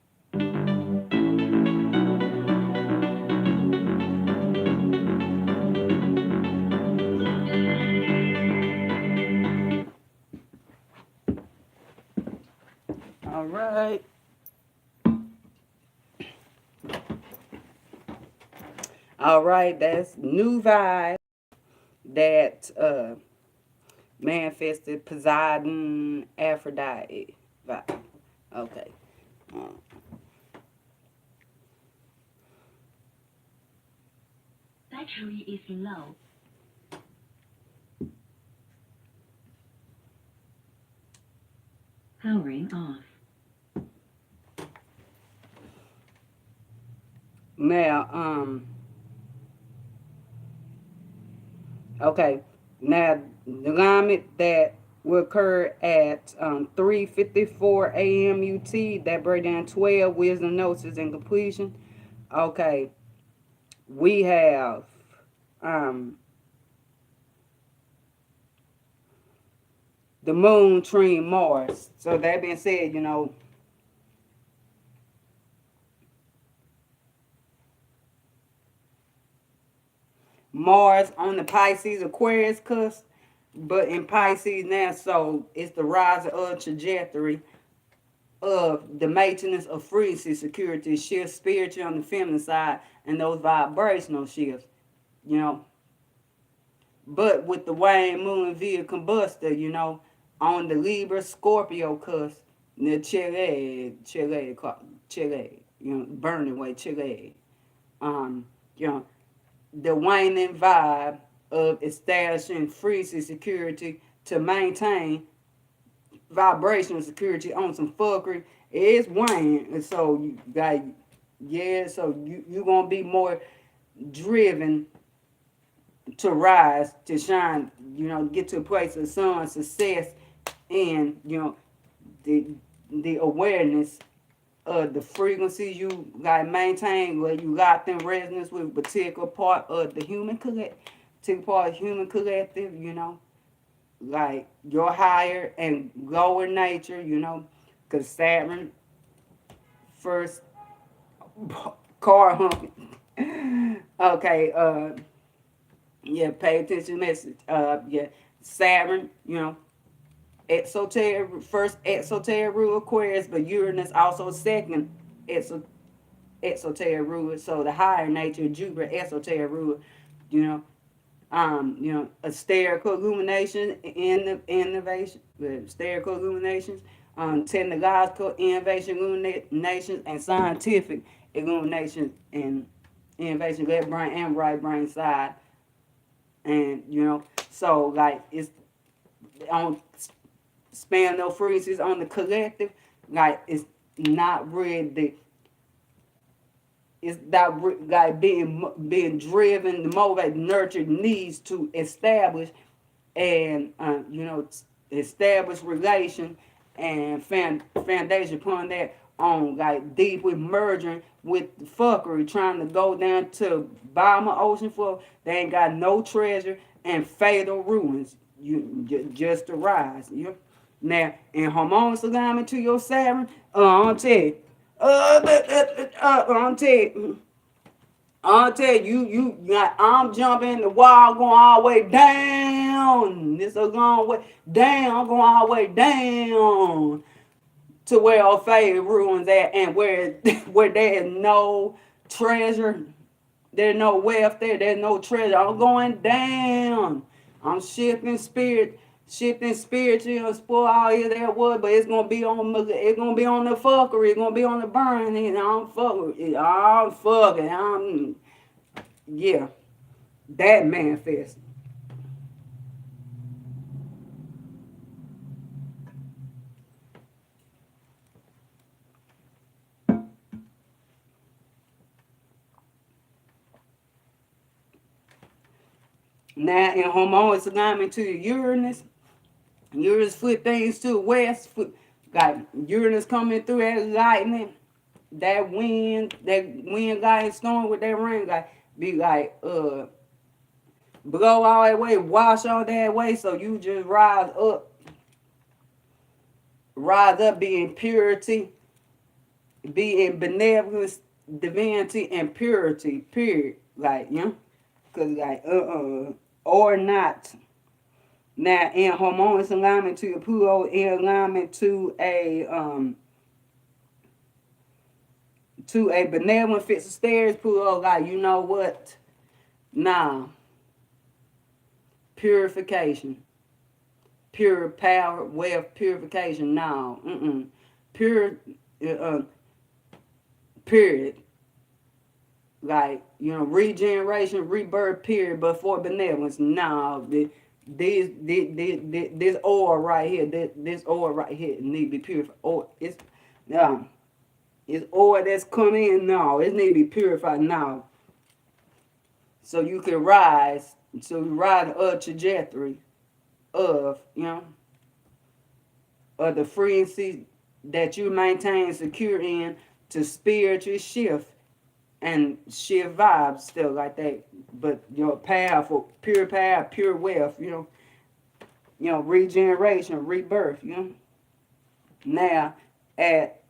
All right. All right, that's new vibe that manifested Poseidon Aphrodite vibe. Okay. Battery is low. Powering off. Now, okay. Now, the alignment that will occur at 3:54 a.m. UT, that break down 12 wisdom notes and completion. Okay. We have the moon trine Mars. So that being said, Mars on the Pisces Aquarius cusp, but in Pisces now, so it's the rise of trajectory of the maintenance of frequency, security, shifts spiritually on the feminine side, and those vibrational shifts, you know. But with the Wayne Moon via Combusta, on the Libra Scorpio cusp, the Chile, burning way, Chile. Um, you know, the waning vibe of establishing frequency security to maintain vibrational security on some fuckery is waning. And so you got, so you gonna be more driven to rise, to shine, get to a place of sun, success, and, the awareness of the frequencies you got to maintain, where you locked in resonance with a particular part of the human collective, like your higher and lower nature, because Saturn, first car humping. Okay, yeah, pay attention message. Yeah, Saturn, exoteric, first exoteric rule Aquarius, but Uranus also second exoteric rule. So the higher nature, Jupiter, exoteric rule, you know, hysterical illumination, innovation, hysterical illuminations, technological innovation, illuminations, and scientific illumination and innovation, left brain and right brain side. And, so like it's on span those frequencies on the collective, like it's not really it's that like being driven, motivated, nurtured needs to establish and establish relation and foundation upon that on like deeply merging with fuckery, trying to go down to bottom of ocean floor. They ain't got no treasure and fatal ruins. Just to rise. Now in harmonious alignment to your Saturn, I'll tell you. I'll tell you, I'm jumping the wall, going all the way down. This a long way down. I'm going all the way down to where our favorite ruins at, and where there's no treasure, there's no wealth there, there's no treasure. I'm going down. I'm shifting spiritual, spoil all here that wood, but it's gonna be on the fuckery, it's gonna be on the burn, and I'm fucking, yeah, that manifest. Now in harmonious alignment to Uranus flip things to the west. Got Uranus coming through that lightning, that wind guy storm with that rain guy be like blow all that way, wash all that way, so you just rise up being purity, being benevolence, divinity, and purity, period. Like, cause like or not. Now in harmonious alignment to your Pluto, in alignment to a benevolent fixed stairs Pluto, like, you know what? Nah. Purification. Pure power, wealth, purification. No. Pure period. Like, regeneration, rebirth, period, but for benevolence. No. This oil right here, this oil right here need to be purified. It's oil that's coming in now. It need to be purified now, so you can rise. So you ride a trajectory of of the frequency that you maintain secure in to spiritual shift and shift vibes still like that. But powerful, pure power, pure wealth, regeneration, rebirth, Now at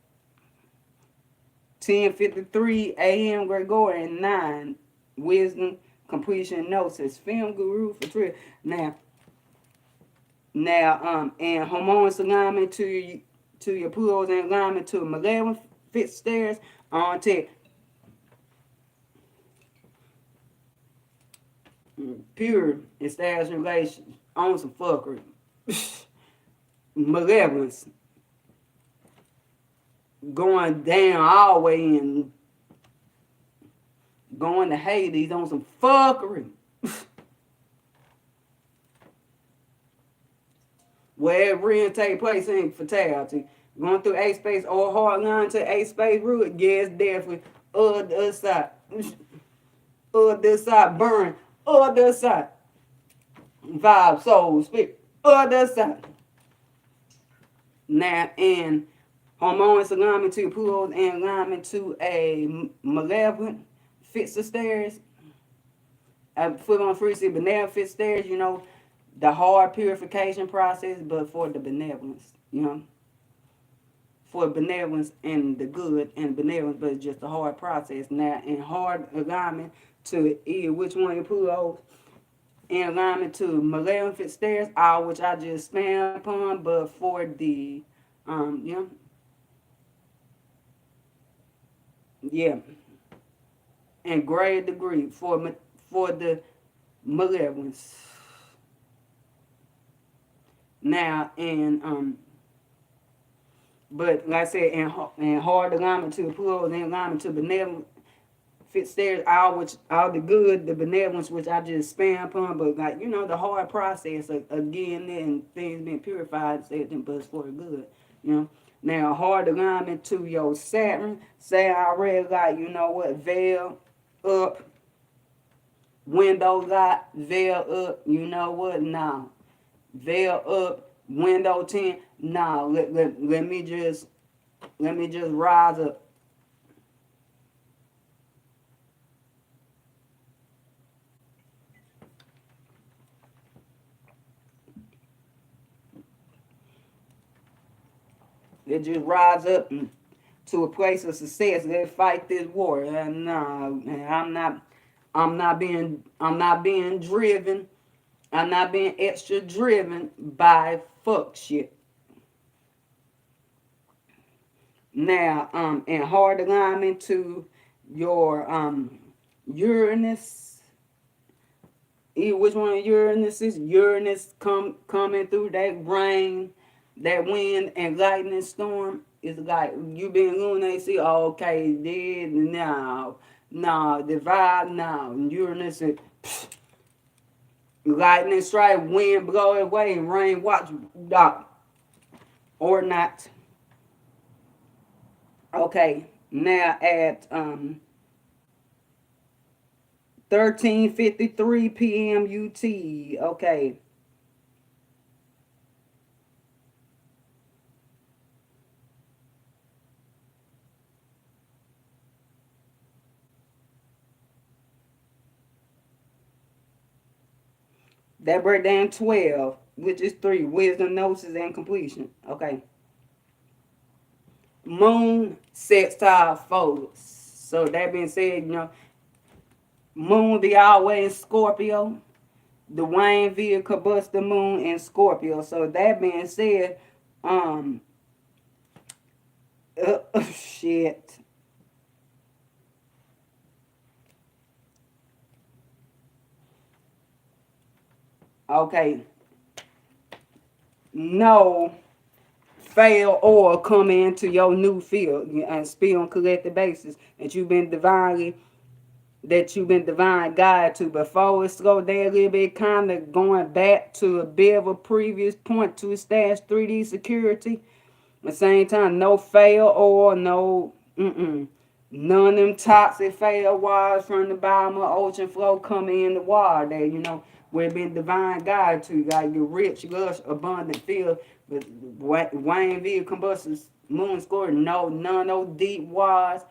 10:53 a.m. Gregorian 9 wisdom completion gnosis, Femme guru for trip. Now, and harmonious alignment to your Pluto's in alignment to malevolent fit stairs on to pure established relations on some fuckery. Malevolence going down all the way in, going to Hades on some fuckery. Wherever it take place in fatality. Going through A space or hard line to A space root, yes, definitely. The other side. Other side, burn. Other side. Vibe, soul, spirit. Other side. Now, and harmonious alignment to Pluto and alignment to a malevolent fits the stairs. I put on frequency benevolent fits stairs, you know, the hard purification process, but for the benevolence, you know, for benevolence and the good and benevolence, but it's just a hard process. Now, in hard alignment to either which one you Pluto, in alignment to malevolent fits stairs, all which I just stand upon, but for the, you know, yeah, in great degree for the malevolence. Now, but like I said, in hard alignment to the Pluto, and alignment to benevolent fit stairs, all the good, the benevolence which I just span upon, but like, you know, the hard process again, and things being purified, but it's for the good, you know. Now, hard alignment to your Saturn, say I already got, you know what, veil up, window got, veil up, you know what, now. Veil up, window 10, nah, let me just rise up. Let just rise up to a place of success. Let's fight this war. Nah, man, I'm not being driven. I'm not being extra driven by fuck shit. Now, and hard alignment to your Uranus. Which one of Uranus is? Uranus coming through that rain, that wind and lightning storm. It's like you been lunar, see, okay, did now, the vibe now. Uranus is lightning strike, wind blow away, and rain watch or not. Okay, now at 13:53 p.m. UT. Okay. That break down 12, which is 3, wisdom, gnosis, and completion. Okay. Moon sextile Phobos. So that being said, you know, moon be always in Scorpio. The Wayne via Combusta moon in Scorpio. So that being said, shit. Okay. No fail or come into your new field and speak on collective basis that you've been divine guided to. Before it's go there a little bit, kind of going back to a bit of a previous point to establish 3D security. At the same time, no fail or no none of them toxic fail waters from the bottom of ocean flow coming in the water there, you know, where it been divine guided to. Like your rich, lush, abundant field with Wayne V. Combustors, Moon Score, none of those deep waters,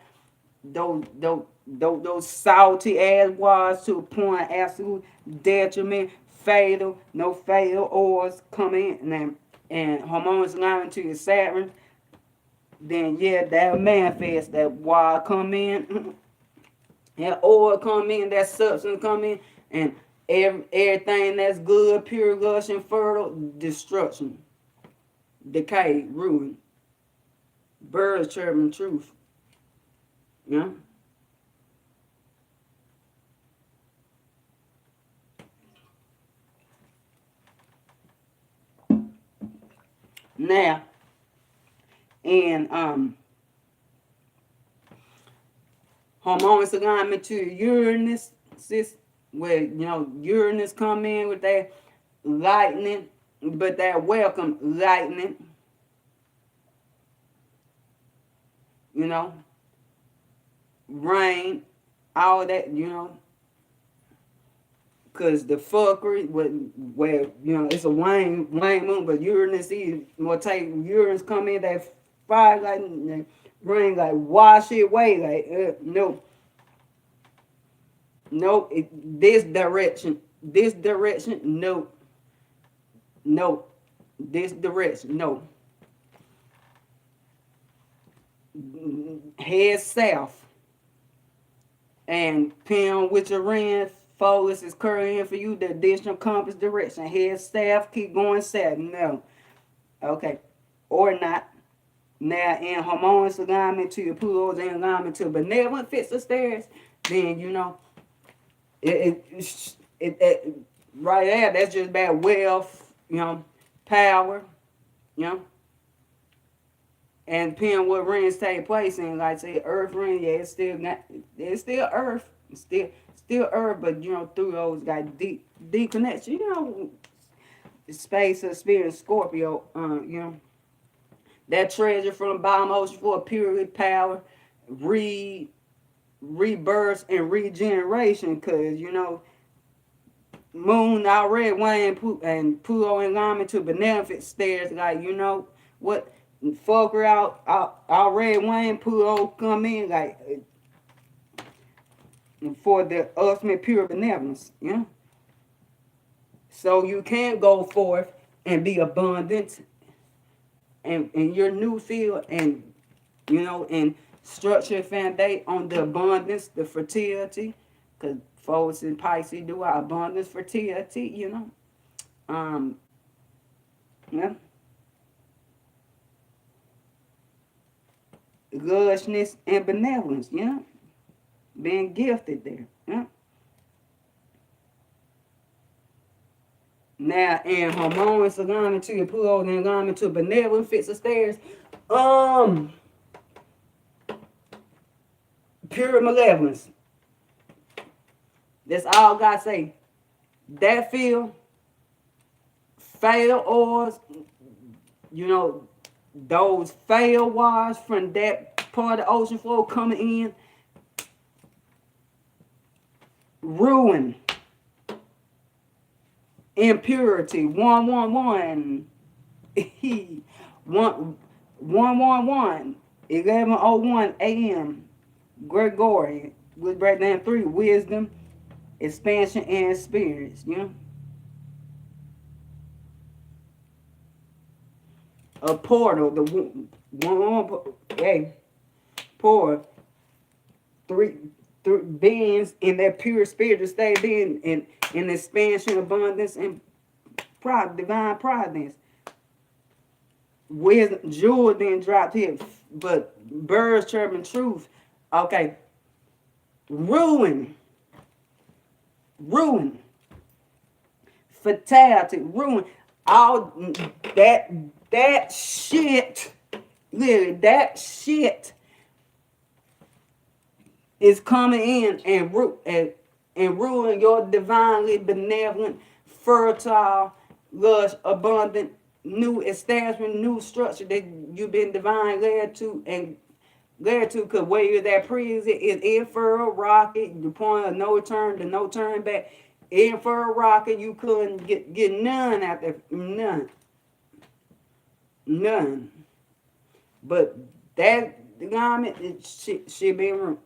those salty ass waters to a point absolute detriment, fatal, no fatal ores come in, and hormones alignment to your Saturn, then yeah, that'll manifest that water come in. That oil come in, that substance come in, and everything that's good, pure, lush, and fertile, destruction, decay, ruin. Birds chirping truth. Yeah. Now, in harmonious alignment to Uranus, where Uranus come in with that lightning, but that welcome lightning, rain, all that, because the fuckery, where it's a wane moon, but Uranus will take Uranus come in that fire lightning, rain like wash it away, like no. No, this direction, no, no, this direction, no. Head south, and pin with your ring, focus is curving for you, the additional compass direction. Head south, keep going south, no. Okay, or not. Now, in harmonious alignment to your Pluto's in alignment to benevolent fits the stairs, then it right there, that's just about wealth, power, and depending what rings take place in, like say Earth ring, yeah, it's still Earth, it's still Earth, but through those got deep connection, space of spirit, Scorpio, that treasure from the bottom ocean for a period power, rebirth and regeneration, because Moon already Wayne and Pluto in alignment to beneficent stairs, like what fucker out already Wayne Pluto come in like for the ultimate pure benevolence, so you can go forth and be abundant in your new field, and and structure foundation on the abundance, the fertility, because folks in Pisces do our abundance, fertility, yeah, lushness and benevolence, being gifted there, Now, in harmonious alignment to your Pluto and alignment to benevolent fits the stairs, pure malevolence. That's all God say. That field, fail ores, those fail wires from that part of the ocean floor coming in, ruin, impurity, 111, 111, 11:01 a.m. Gregorian, with breakdown 3, wisdom, expansion, and experience, A portal, the pour three beings in that pure spiritual state, being in expansion, abundance, and divine providence. Wisdom, jewel being dropped here, but birds chirping truth. Okay, ruin, fatality, ruin, all that shit, literally, that shit is coming in and ruin your divinely benevolent, fertile, lush, abundant, new establishment, new structure that you've been divine led to, because where you're that prison is infertile rocket, the point of no return to no turn back. Infertile rocket, you couldn't get none out there, none. But that garment, it should be room.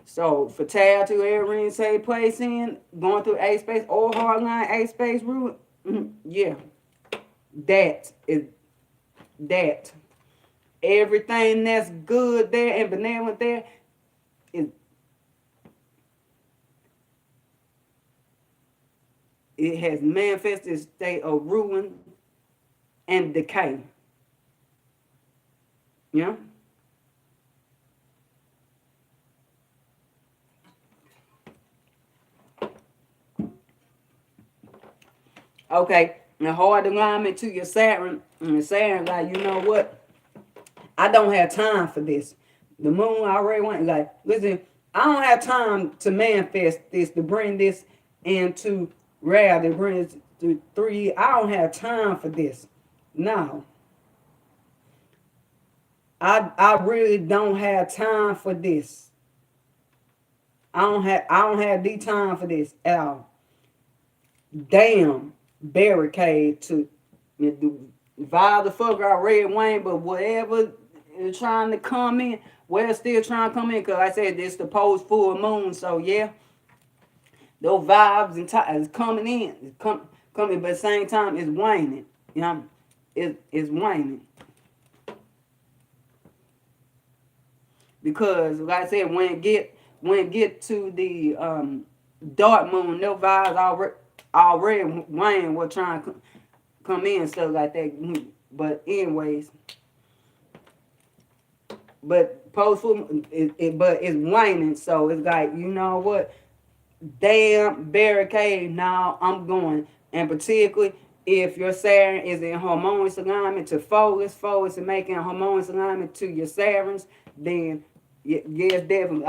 So fatality, every take place in, going through A space or hardline A space route, yeah, that is that. Everything that's good there and benevolent there, it has manifested state of ruin and decay. Yeah. Okay. And hard alignment to your Saturn. And Saturn, like, you know what? I don't have time for this. The moon already went, like, listen, I don't have time to manifest this, to bring this into reality, to bring it to 3. I don't have time for this. No. I really don't have time for this. I don't have the time for this at all. Damn barricade to via the fuck out Red Wayne, but whatever is trying to come in, well, still trying to come in, because I said this the post full moon, so yeah, those vibes and is coming in, coming, but at the same time it's waning, you know, it's waning. Because like I said, when it get to the dark moon, no vibes already Wayne was trying to come in and stuff like that. But anyways, but post but it's waning, so it's like, you know what? Damn barricade. Now I'm going, and particularly if your Saturn is in harmonious alignment to focus and making a harmonious alignment to your Saturns, then yes, definitely.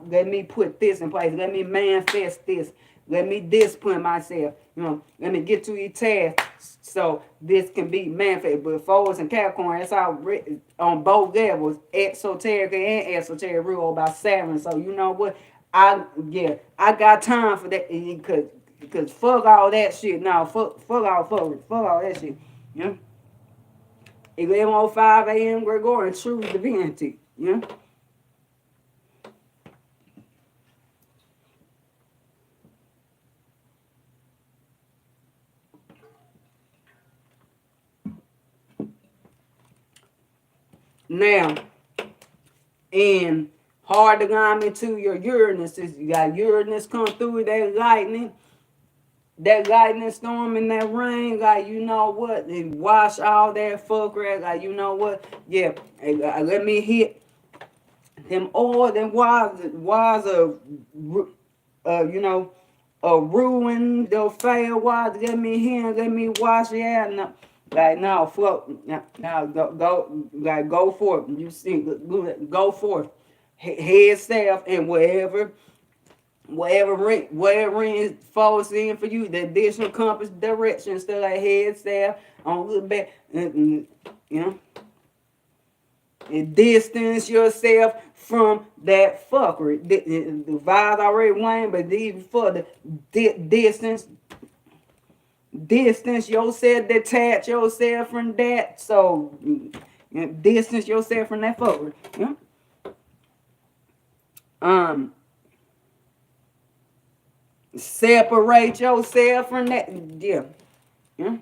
Let me put this in place. Let me manifest this. Let me discipline myself. You know, let me get to each task so this can be manifested. But Forwards and Capricorn, that's all on both levels, exoteric and esoteric rule about Saturn. So you know what? I got time for that, because fuck all that shit. No, fuck all that shit. You know? 11:05 a.m. Gregorian, true divinity. You know? Now, in hard alignment to your Uranus, you got Uranus come through that lightning storm and that rain, like, you know what, and wash all that fuckery, like, you know what, yeah, let me hit them all them wise of you know, ruin, they'll fail wise, let me hit, let me wash it out. No, like, no, fuck, now go for it. You see, go for it. Head south, and wherever ring falls in for you, the additional compass direction, still like head south on a little bit, you know, and distance yourself from that fuckery. The vibes already wane, but even further, distance yourself, detach yourself from that. So, you know, distance yourself from that fuckery. You know? Separate yourself from that. Yeah. Yeah.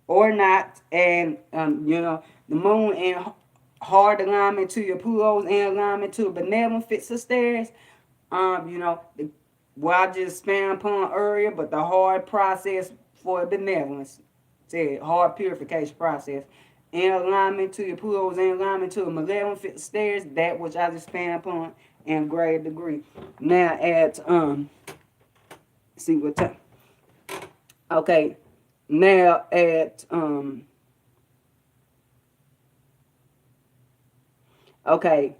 Or not. And you know, the moon in hard alignment to your Pluto's in alignment to a benevolent fixed stairs. You know, what I just spam upon earlier, but the hard process for benevolence. Said hard purification process. In alignment to your Pluto's in alignment to a malevolent fixed stairs, that which I just spam upon in great degree. Now at see what time. Okay. Now at okay,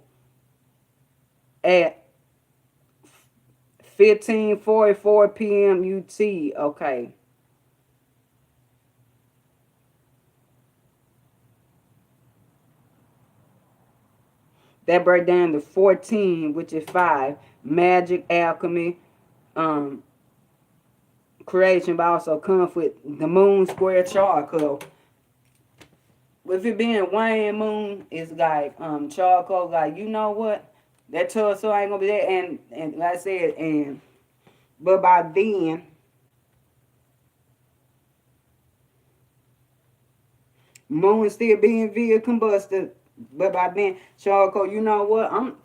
at 15:44 p.m. UT. Okay. That break down to 14, which is 5. Magic, alchemy, creation, but also conflict. The moon square charcoal. With it being Wayne moon, it's like charcoal. Like, you know what? That torso ain't gonna be there. And like I said, but by then, Moon still being via Combusta, but by then charcoal. You know what? I'm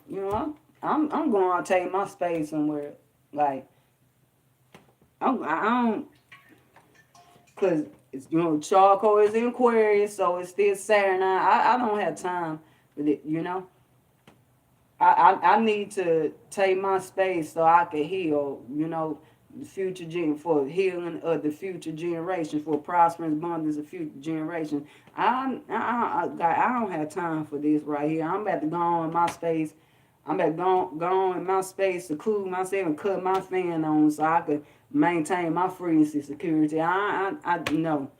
going to take my space somewhere. Like I don't, cause charcoal is in Aquarius, so it's still Saturn. I don't have time with it. I need to take my space so I can heal. For healing of the future generation, for prosperous abundance of future generation. I don't have time for this right here. I'm about to go on in my space. I'm about to go on in my space to cool myself and cut my fan on so I can maintain my frequency security. I no.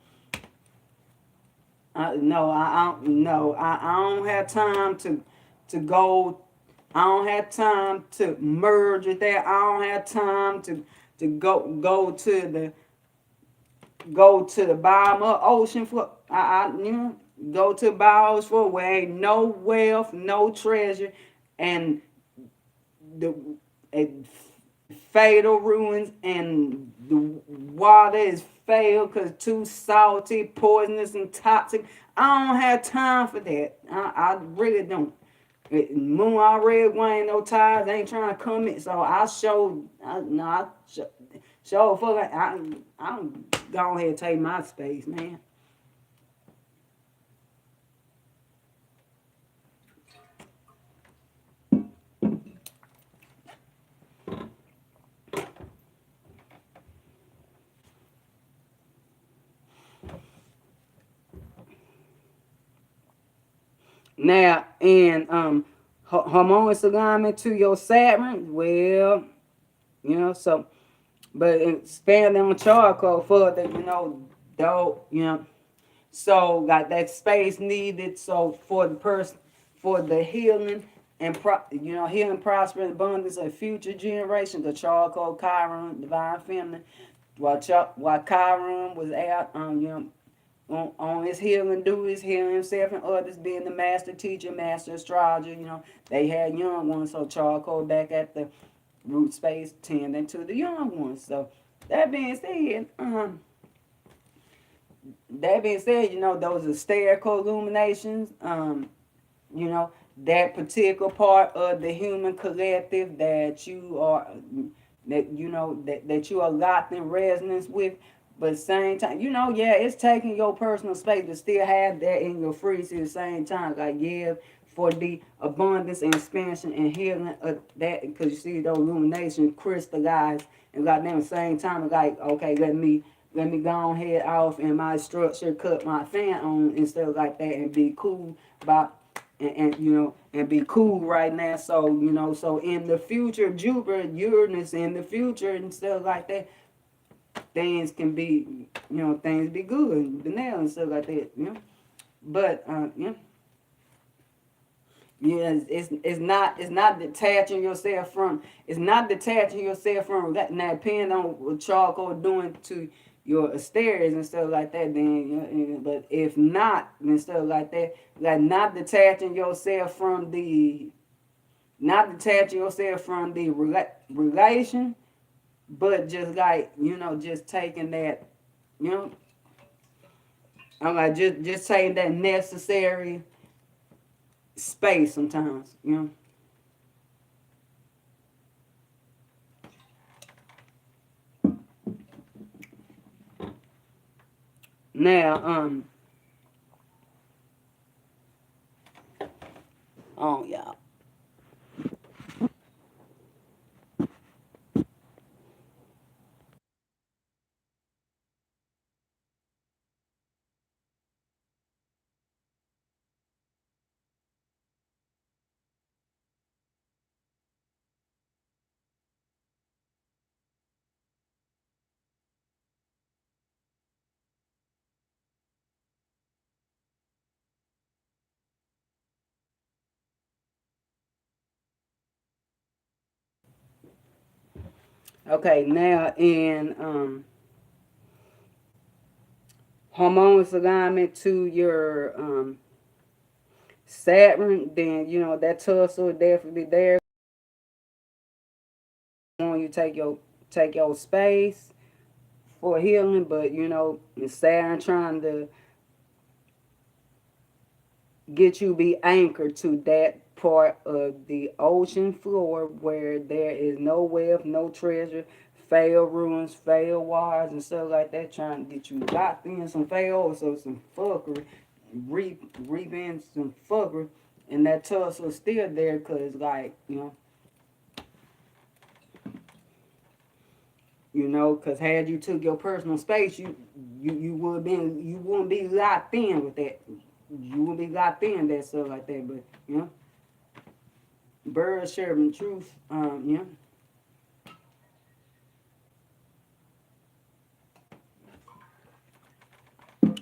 I don't have time to go. I don't have time to merge with that. I don't have time to go to the bottom of ocean for go to the bottom of for where ain't no wealth, no treasure, and the fatal ruins, and the water is failed because too salty, poisonous, and toxic. I don't have time for that. I really don't. Moon already weighing no ties, ain't trying to come in. So I showed, no, I show fuck. I'm go ahead and take my space, man. Now, in harmonious alignment to your Saturn, well, so, but expanding on charcoal further, though, so like that space needed, so for the person, for the healing and healing, prosperous abundance of future generations, the charcoal, Chiron, divine feminine, while Chiron was out, on his healing duties, healing himself and others, being the master teacher, master astrologer. They had young ones, so charcoal back at the root space tending to the young ones. So that being said, those are stereo illuminations. That particular part of the human collective that you are, that you are locked in resonance with. But same time, yeah, it's taking your personal space to still have that in your freeze at the same time. Like, yeah, for the abundance and expansion and healing of that, because you see those illuminations crystallize, and like them at the same time, like, okay, let me go ahead off in my structure, cut my fan on and stuff like that, and be cool about and be cool right now. So so in the future, Jupiter, Uranus, in the future and stuff like that, things can be, things be good, the nail and stuff like that, But it's not detaching yourself from, that. Now, depending on what charcoal doing to your asterios and stuff like that, then but if not and stuff like that, like not detaching yourself from the relation, but just like, just taking that, you know I'm like, just taking that necessary space sometimes. Now, oh yeah. Okay, now in harmonious alignment to your Saturn, then that tussle definitely there. When you take your space for healing, but Saturn trying to get you be anchored to that part of the ocean floor where there is no wealth, no treasure, failed ruins, failed wires, and stuff like that, trying to get you locked in some fail, so some fuckery, reaping some fuckery, and that tussle still there, cause like cause had you took your personal space, you wouldn't be locked in with that. You wouldn't be locked in that stuff like that, but birds sharing the truth.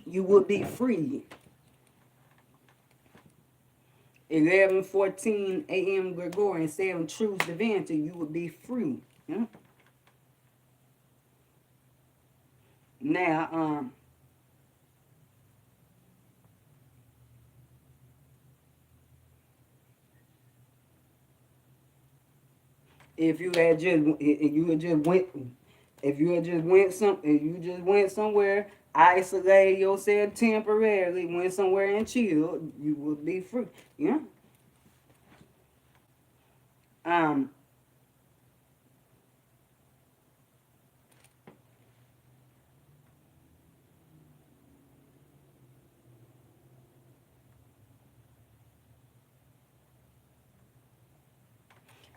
You would be free. 11:14 a.m. Gregorian, 7 Truth Divinity, you would be free. Now, if you had just if you had just went if you had just went some if you just went somewhere, isolated yourself temporarily, went somewhere and chilled, you would be free. Yeah. Um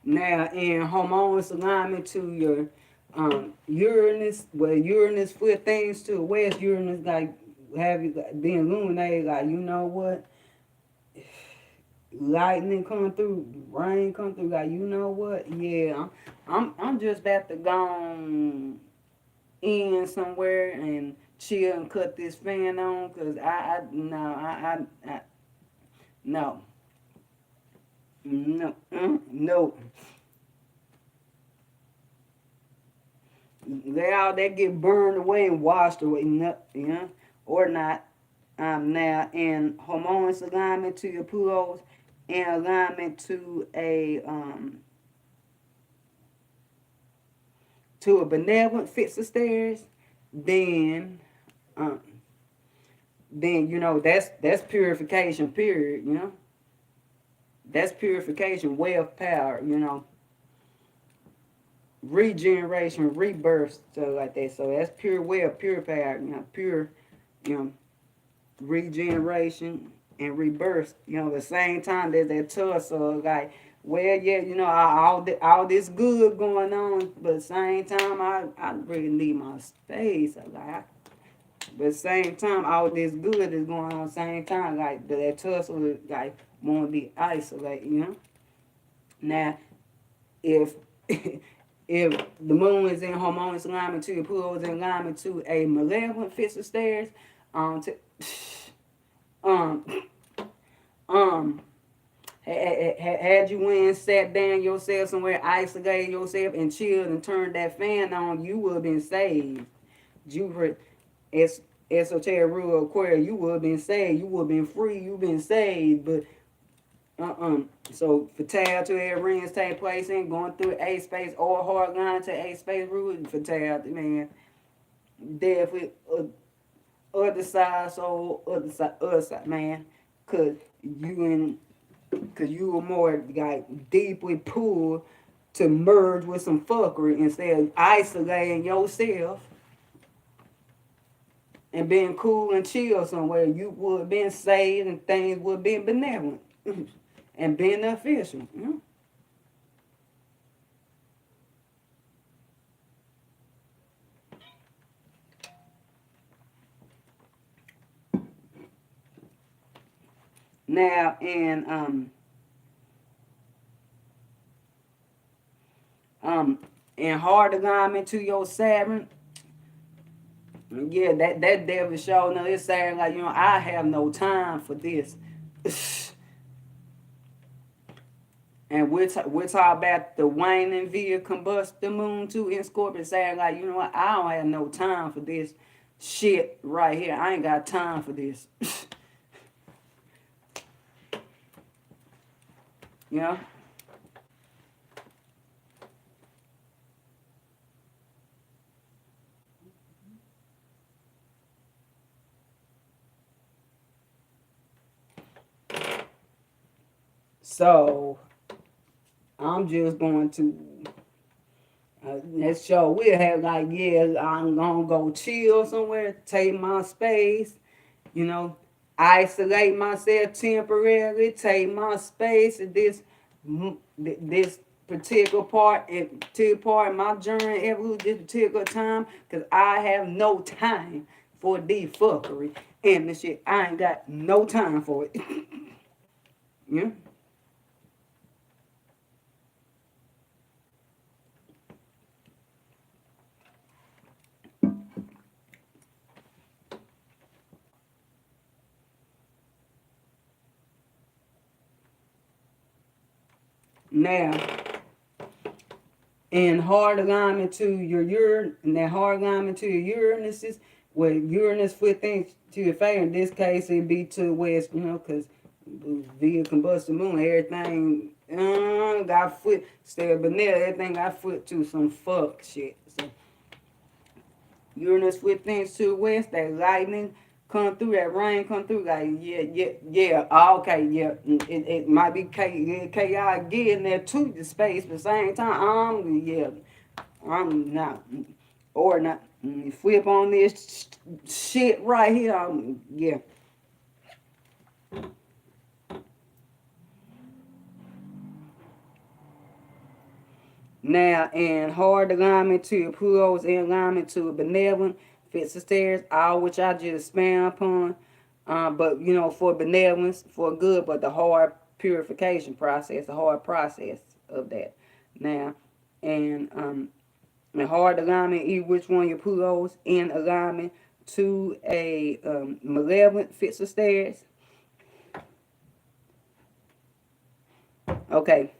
Now in harmonious alignment to your Uranus, well Uranus put things to the west, Uranus like have you been illuminated, like what? Lightning come through, rain come through, like what? Yeah, I'm just about to go in somewhere and chill and cut this fan on, cause I no no no. They all that get burned away and washed away, or not. Now in harmonious alignment to your Pluto's, in alignment to a benevolent fixed of stairs, then um, that's purification. Period. That's purification, wealth, power. Regeneration, rebirth, stuff like that. So that's pure wealth, pure power. Pure, you know, regeneration and rebirth. The same time there's that tussle, like, well, yeah, all this good going on, but at the same time, I really need my space. But at the same time, all this good is going on at the same time, like, that tussle is, like, want to be isolated, Now, if if the moon is in harmonious alignment to your Pluto is in alignment to a malevolent fixed of stairs, to, um, um, had you went and sat down yourself somewhere, isolated yourself, and chilled and turned that fan on, you would have been saved. Jupiter, esoteric rule of Aquarius, you would have been saved. You would have been free. You've been saved. But so fatal to air rings take place in going through a space or hard line to a space rule. Fatal, man. Definitely other side, so other side, man. Cause you were more like deeply pulled to merge with some fuckery instead of isolating yourself and being cool and chill somewhere. You would have been saved and things would have been benevolent and beneficial. Now in hard alignment to your Saturn, yeah, that devil showing up. It's saying like, I have no time for this. And we're talking about the waning via Combusta moon too in Scorpio, saying like, what, I don't have no time for this shit right here. I ain't got time for this. you know? So I'm just going to that show we'll have like, yeah, I'm gonna go chill somewhere, take my space, you know, isolate myself temporarily, take my space at this particular part of my journey every this particular time, because I have no time for the fuckery and the shit. I ain't got no time for it. Yeah. Now, in hard alignment to your Uranus, and that hard alignment to your Uranus is where Uranus flip things to your favor. In this case, it'd be to west, you know, because via combustion moon, everything got foot still, but now everything got foot to some fuck shit. So Uranus flip things to the west, that lightning come through, that rain come through, like, yeah, okay, yeah. It might be chaotic getting there to the space, but at the same time, I'm not, or not, flip on this shit right here, yeah. Now, in hard alignment to Pluto's in alignment to a benevolent, fits the stairs, all which I just expand upon. But, you know, for benevolence, for good, but the hard purification process, the hard process of that. Now, and in hard alignment, either which one your Pluto's in alignment to a malevolent, fits the stairs. Okay.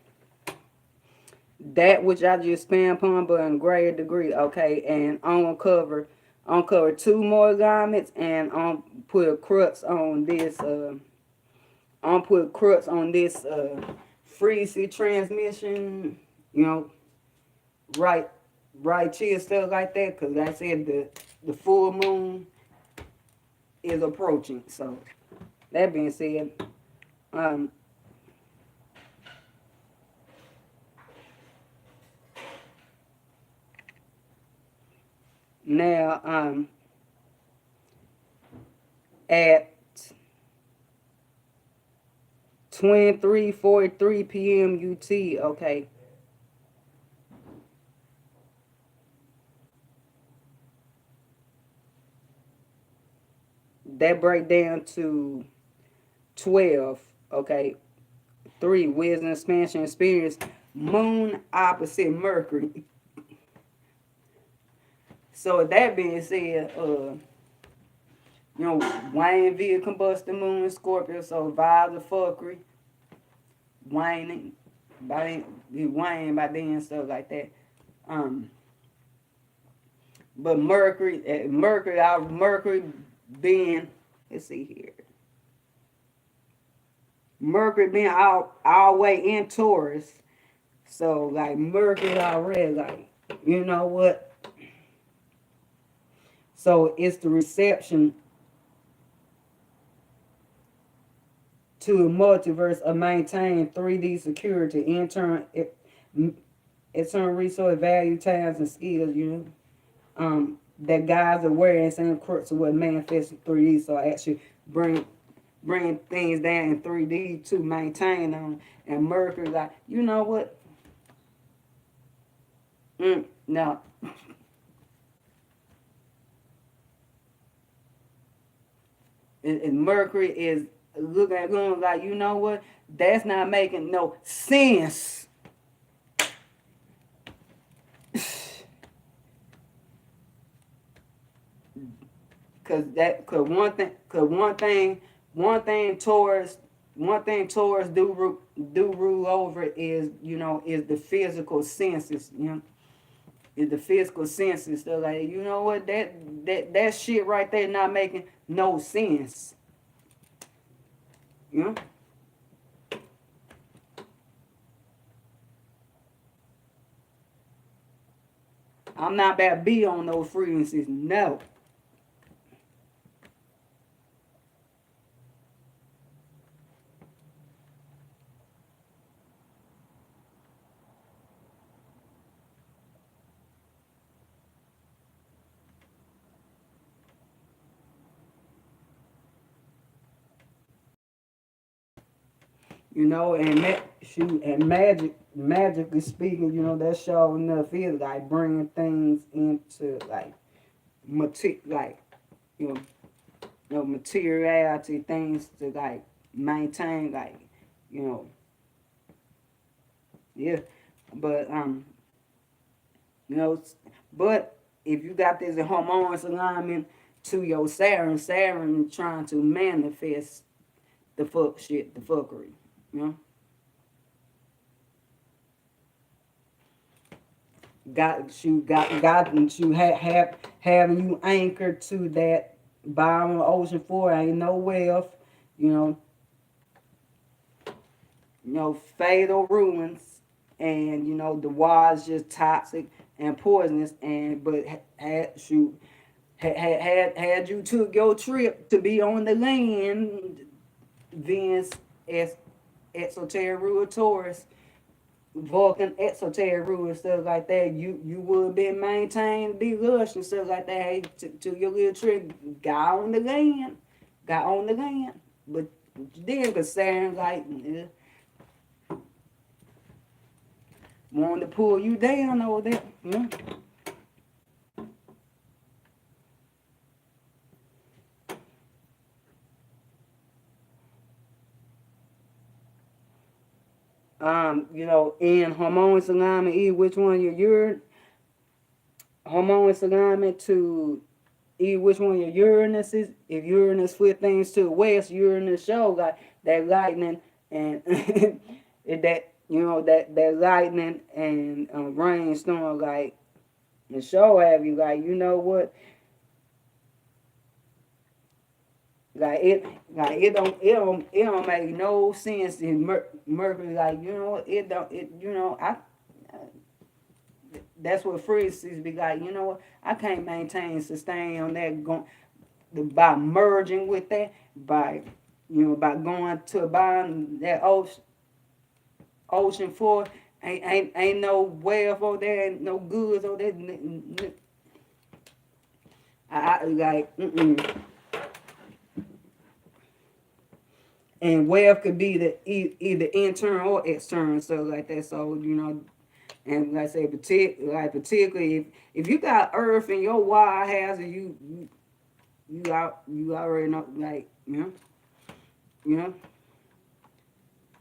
That which I just spam upon, but in greater degree, okay, and I'm gonna cover two more alignments, and I'm put a crux on this. I'm put a crux on this frequency transmission. You know, right, chill stuff like that, because like I said the full moon is approaching. So that being said, now at 23:43 p.m. UT, okay. That break down to 12, okay. 3, wisdom, expansion, experience, moon opposite Mercury. So that being said, you know, Wayne via combustion moon, Scorpio, so vibes of fuckery, waning, by then, stuff like that. But Mercury being, let's see here. Mercury being all way in Taurus. So like Mercury already, like, you know what? So it's the reception to a multiverse of maintain 3D security, internal resource value, times, and skills, you know. That guys awareness and crooks of what manifests in 3D. So actually bring things down in 3D to maintain them. And Mercury, like, you know what? No. And Mercury is looking at going like, you know what? That's not making no sense. Cause one thing Taurus do rule over is, you know, is the physical senses, you know. Is the physical senses. So like, you know what, that shit right there not making no sense. You know? I'm not about to be on those frequencies, no. You know, and magically speaking, you know, that sure enough is like bringing things into like like you know, materiality, things to like maintain, like you know, yeah. But you know, but if you got this harmonious alignment to your Saturn trying to manifest the fuck shit, the fuckery, you know. Got you have having you anchored to that bottom of the ocean floor. Ain't no wealth, you know, fatal ruins, and you know the water's just toxic and poisonous. And but had you took your trip to be on the land, Venus as exoteric rule Taurus, Vulcan exoteric rule and stuff like that, you would have been maintained, be lush and stuff like that. Hey, to your little trip, got on the land, but then because Saturn like wanted to pull you down over there, you know. You know, in harmonious alignment, which one your harmonious alignment to which one your Uranus is. If Uranus flip things to the west, Uranus show like that lightning and that you know that lightning and rainstorm like and show have you like you know what it don't make no sense in Mercury like you know it don't it you know I that's what freezes be like you know what I can't maintain sustain on that going by merging with that, by by going to buying that ocean floor, ain't no wealth over there, ain't no goods over there. I like and wealth could be either internal or external stuff like that. So you know, and like I say, particularly if you got earth in your wild house, and you already know like you know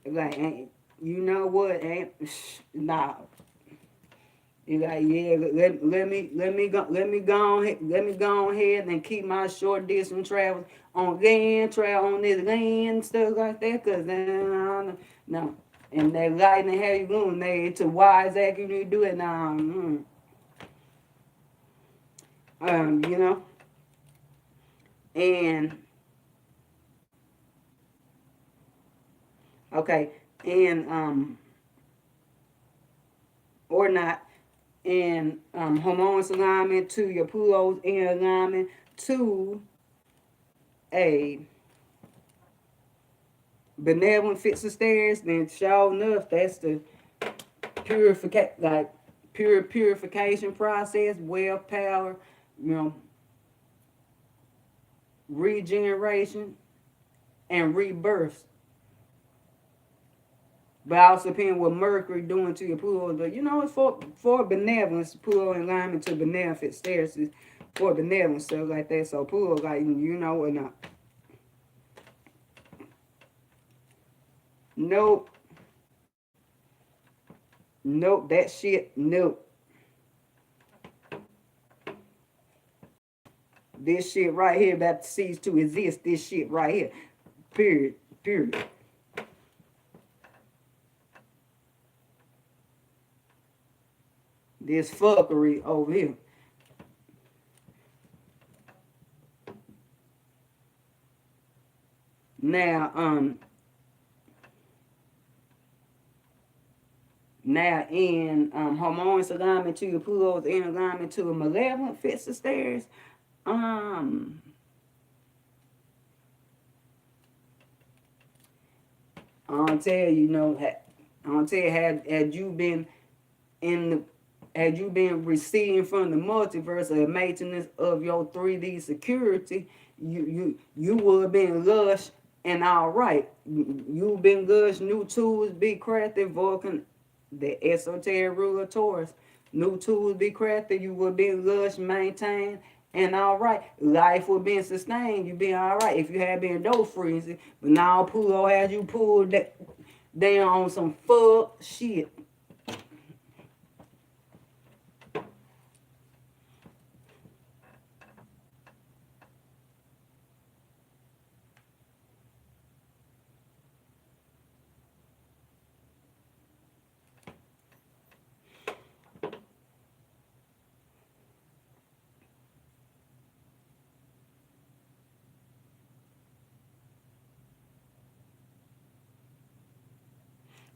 like ain't you know what ain't nah you like yeah let me go ahead and keep my short distance travels on land travel on this land and stuff like that cause then no and that lightning have you going there to why exactly you do it now you know and okay and or not in harmonious alignment to your Pluto's in alignment to a benevolent fixed stairs, then sure enough, that's the purification process, wealth power, you know, regeneration and rebirth. But also depending what Mercury doing to your Pluto. But you know, it's for benevolence, Pluto in alignment to beneficent stairs is for benevolence stuff like that. So Pluto like you know or not. Nope. Nope, that shit, nope. This shit right here about to cease to exist. This shit right here. Period. Period. This fuckery over here. Now, now in harmonious alignment to your Pluto's in alignment to a malevolent fits the stairs. I'll tell you, you know, I'll tell you, had you been in the had you been receiving from the multiverse a maintenance of your 3D security, you would have been lush and all right. You've been good. New tools be crafted. Vulcan, the esoteric ruler Taurus. New tools be crafted. You will be lush, maintained, and all right. Life will be sustained. You be all right. If you had been those freezing, but now Pluto has you pulled down on some fuck shit.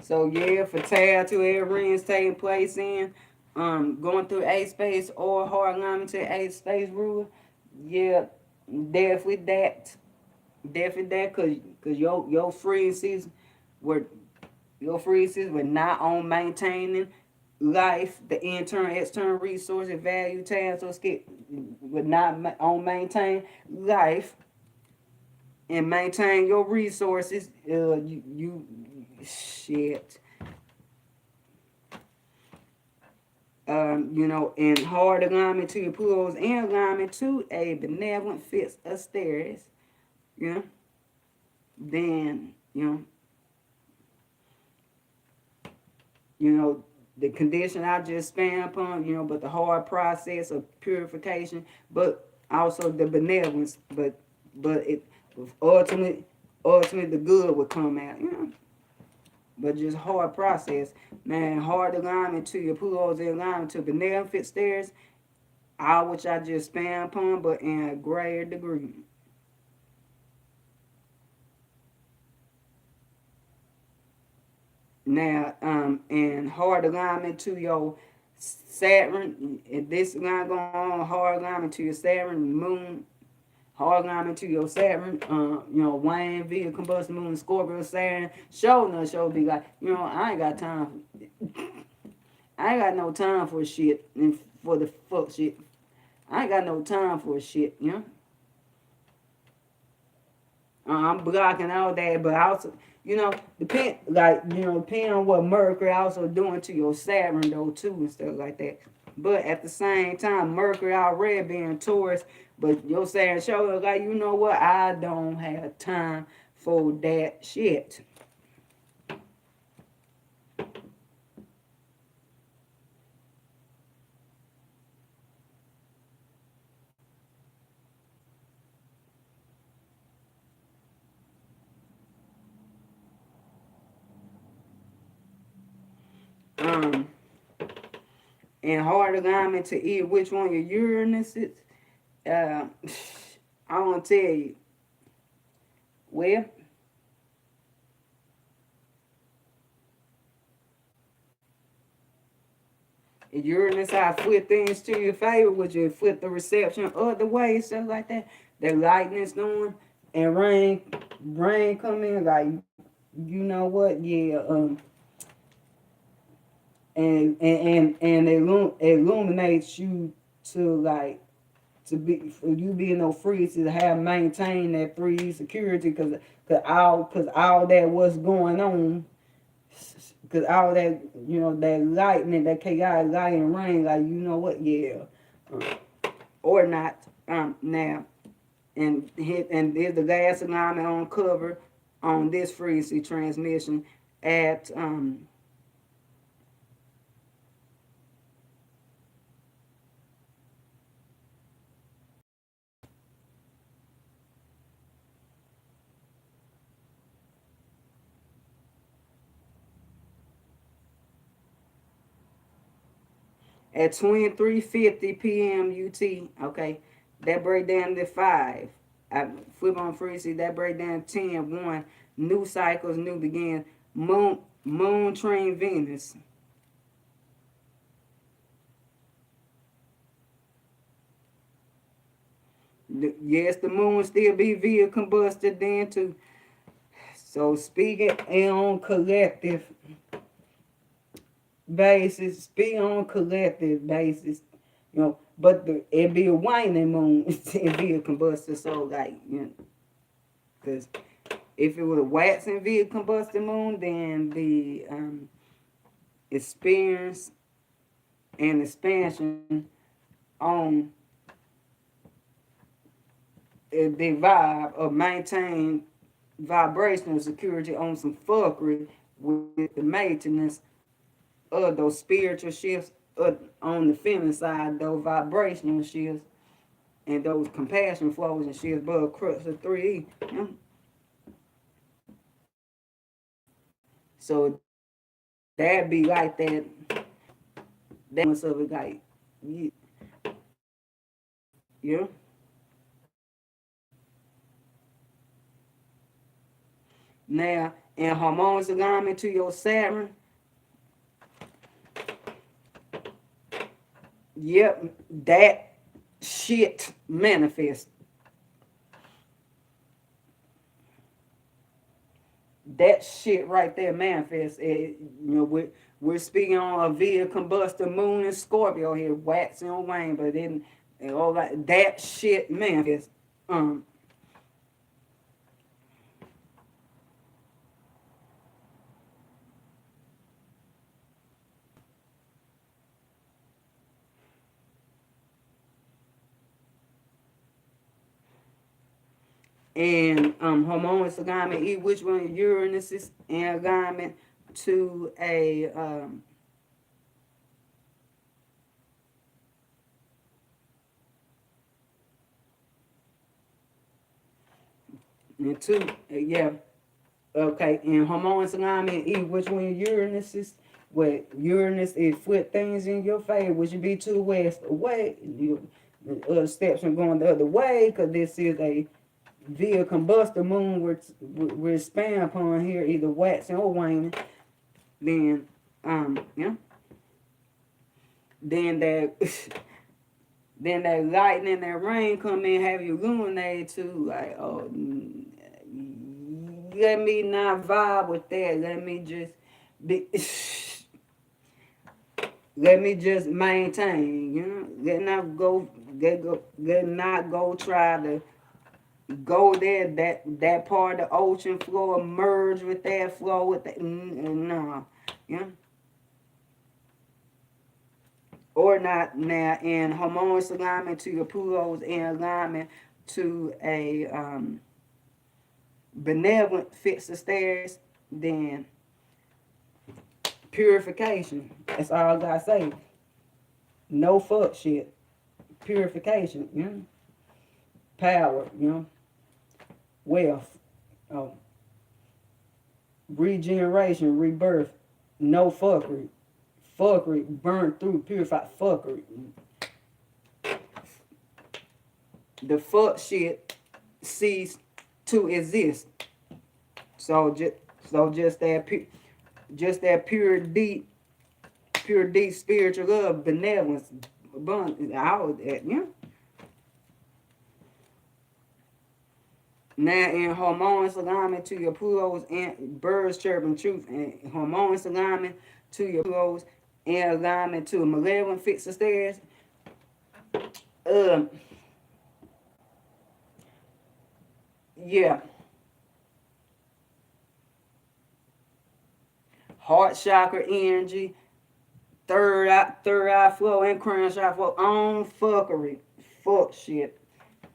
So yeah, for tab to Aries taking place in, going through eight space or hard alignment to eight space rule, yeah, definitely that, cause your frequencies were not on maintaining life, the internal external resources, value, tasks, or skill, were not on maintain life and maintain your resources. You shit. In hard alignment to your pools and alignment to a benevolent fixed Asteris, you know, then, the condition I just span upon, but the hard process of purification, but also the benevolence, but it ultimately the good would come out, But just hard process, man. Hard alignment to your pools and alignment to benevolent stairs, all which I just span upon, but in a greater degree. Now, and hard alignment to your Saturn, if this line going on, hard alignment to your Saturn, Moon, hard alignment to your Saturn, Wayne, Via, Combusta, Moon, Scorpio, Saturn, show be like, I ain't got time. I ain't got no time for shit and for the fuck shit. I ain't got no time for shit, I'm blocking all that, but also, depending on what Mercury also doing to your Saturn though too and stuff like that. But at the same time, Mercury already being Taurus, but your Saturn show like, you know what? I don't have time for that shit. Um, and hard alignment to either which one your Uranus is. I want to tell you. Well, Uranus, I flip things to your favor, would you flip the reception other way, stuff like that? The lightning storm and rain come in, like, you know what? Yeah, and illuminates you to like to be for you being no free to have maintained that 3 security cause all that was going on. Cause all that that lightning, that chaotic light and rain, like what, yeah, or not. Now and there's the last alignment on cover on this frequency transmission at at 23:50 p.m. UT. Okay, that break down to 5. I flip on frequency. That break down 10. 1. New cycles, new begin. Moon train Venus. Yes, the moon still be via combusted then too. So speaking on collective basis, speak on collective basis, but it be a waning moon, it be a combustor, so like, because If it was a waxing via combusting moon, then the experience and expansion on the vibe of maintain vibrational security on some fuckery with the maintenance of those spiritual shifts on the feminine side, those vibrational shifts and those compassion flows and shifts, but crux of 3E. Yeah. So that'd be like that. That much of it, like, yeah. Now, in harmonious alignment to your Saturn, yep, that shit manifests. That shit right there manifests. We're speaking on a via combustor moon and Scorpio here, waxing on wane, but then all that shit manifests. Um, and harmonious alignment, which one Uranus is in alignment to a and two, yeah, okay, and harmonious alignment, which one Uranus is, what Uranus is flip things in your favor, which would be two west away. The other steps are going the other way, because this is a via combustor moon, we're span upon here, either waxing or waning. Then, yeah, then that, then that lightning and that rain come in, have you illuminated too, like, oh, let me not vibe with that. Let me just be. Let me just maintain. Let not go. Let not go. Try to go there. That part of the ocean floor merge with that flow with that. No, yeah. Or not now in harmonious alignment to your Pluto's in alignment to a benevolent fixed the stairs, then purification. That's all I gotta say. No fuck shit. Purification, Power, Wealth. Oh. Regeneration, rebirth. No fuckery. Fuckery, burn through, purified fuckery. The fuck shit cease to exist. So just that pure deep spiritual love, benevolence, abundance, all of that, Now in harmonious alignment to your Pluto's and birds chirping truth, and harmonious alignment to your Pluto's in alignment to a malevolent fixed stairs. Yeah. Heart chakra energy, third eye flow, and crown chakra flow on fuckery. Fuck shit.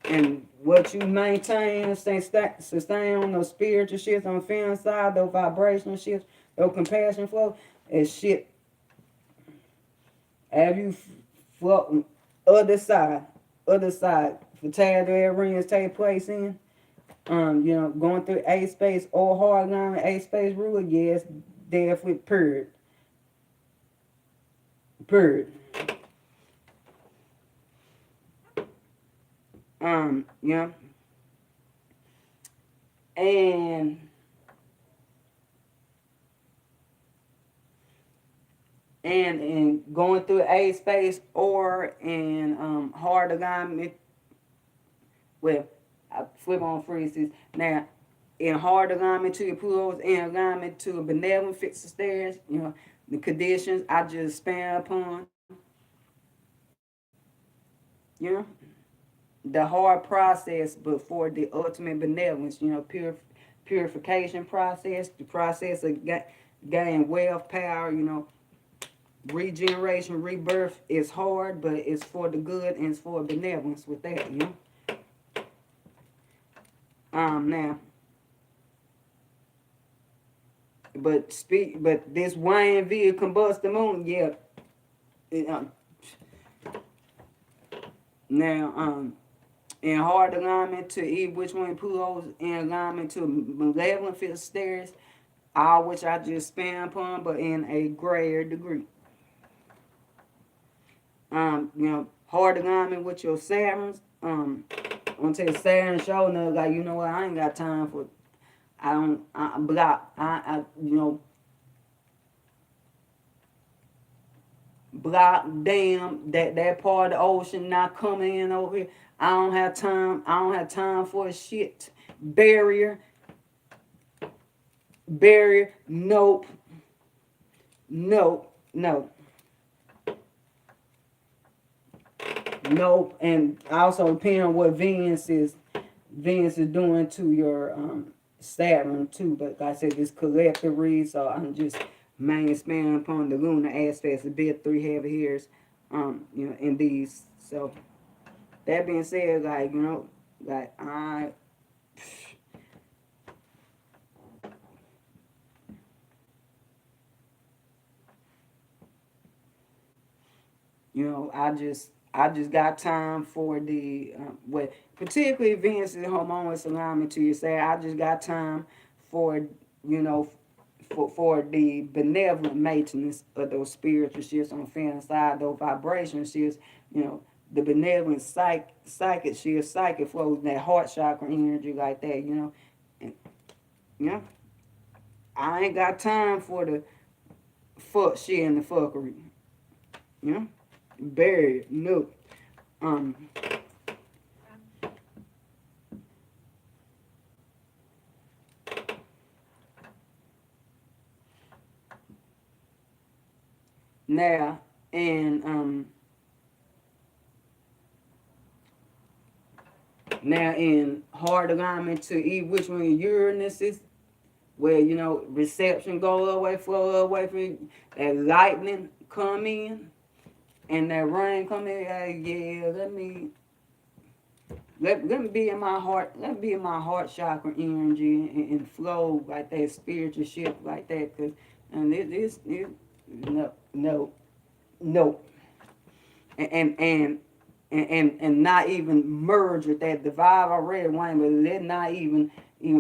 And what you maintain, sustain on those spiritual shifts on the feminine side, those vibrational shifts, those compassion flow, is shit. Have you float other side, for territorial rings take place in? Going through A space or hard line, A space rule, yes, definitely period. Period. Yeah. And going through A space or in hard alignment. Well, I flip on freezes. Now, in hard alignment to your Pluto's, in alignment to a benevolent fixed stairs, the conditions I just span upon. You know, the hard process, but for the ultimate benevolence, purification process, the process of gain wealth, power, regeneration, rebirth is hard, but it's for the good and it's for benevolence with that, now, but this YNV Combusta moon, yeah, now, in hard alignment to E, which one Pluto's in alignment to malevolent fifth stairs, all which I just span upon, but in a grayer degree. Hard alignment with your Saturns. I'm gonna tell you, Saturn showing up like, you know what, I ain't got time for. Block, damn, that part of the ocean not coming in over here. I don't have time for a shit. Barrier. Nope. And also depending on what Venus is doing to your Saturn too. But like I said, this collective read, so I'm just mainly expanding upon the lunar aspects, a bit 3 heavy hairs, in these. So that being said, I just got time for the particularly Venus is harmonious alignment to you. Say I just got time for for the benevolent maintenance of those spiritual shifts on the feminine side, those vibration shifts. The benevolent psychic shifts, psychic flows, that heart chakra energy like that. And, I ain't got time for the fuck shit and the fuckery. Bury it. No. Now, in hard alignment to E, which one Uranus is, where reception go away, flow away from that lightning come in, and that rain come in. Let me be in my heart. Let me be in my heart chakra energy and flow like that, spiritual shift like that. Cause this no, and not even merge with that divide already one, but let not even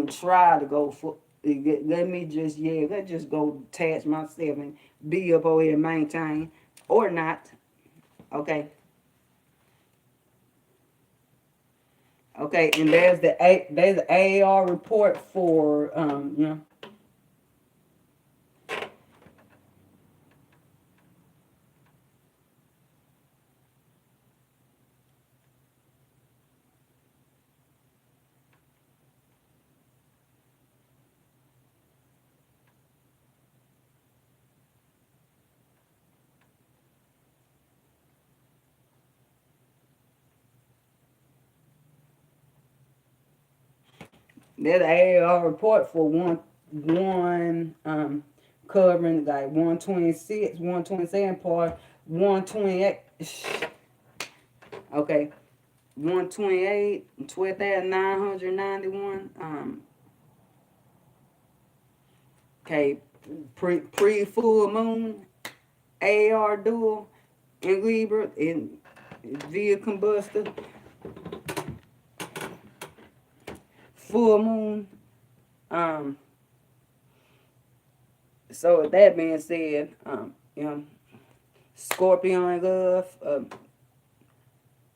try to go for. Let's just go attach myself and be up over here and maintain or not. Okay. Okay, and there's the AAR report for there's an AAR report for one covering like 126, 127 part, 128. Okay, 128, 12,991. Okay, pre full moon, AR dual in Libra in via Combusta. Full moon. So with that being said, Scorpion Love,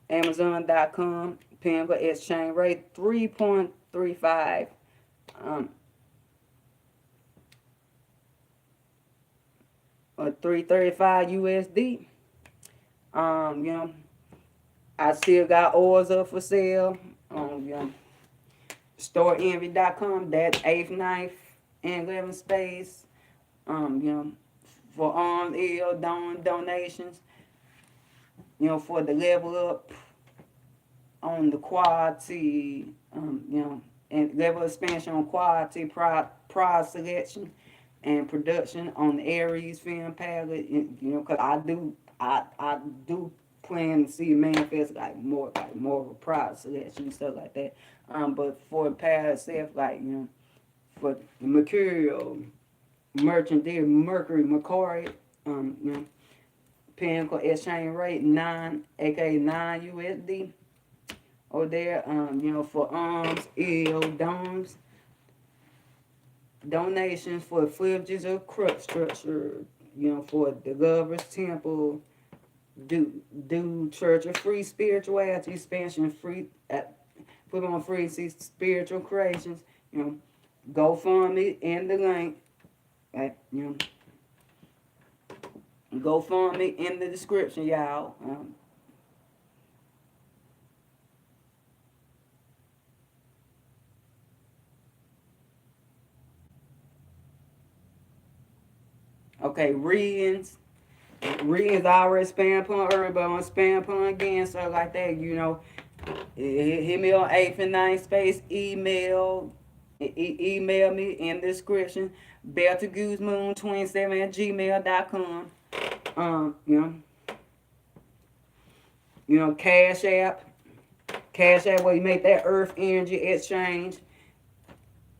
Amazon.com, Pentacle exchange rate 3.35. Or 335 USD. I still got oils up for sale. StoreEnvy.com, that's 8th, 9th, and 11th space. For armed ill donations. For the level up on the quality, and level expansion on quality, prize selection, and production on the Aries film palette. You know, cause I do plan to see manifest more of a prize selection and stuff like that. But for the palette itself, like for the Mercurial, merchant there, Mercury, you know, Pentacle exchange rate 9, aka 9 USD. Or there, for Alms, Donums, donations for flipages of crux structure, for the Lover's Temple, do Church of Free Spirituality, expansion, free, put on free, see spiritual creations, GoFundMe in the link, GoFundMe in the description, y'all. Okay, readings. Readings I already spam upon earlier, but I'm gonna spam upon again, so like that, hit me on 8th and 9th space, email me in the description, beltaguzmoon27@gmail.com. Cash App where you make that earth energy exchange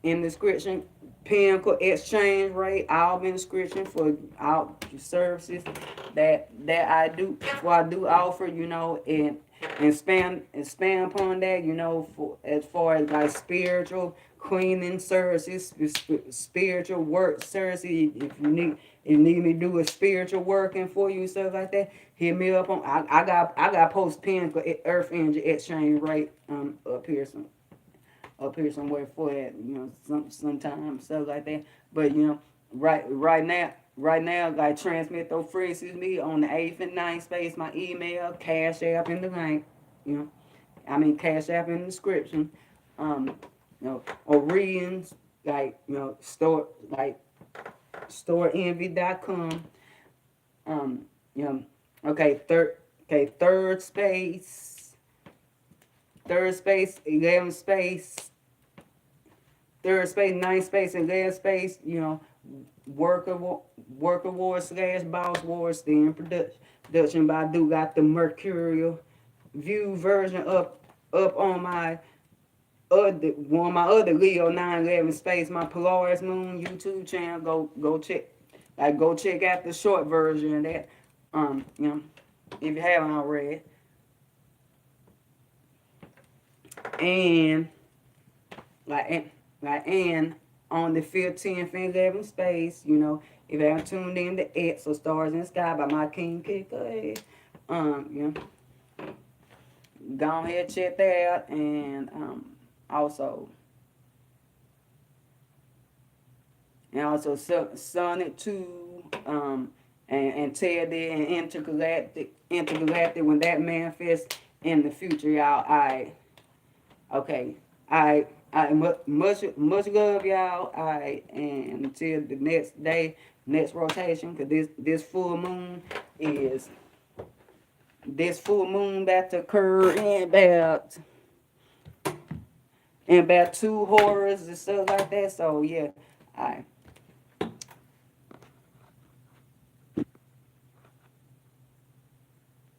in the description. Pinnacle exchange rate, all in the description for all services that I do. Well, I do offer, and spam upon that, for as far as like spiritual cleaning services, spiritual work services. If you need me to do a spiritual working for you and stuff like that, hit me up on. I got post Pinnacle Earth Energy exchange rate up here somewhere for it, sometimes stuff like that. But right now, like transmit those frequencies me on the 8th and 9th space, my email, Cash App in the link, Cash App in the description, or readings, storeenvy.com, okay, third space, 11th space, third space, 9th space, and 11th space, worker war / boss wars, the in production. But I do got the Mercurial view version up on my one of my other Leo 911 space, my Polaris Moon YouTube channel. Go check out the short version of that. If you haven't already. And and on the 15th and 11th space, if you haven't tuned in to X or Stars in the Sky by my King Kid, go ahead. Go ahead, check that out, and also Sonic 2, and Ted and Intergalactic when that manifests in the future, y'all. Okay. Much love, y'all. And until the next day, next rotation, because this full moon about to occur in about 2 horrors and stuff like that. So yeah,